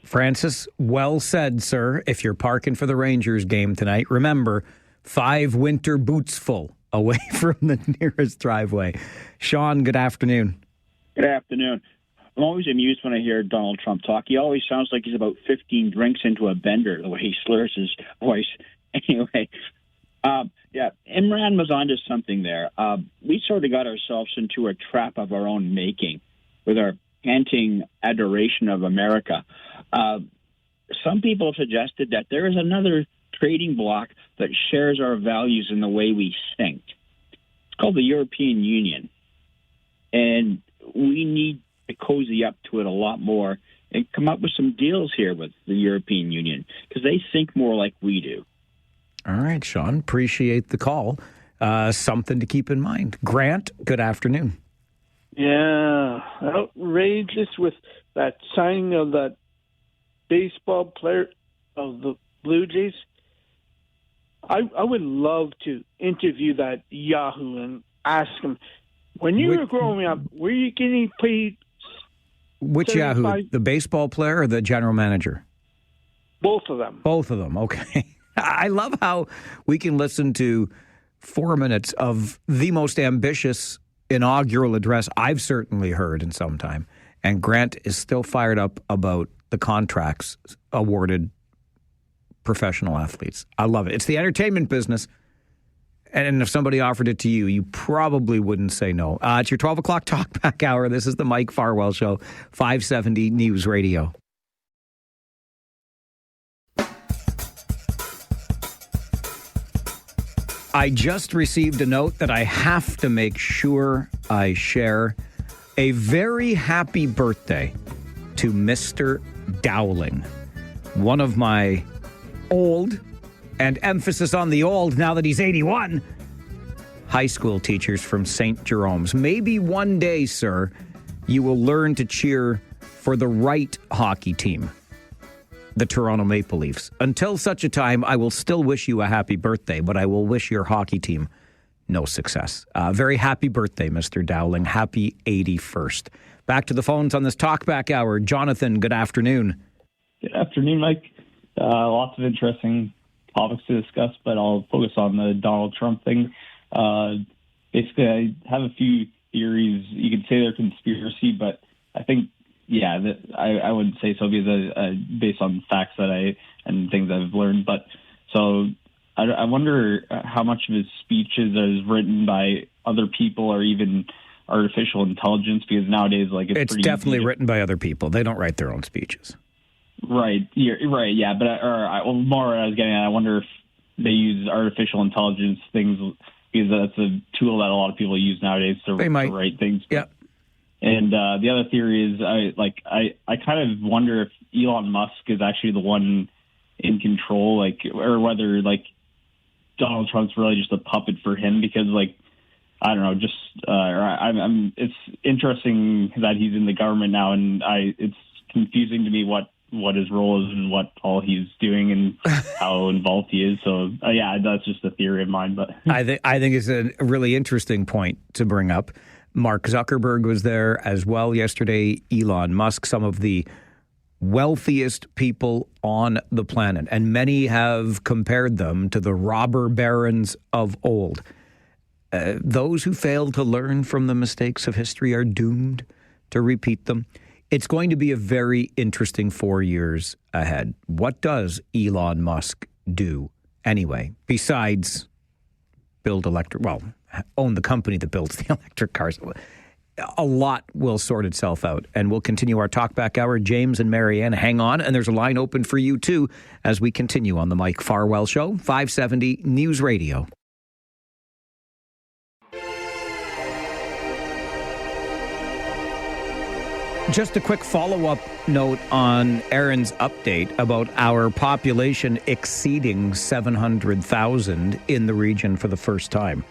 Francis, well said, sir. If you're parking for the Rangers game tonight, remember, 5 winter boots full away from the nearest driveway. Sean, good afternoon. Good afternoon. I'm always amused when I hear Donald Trump talk. He always sounds like he's about 15 drinks into a bender, the way he slurs his voice. Anyway, Imran was onto something there. We sort of got ourselves into a trap of our own making with our panting adoration of America. Some people have suggested that there is another trading bloc that shares our values in the way we think. It's called the European Union. And we need to cozy up to it a lot more and come up with some deals here with the European Union because they think more like we do. All right, Sean, appreciate the call. Something to keep in mind. Grant, good afternoon. Yeah, outrageous with that signing of that baseball player of the Blue Jays. I would love to interview that Yahoo and ask him, when you were growing up, were you getting paid? Which Yahoo? The baseball player or the general manager? Both of them. Both of them, okay. I love how we can listen to 4 minutes of the most ambitious inaugural address I've certainly heard in some time. And Grant is still fired up about the contracts awarded professional athletes. I love it. It's the entertainment business. And if somebody offered it to you, you probably wouldn't say no. It's your 12 o'clock Talkback Hour. This is the Mike Farwell Show, 570 News Radio. I just received a note that I have to make sure I share. A very happy birthday to Mr. Dowling, one of my old, and emphasis on the old now that he's 81, high school teachers from St. Jerome's. Maybe one day, sir, you will learn to cheer for the right hockey team, the Toronto Maple Leafs. Until such a time, I will still wish you a happy birthday, but I will wish your hockey team no success. Very happy birthday, Mr. Dowling. Happy 81st. Back to the phones on this Talkback Hour. Jonathan, good afternoon. Good afternoon, Mike. Lots of interesting topics to discuss, but I'll focus on the Donald Trump thing. Basically, I have a few theories. You could say they're conspiracy, but I think, I wouldn't say so because based on facts and things I've learned. But so I wonder how much of his speeches is written by other people or even artificial intelligence, because nowadays, it's pretty definitely written by other people. They don't write their own speeches. Right. Right. Yeah. But more I was getting at, I wonder if they use artificial intelligence things, because that's a tool that a lot of people use nowadays to write things. Yeah. And the other theory is I kind of wonder if Elon Musk is actually the one in control, or whether Donald Trump's really just a puppet for him, because I don't know, just it's interesting that he's in the government now, and it's confusing to me what his role is and what all he's doing and how involved he is. So that's just a theory of mine. But I think it's a really interesting point to bring up. Mark Zuckerberg was there as well yesterday. Elon Musk, some of the wealthiest people on the planet, and many have compared them to the robber barons of old. Those who fail to learn from the mistakes of history are doomed to repeat them. It's going to be a very interesting 4 years ahead. What does Elon Musk do anyway, besides own the company that builds the electric cars? A lot will sort itself out, and we'll continue our Talkback Hour. James and Marianne, hang on, and there's a line open for you too as we continue on the Mike Farwell Show, 570 News Radio. Just a quick follow-up note on Aaron's update about our population exceeding 700,000 in the region for the first time.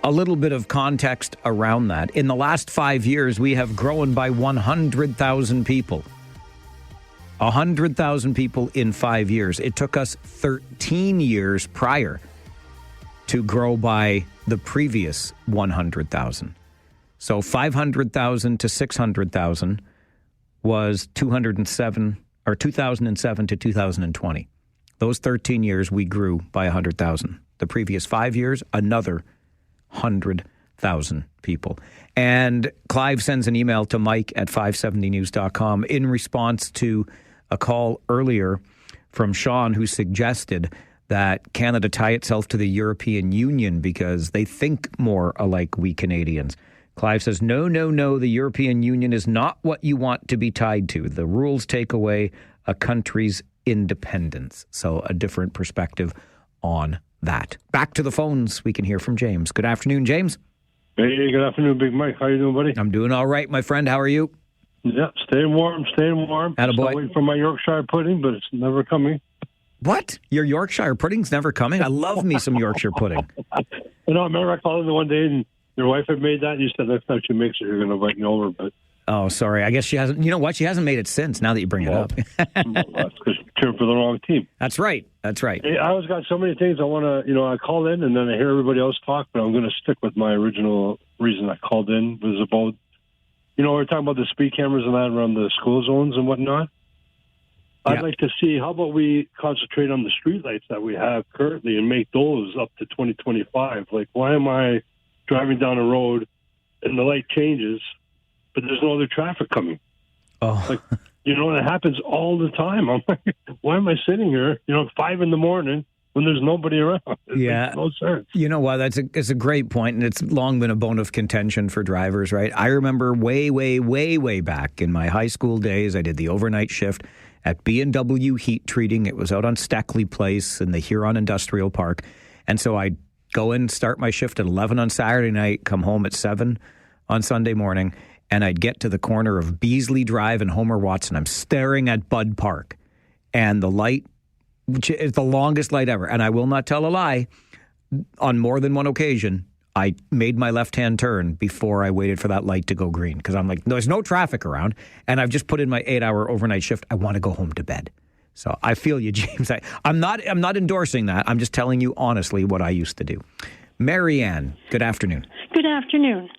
A little bit of context around that. In the last 5 years, we have grown by 100,000 people. 100,000 people in 5 years. It took us 13 years prior to grow by the previous 100,000. So 500,000 to 600,000 was 2007 to 2020. Those 13 years, we grew by 100,000. The previous 5 years, another 100,000 people. And Clive sends an email to Mike at 570news.com in response to a call earlier from Sean, who suggested that Canada tie itself to the European Union because they think more alike we Canadians. Clive says, no, the European Union is not what you want to be tied to. The rules take away a country's independence. So a different perspective on that. Back to the phones. We can hear from James. Good afternoon, James. Hey, good afternoon, Big Mike. How you doing, buddy? I'm doing all right, my friend. How are you? Yeah, staying warm. Attaboy. Still waiting for my Yorkshire pudding, but it's never coming. What? Your Yorkshire pudding's never coming? I love me some Yorkshire pudding. I remember I called in one day and your wife had made that, and you said next time she makes it, you're going to invite me over. But oh, sorry. I guess she hasn't. You know what? She hasn't made it since. Now that you bring it up, that's because you cheered for the wrong team. That's right. Hey, I always got so many things I want to. I call in and then I hear everybody else talk, but I'm going to stick with my original reason I called in. Was about, we're talking about the speed cameras and that around the school zones and whatnot. Yeah. I'd like to see, how about we concentrate on the streetlights that we have currently and make those up to 2025? Like, why am I driving down a road and the light changes, but there's no other traffic coming? That happens all the time. I'm like, why am I sitting here, 5 a.m, when there's nobody around. It Yeah. makes no sense. You know what? It's a great point, and it's long been a bone of contention for drivers, right? I remember way back in my high school days, I did the overnight shift at B&W Heat Treating. It was out on Stackley Place in the Huron Industrial Park. And so I'd go in, start my shift at 11 on Saturday night, come home at 7 on Sunday morning, and I'd get to the corner of Beasley Drive and Homer Watson. I'm staring at Bud Park, and the light, which is the longest light ever, and I will not tell a lie, on more than one occasion, I made my left-hand turn before I waited for that light to go green, because I'm like, there's no traffic around, and I've just put in my 8-hour overnight shift. I want to go home to bed. So I feel you, James. I'm not endorsing that. I'm just telling you honestly what I used to do. Marianne, good afternoon. Good afternoon.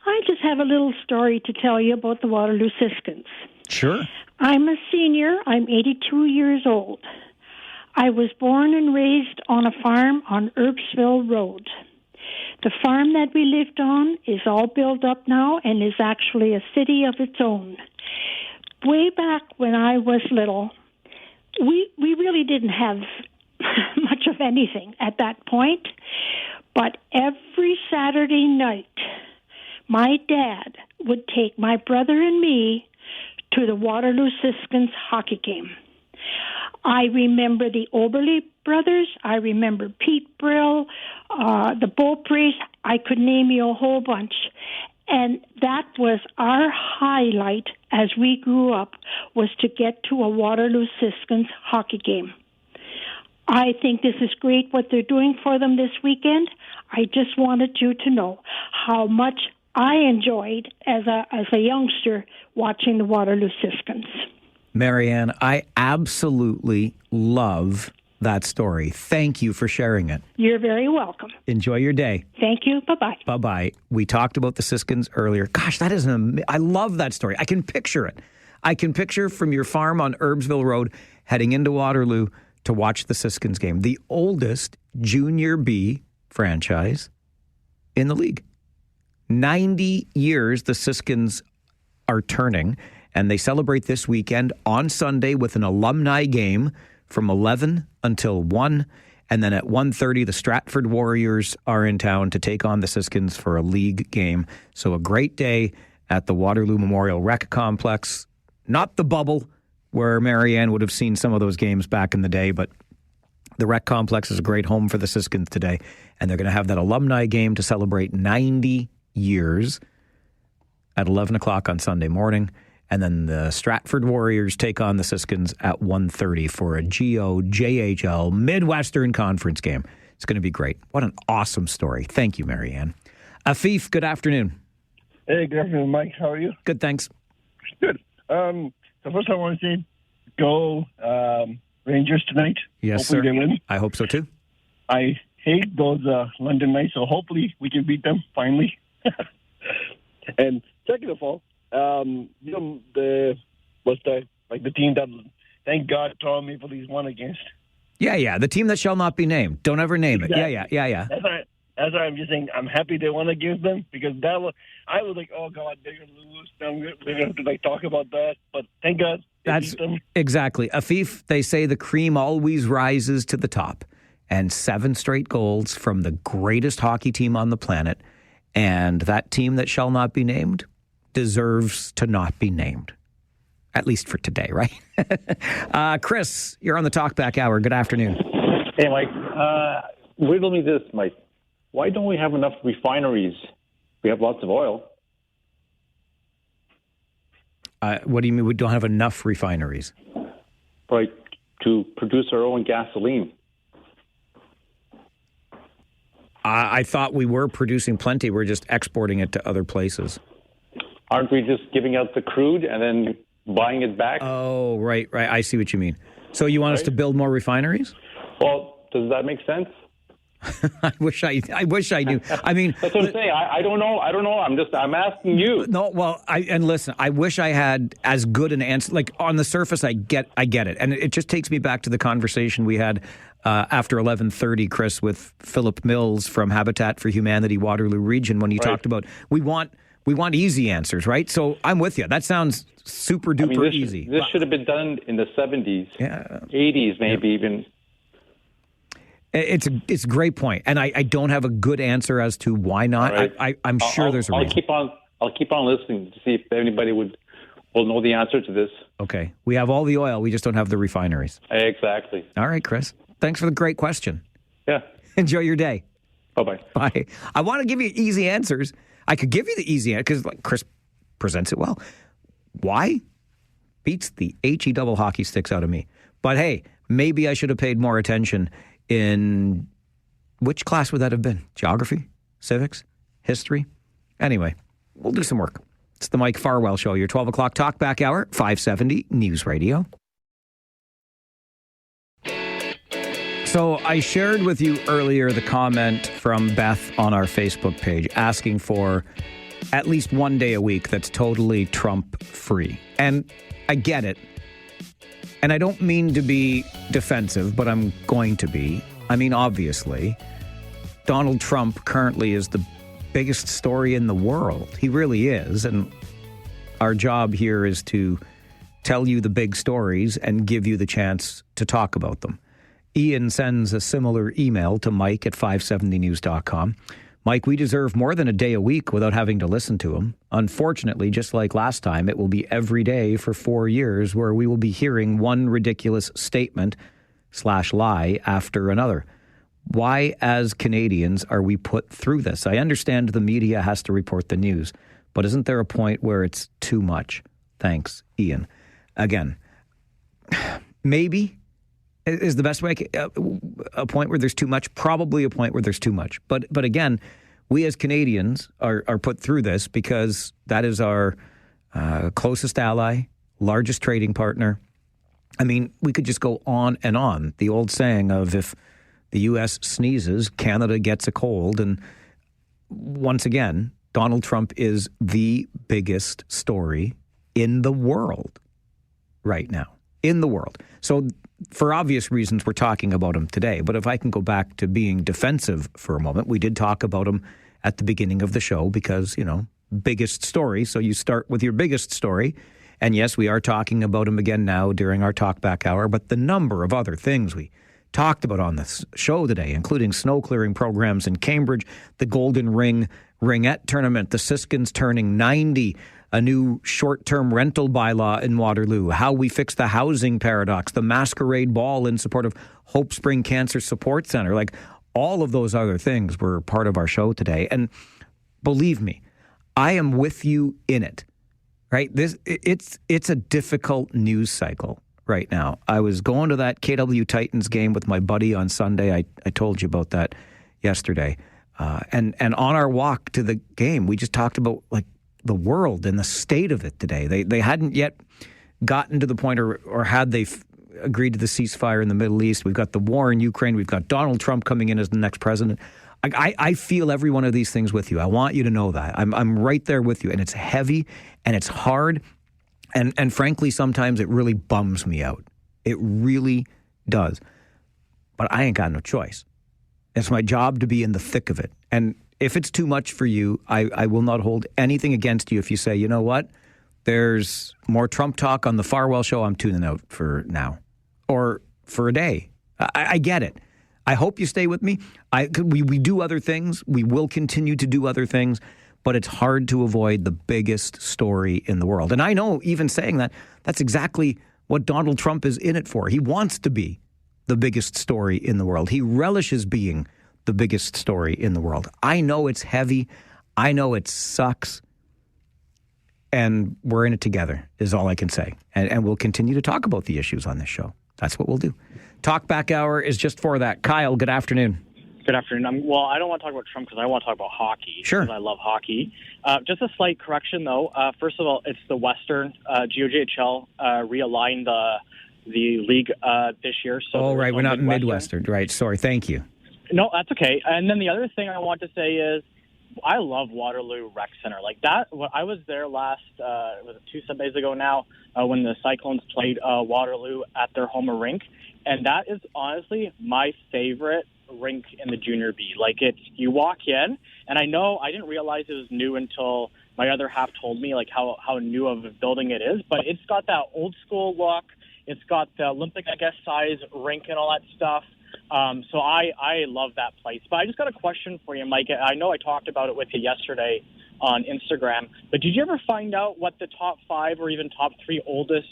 I just have a little story to tell you about the Waterloo Siskins. Sure. I'm a senior. I'm 82 years old. I was born and raised on a farm on Erbsville Road. The farm that we lived on is all built up now and is actually a city of its own. Way back when I was little, we really didn't have much of anything at that point, but every Saturday night, my dad would take my brother and me to the Waterloo Siskins hockey game. I remember the Oberle brothers. I remember Pete Brill, the Beaupreys. I could name you a whole bunch. And that was our highlight as we grew up, was to get to a Waterloo Siskins hockey game. I think this is great what they're doing for them this weekend. I just wanted you to know how much I enjoyed as a youngster watching the Waterloo Siskins. Marianne, I absolutely love that story. Thank you for sharing it. You're very welcome. Enjoy your day. Thank you. Bye-bye. Bye-bye. We talked about the Siskins earlier. Gosh, that is I love that story. I can picture it. I can picture from your farm on Erbsville Road heading into Waterloo to watch the Siskins game, the oldest Junior B franchise in the league. 90 years the Siskins are turning, and they celebrate this weekend on Sunday with an alumni game from 11 until 1. And then at 1:30, the Stratford Warriors are in town to take on the Siskins for a league game. So a great day at the Waterloo Memorial Rec Complex. Not the bubble where Marianne would have seen some of those games back in the day, but the Rec Complex is a great home for the Siskins today. And they're going to have that alumni game to celebrate 90 years at 11 o'clock on Sunday morning. And then the Stratford Warriors take on the Siskins at 1:30 for a GOJHL Midwestern Conference game. It's going to be great. What an awesome story. Thank you, Marianne. Afif, good afternoon. Hey, good afternoon, Mike. How are you? Good, thanks. Good. So first I want to say, go Rangers tonight. Yes, hopefully sir. They win. I hope so, too. I hate those London Knights, so hopefully we can beat them finally. And second of all, the team that, thank God, Toronto Maple Leafs won against. Yeah, the team that shall not be named. Don't ever name Exactly. it. Yeah. That's why I'm just saying I'm happy they won against them, because I was like, oh God, they're gonna lose. We're gonna have to talk about that. But thank God they beat them. Exactly. Afif, they say the cream always rises to the top, and 7 straight goals from the greatest hockey team on the planet, and that team that shall not be named deserves to not be named. At least for today, right? Chris, you're on the Talkback Hour. Good afternoon. Hey, Mike. Riddle me this, Mike. Why don't we have enough refineries? We have lots of oil. What do you mean we don't have enough refineries? Right, to produce our own gasoline. I thought we were producing plenty. We're just exporting it to other places. Aren't we just giving out the crude and then buying it back? Oh, right. I see what you mean. So you want us to build more refineries? Well, does that make sense? I wish I knew. I mean, that's what I'm saying. I don't know. I'm asking you. No, well, listen, I wish I had as good an answer. Like on the surface, I get it. And it just takes me back to the conversation we had after 11:30, Chris, with Philip Mills from Habitat for Humanity, Waterloo Region, when you talked about we want easy answers, right? So I'm with you. That sounds super duper easy. This should have been done in the 70s, 80s, maybe even. It's a great point, and I don't have a good answer as to why not. Right. I'm sure there's a reason. I'll keep on listening to see if anybody will know the answer to this. Okay. We have all the oil. We just don't have the refineries. Exactly. All right, Chris. Thanks for the great question. Yeah. Enjoy your day. Bye-bye. Bye. I want to give you easy answers. I could give you the easy answer because Chris presents it well. Why? Beats the HE double hockey sticks out of me. But hey, maybe I should have paid more attention in which class would that have been? Geography? Civics? History? Anyway, we'll do some work. It's the Mike Farwell Show, your 12 o'clock Talkback Hour, 570 News Radio. So I shared with you earlier the comment from Beth on our Facebook page asking for at least one day a week that's totally Trump-free. And I get it. And I don't mean to be defensive, but I'm going to be. I mean, obviously, Donald Trump currently is the biggest story in the world. He really is. And our job here is to tell you the big stories and give you the chance to talk about them. Ian sends a similar email to Mike at 570news.com. Mike, we deserve more than a day a week without having to listen to him. Unfortunately, just like last time, it will be every day for 4 years where we will be hearing one ridiculous statement/lie after another. Why, as Canadians, are we put through this? I understand the media has to report the news, but isn't there a point where it's too much? Thanks, Ian. Again, maybe is the best way. A point where there's too much, probably a point where there's too much. But again, we as Canadians are put through this because that is our closest ally, largest trading partner. I mean, we could just go on and on. The old saying of if the U.S. sneezes, Canada gets a cold. And once again, Donald Trump is the biggest story in the world right now. In the world. So for obvious reasons, we're talking about him today. But if I can go back to being defensive for a moment, we did talk about him at the beginning of the show because, biggest story. So you start with your biggest story. And yes, we are talking about him again now during our Talkback Hour. But the number of other things we talked about on this show today, including snow clearing programs in Cambridge, the Golden Ring Ringette Tournament, the Siskins turning 90, a new short-term rental bylaw in Waterloo, how we fix the housing paradox, the Masquerade Ball in support of Hope Spring Cancer Support Center. Like, all of those other things were part of our show today. And believe me, I am with you in it, right? It's a difficult news cycle right now. I was going to that KW Titans game with my buddy on Sunday. I told you about that yesterday. And on our walk to the game, we just talked about, like, the world and the state of it today. They hadn't yet gotten to the point or had they agreed to the ceasefire in the Middle East. We've got the war in Ukraine. We've got Donald Trump coming in as the next president. I feel every one of these things with you. I want you to know that. I'm right there with you. And it's heavy and it's hard. And frankly, sometimes it really bums me out. It really does. But I ain't got no choice. It's my job to be in the thick of it. And if it's too much for you, I will not hold anything against you if you say, you know what, there's more Trump talk on the Farwell Show, I'm tuning out for now. Or for a day. I get it. I hope you stay with me. We do other things. We will continue to do other things. But it's hard to avoid the biggest story in the world. And I know, even saying that, that's exactly what Donald Trump is in it for. He wants to be the biggest story in the world. He relishes being the biggest story in the world. I know it's heavy. I know it sucks. And we're in it together, is all I can say. And we'll continue to talk about the issues on this show. That's what we'll do. Talkback Hour is just for that. Kyle, good afternoon. Good afternoon. Well, I don't want to talk about Trump because I want to talk about hockey. Sure. Because I love hockey. Just a slight correction, though. First of all, it's the Western. GOJHL realigned the league this year. So right. We're not Midwestern. Right. Sorry. Thank you. No, that's okay. And then the other thing I want to say is I love Waterloo Rec Center. Like that, I was there last, was it 2 Sundays ago now, when the Cyclones played Waterloo at their home rink. And that is honestly my favorite rink in the Junior B. Like, you walk in, and I know I didn't realize it was new until my other half told me, like, how new of a building it is. But it's got that old school look. It's got the Olympic, I guess, size rink and all that stuff. So I love that place. But I just got a question for you, Mike. I know I talked about it with you yesterday on Instagram, but did you ever find out what the top 5 or even top 3 oldest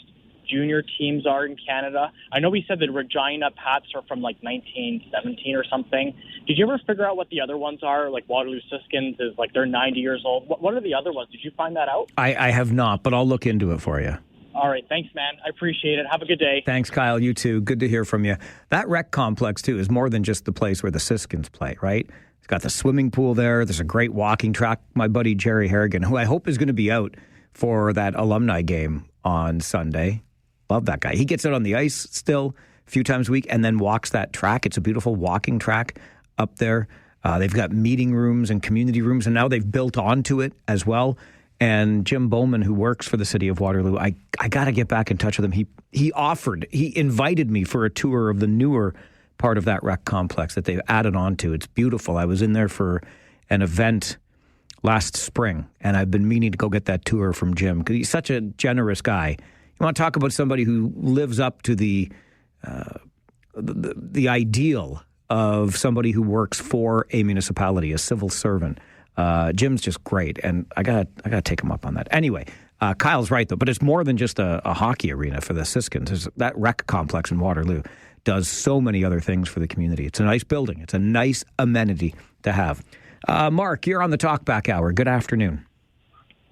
junior teams are in Canada? I know we said that Regina Pats are from like 1917 or something. Did you ever figure out what the other ones are? Like Waterloo Siskins is like they're 90 years old. What are the other ones? Did you find that out? I have not, but I'll look into it for you. All right. Thanks, man. I appreciate it. Have a good day. Thanks, Kyle. You too. Good to hear from you. That rec complex, too, is more than just the place where the Siskins play, right? It's got the swimming pool there. There's a great walking track. My buddy Jerry Harrigan, who I hope is going to be out for that alumni game on Sunday. Love that guy. He gets out on the ice still a few times a week and then walks that track. It's a beautiful walking track up there. They've got meeting rooms and community rooms, and now they've built onto it as well. And Jim Bowman, who works for the city of Waterloo, I got to get back in touch with him. He invited me for a tour of the newer part of that rec complex that they've added on to. It's beautiful. I was in there for an event last spring, and I've been meaning to go get that tour from Jim because he's such a generous guy. You want to talk about somebody who lives up to the ideal of somebody who works for a municipality, a civil servant. Jim's just great, and I gotta take him up on that. Anyway, Kyle's right, though, but it's more than just a hockey arena for the Siskins. That rec complex in Waterloo does so many other things for the community. It's a nice building. It's a nice amenity to have. Mark, you're on the Talkback Hour. Good afternoon.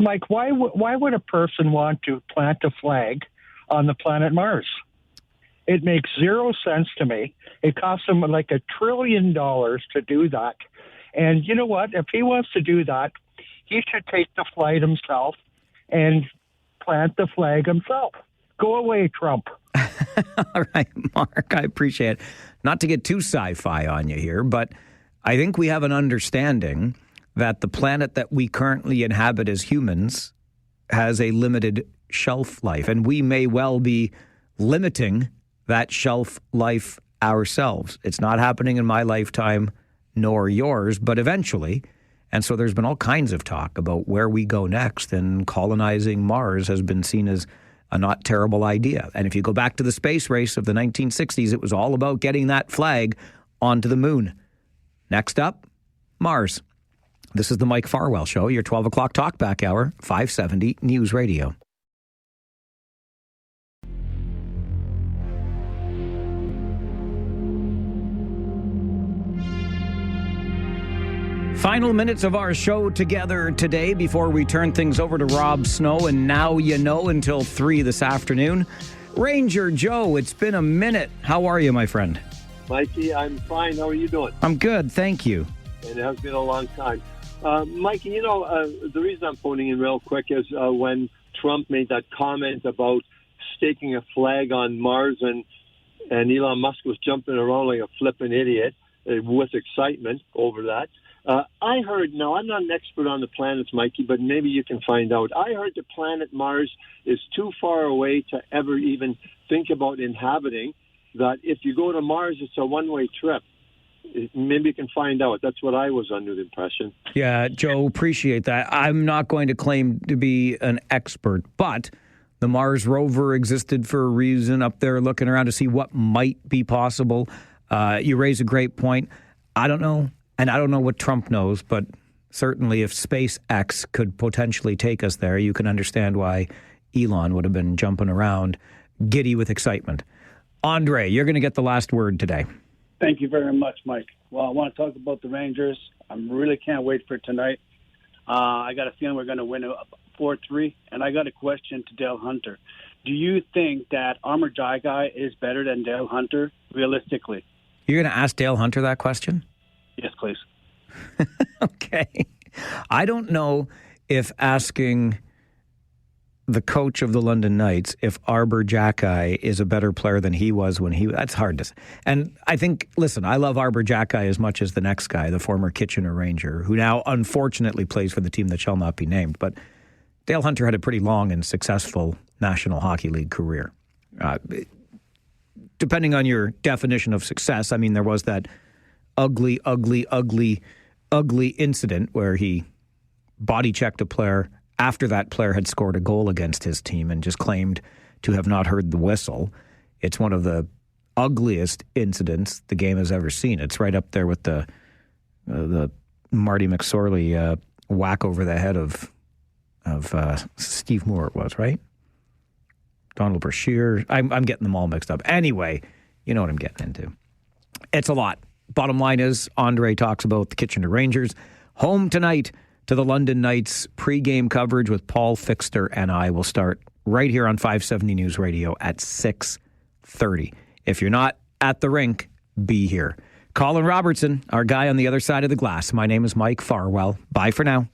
Mike, why would a person want to plant a flag on the planet Mars? It makes zero sense to me. It costs him like $1 trillion to do that. And you know what? If he wants to do that, he should take the flight himself and plant the flag himself. Go away, Trump. All right, Mark, I appreciate it. Not to get too sci-fi on you here, but I think we have an understanding that the planet that we currently inhabit as humans has a limited shelf life, and we may well be limiting that shelf life ourselves. It's not happening in my lifetime, nor yours, but eventually. And so there's been all kinds of talk about where we go next, and colonizing Mars has been seen as a not terrible idea. And if you go back to the space race of the 1960s, it was all about getting that flag onto the moon. Next up, Mars. This is the Mike Farwell Show, your 12 o'clock Talkback Hour, 570 News Radio. Final minutes of our show together today before we turn things over to Rob Snow, and now you know until 3 this afternoon. Ranger Joe, it's been a minute. How are you, my friend? Mikey, I'm fine. How are you doing? I'm good, thank you. It has been a long time. Mikey, the reason I'm phoning in real quick is when Trump made that comment about staking a flag on Mars, and Elon Musk was jumping around like a flippin' idiot with excitement over that. I heard, now I'm not an expert on the planets, Mikey, but maybe you can find out. I heard the planet Mars is too far away to ever even think about inhabiting, that if you go to Mars, it's a one-way trip. Maybe you can find out. That's what I was under the impression. Yeah, Joe, appreciate that. I'm not going to claim to be an expert, but the Mars rover existed for a reason up there looking around to see what might be possible. You raise a great point. I don't know. And I don't know what Trump knows, but certainly if SpaceX could potentially take us there, you can understand why Elon would have been jumping around, giddy with excitement. Andre, you're going to get the last word today. Thank you very much, Mike. Well, I want to talk about the Rangers. I really can't wait for tonight. I got a feeling we're going to win 4-3, and I got a question to Dale Hunter. Do you think that Armor Jagai is better than Dale Hunter, realistically? You're going to ask Dale Hunter that question? Yes, please. Okay. I don't know if asking the coach of the London Knights if Arber Xhekaj is a better player than he was when that's hard to say. And I think, listen, I love Arber Xhekaj as much as the next guy, the former Kitchener Ranger, who now unfortunately plays for the team that shall not be named. But Dale Hunter had a pretty long and successful National Hockey League career. Depending on your definition of success, I mean, there was that ugly incident where he body checked a player after that player had scored a goal against his team and just claimed to have not heard the whistle. It's one of the ugliest incidents the game has ever seen. It's right up there with the Marty McSorley whack over the head of Steve Moore. It was, right? Donald Brashear. I'm getting them all mixed up. Anyway, you know what I'm getting into. It's a lot. Bottom line is, Andre talks about the Kitchener Rangers. Home tonight to the London Knights. Pre-game coverage with Paul Fixter and I will start right here on 570 News Radio at 6:30. If you're not at the rink, be here. Colin Robertson, our guy on the other side of the glass. My name is Mike Farwell. Bye for now.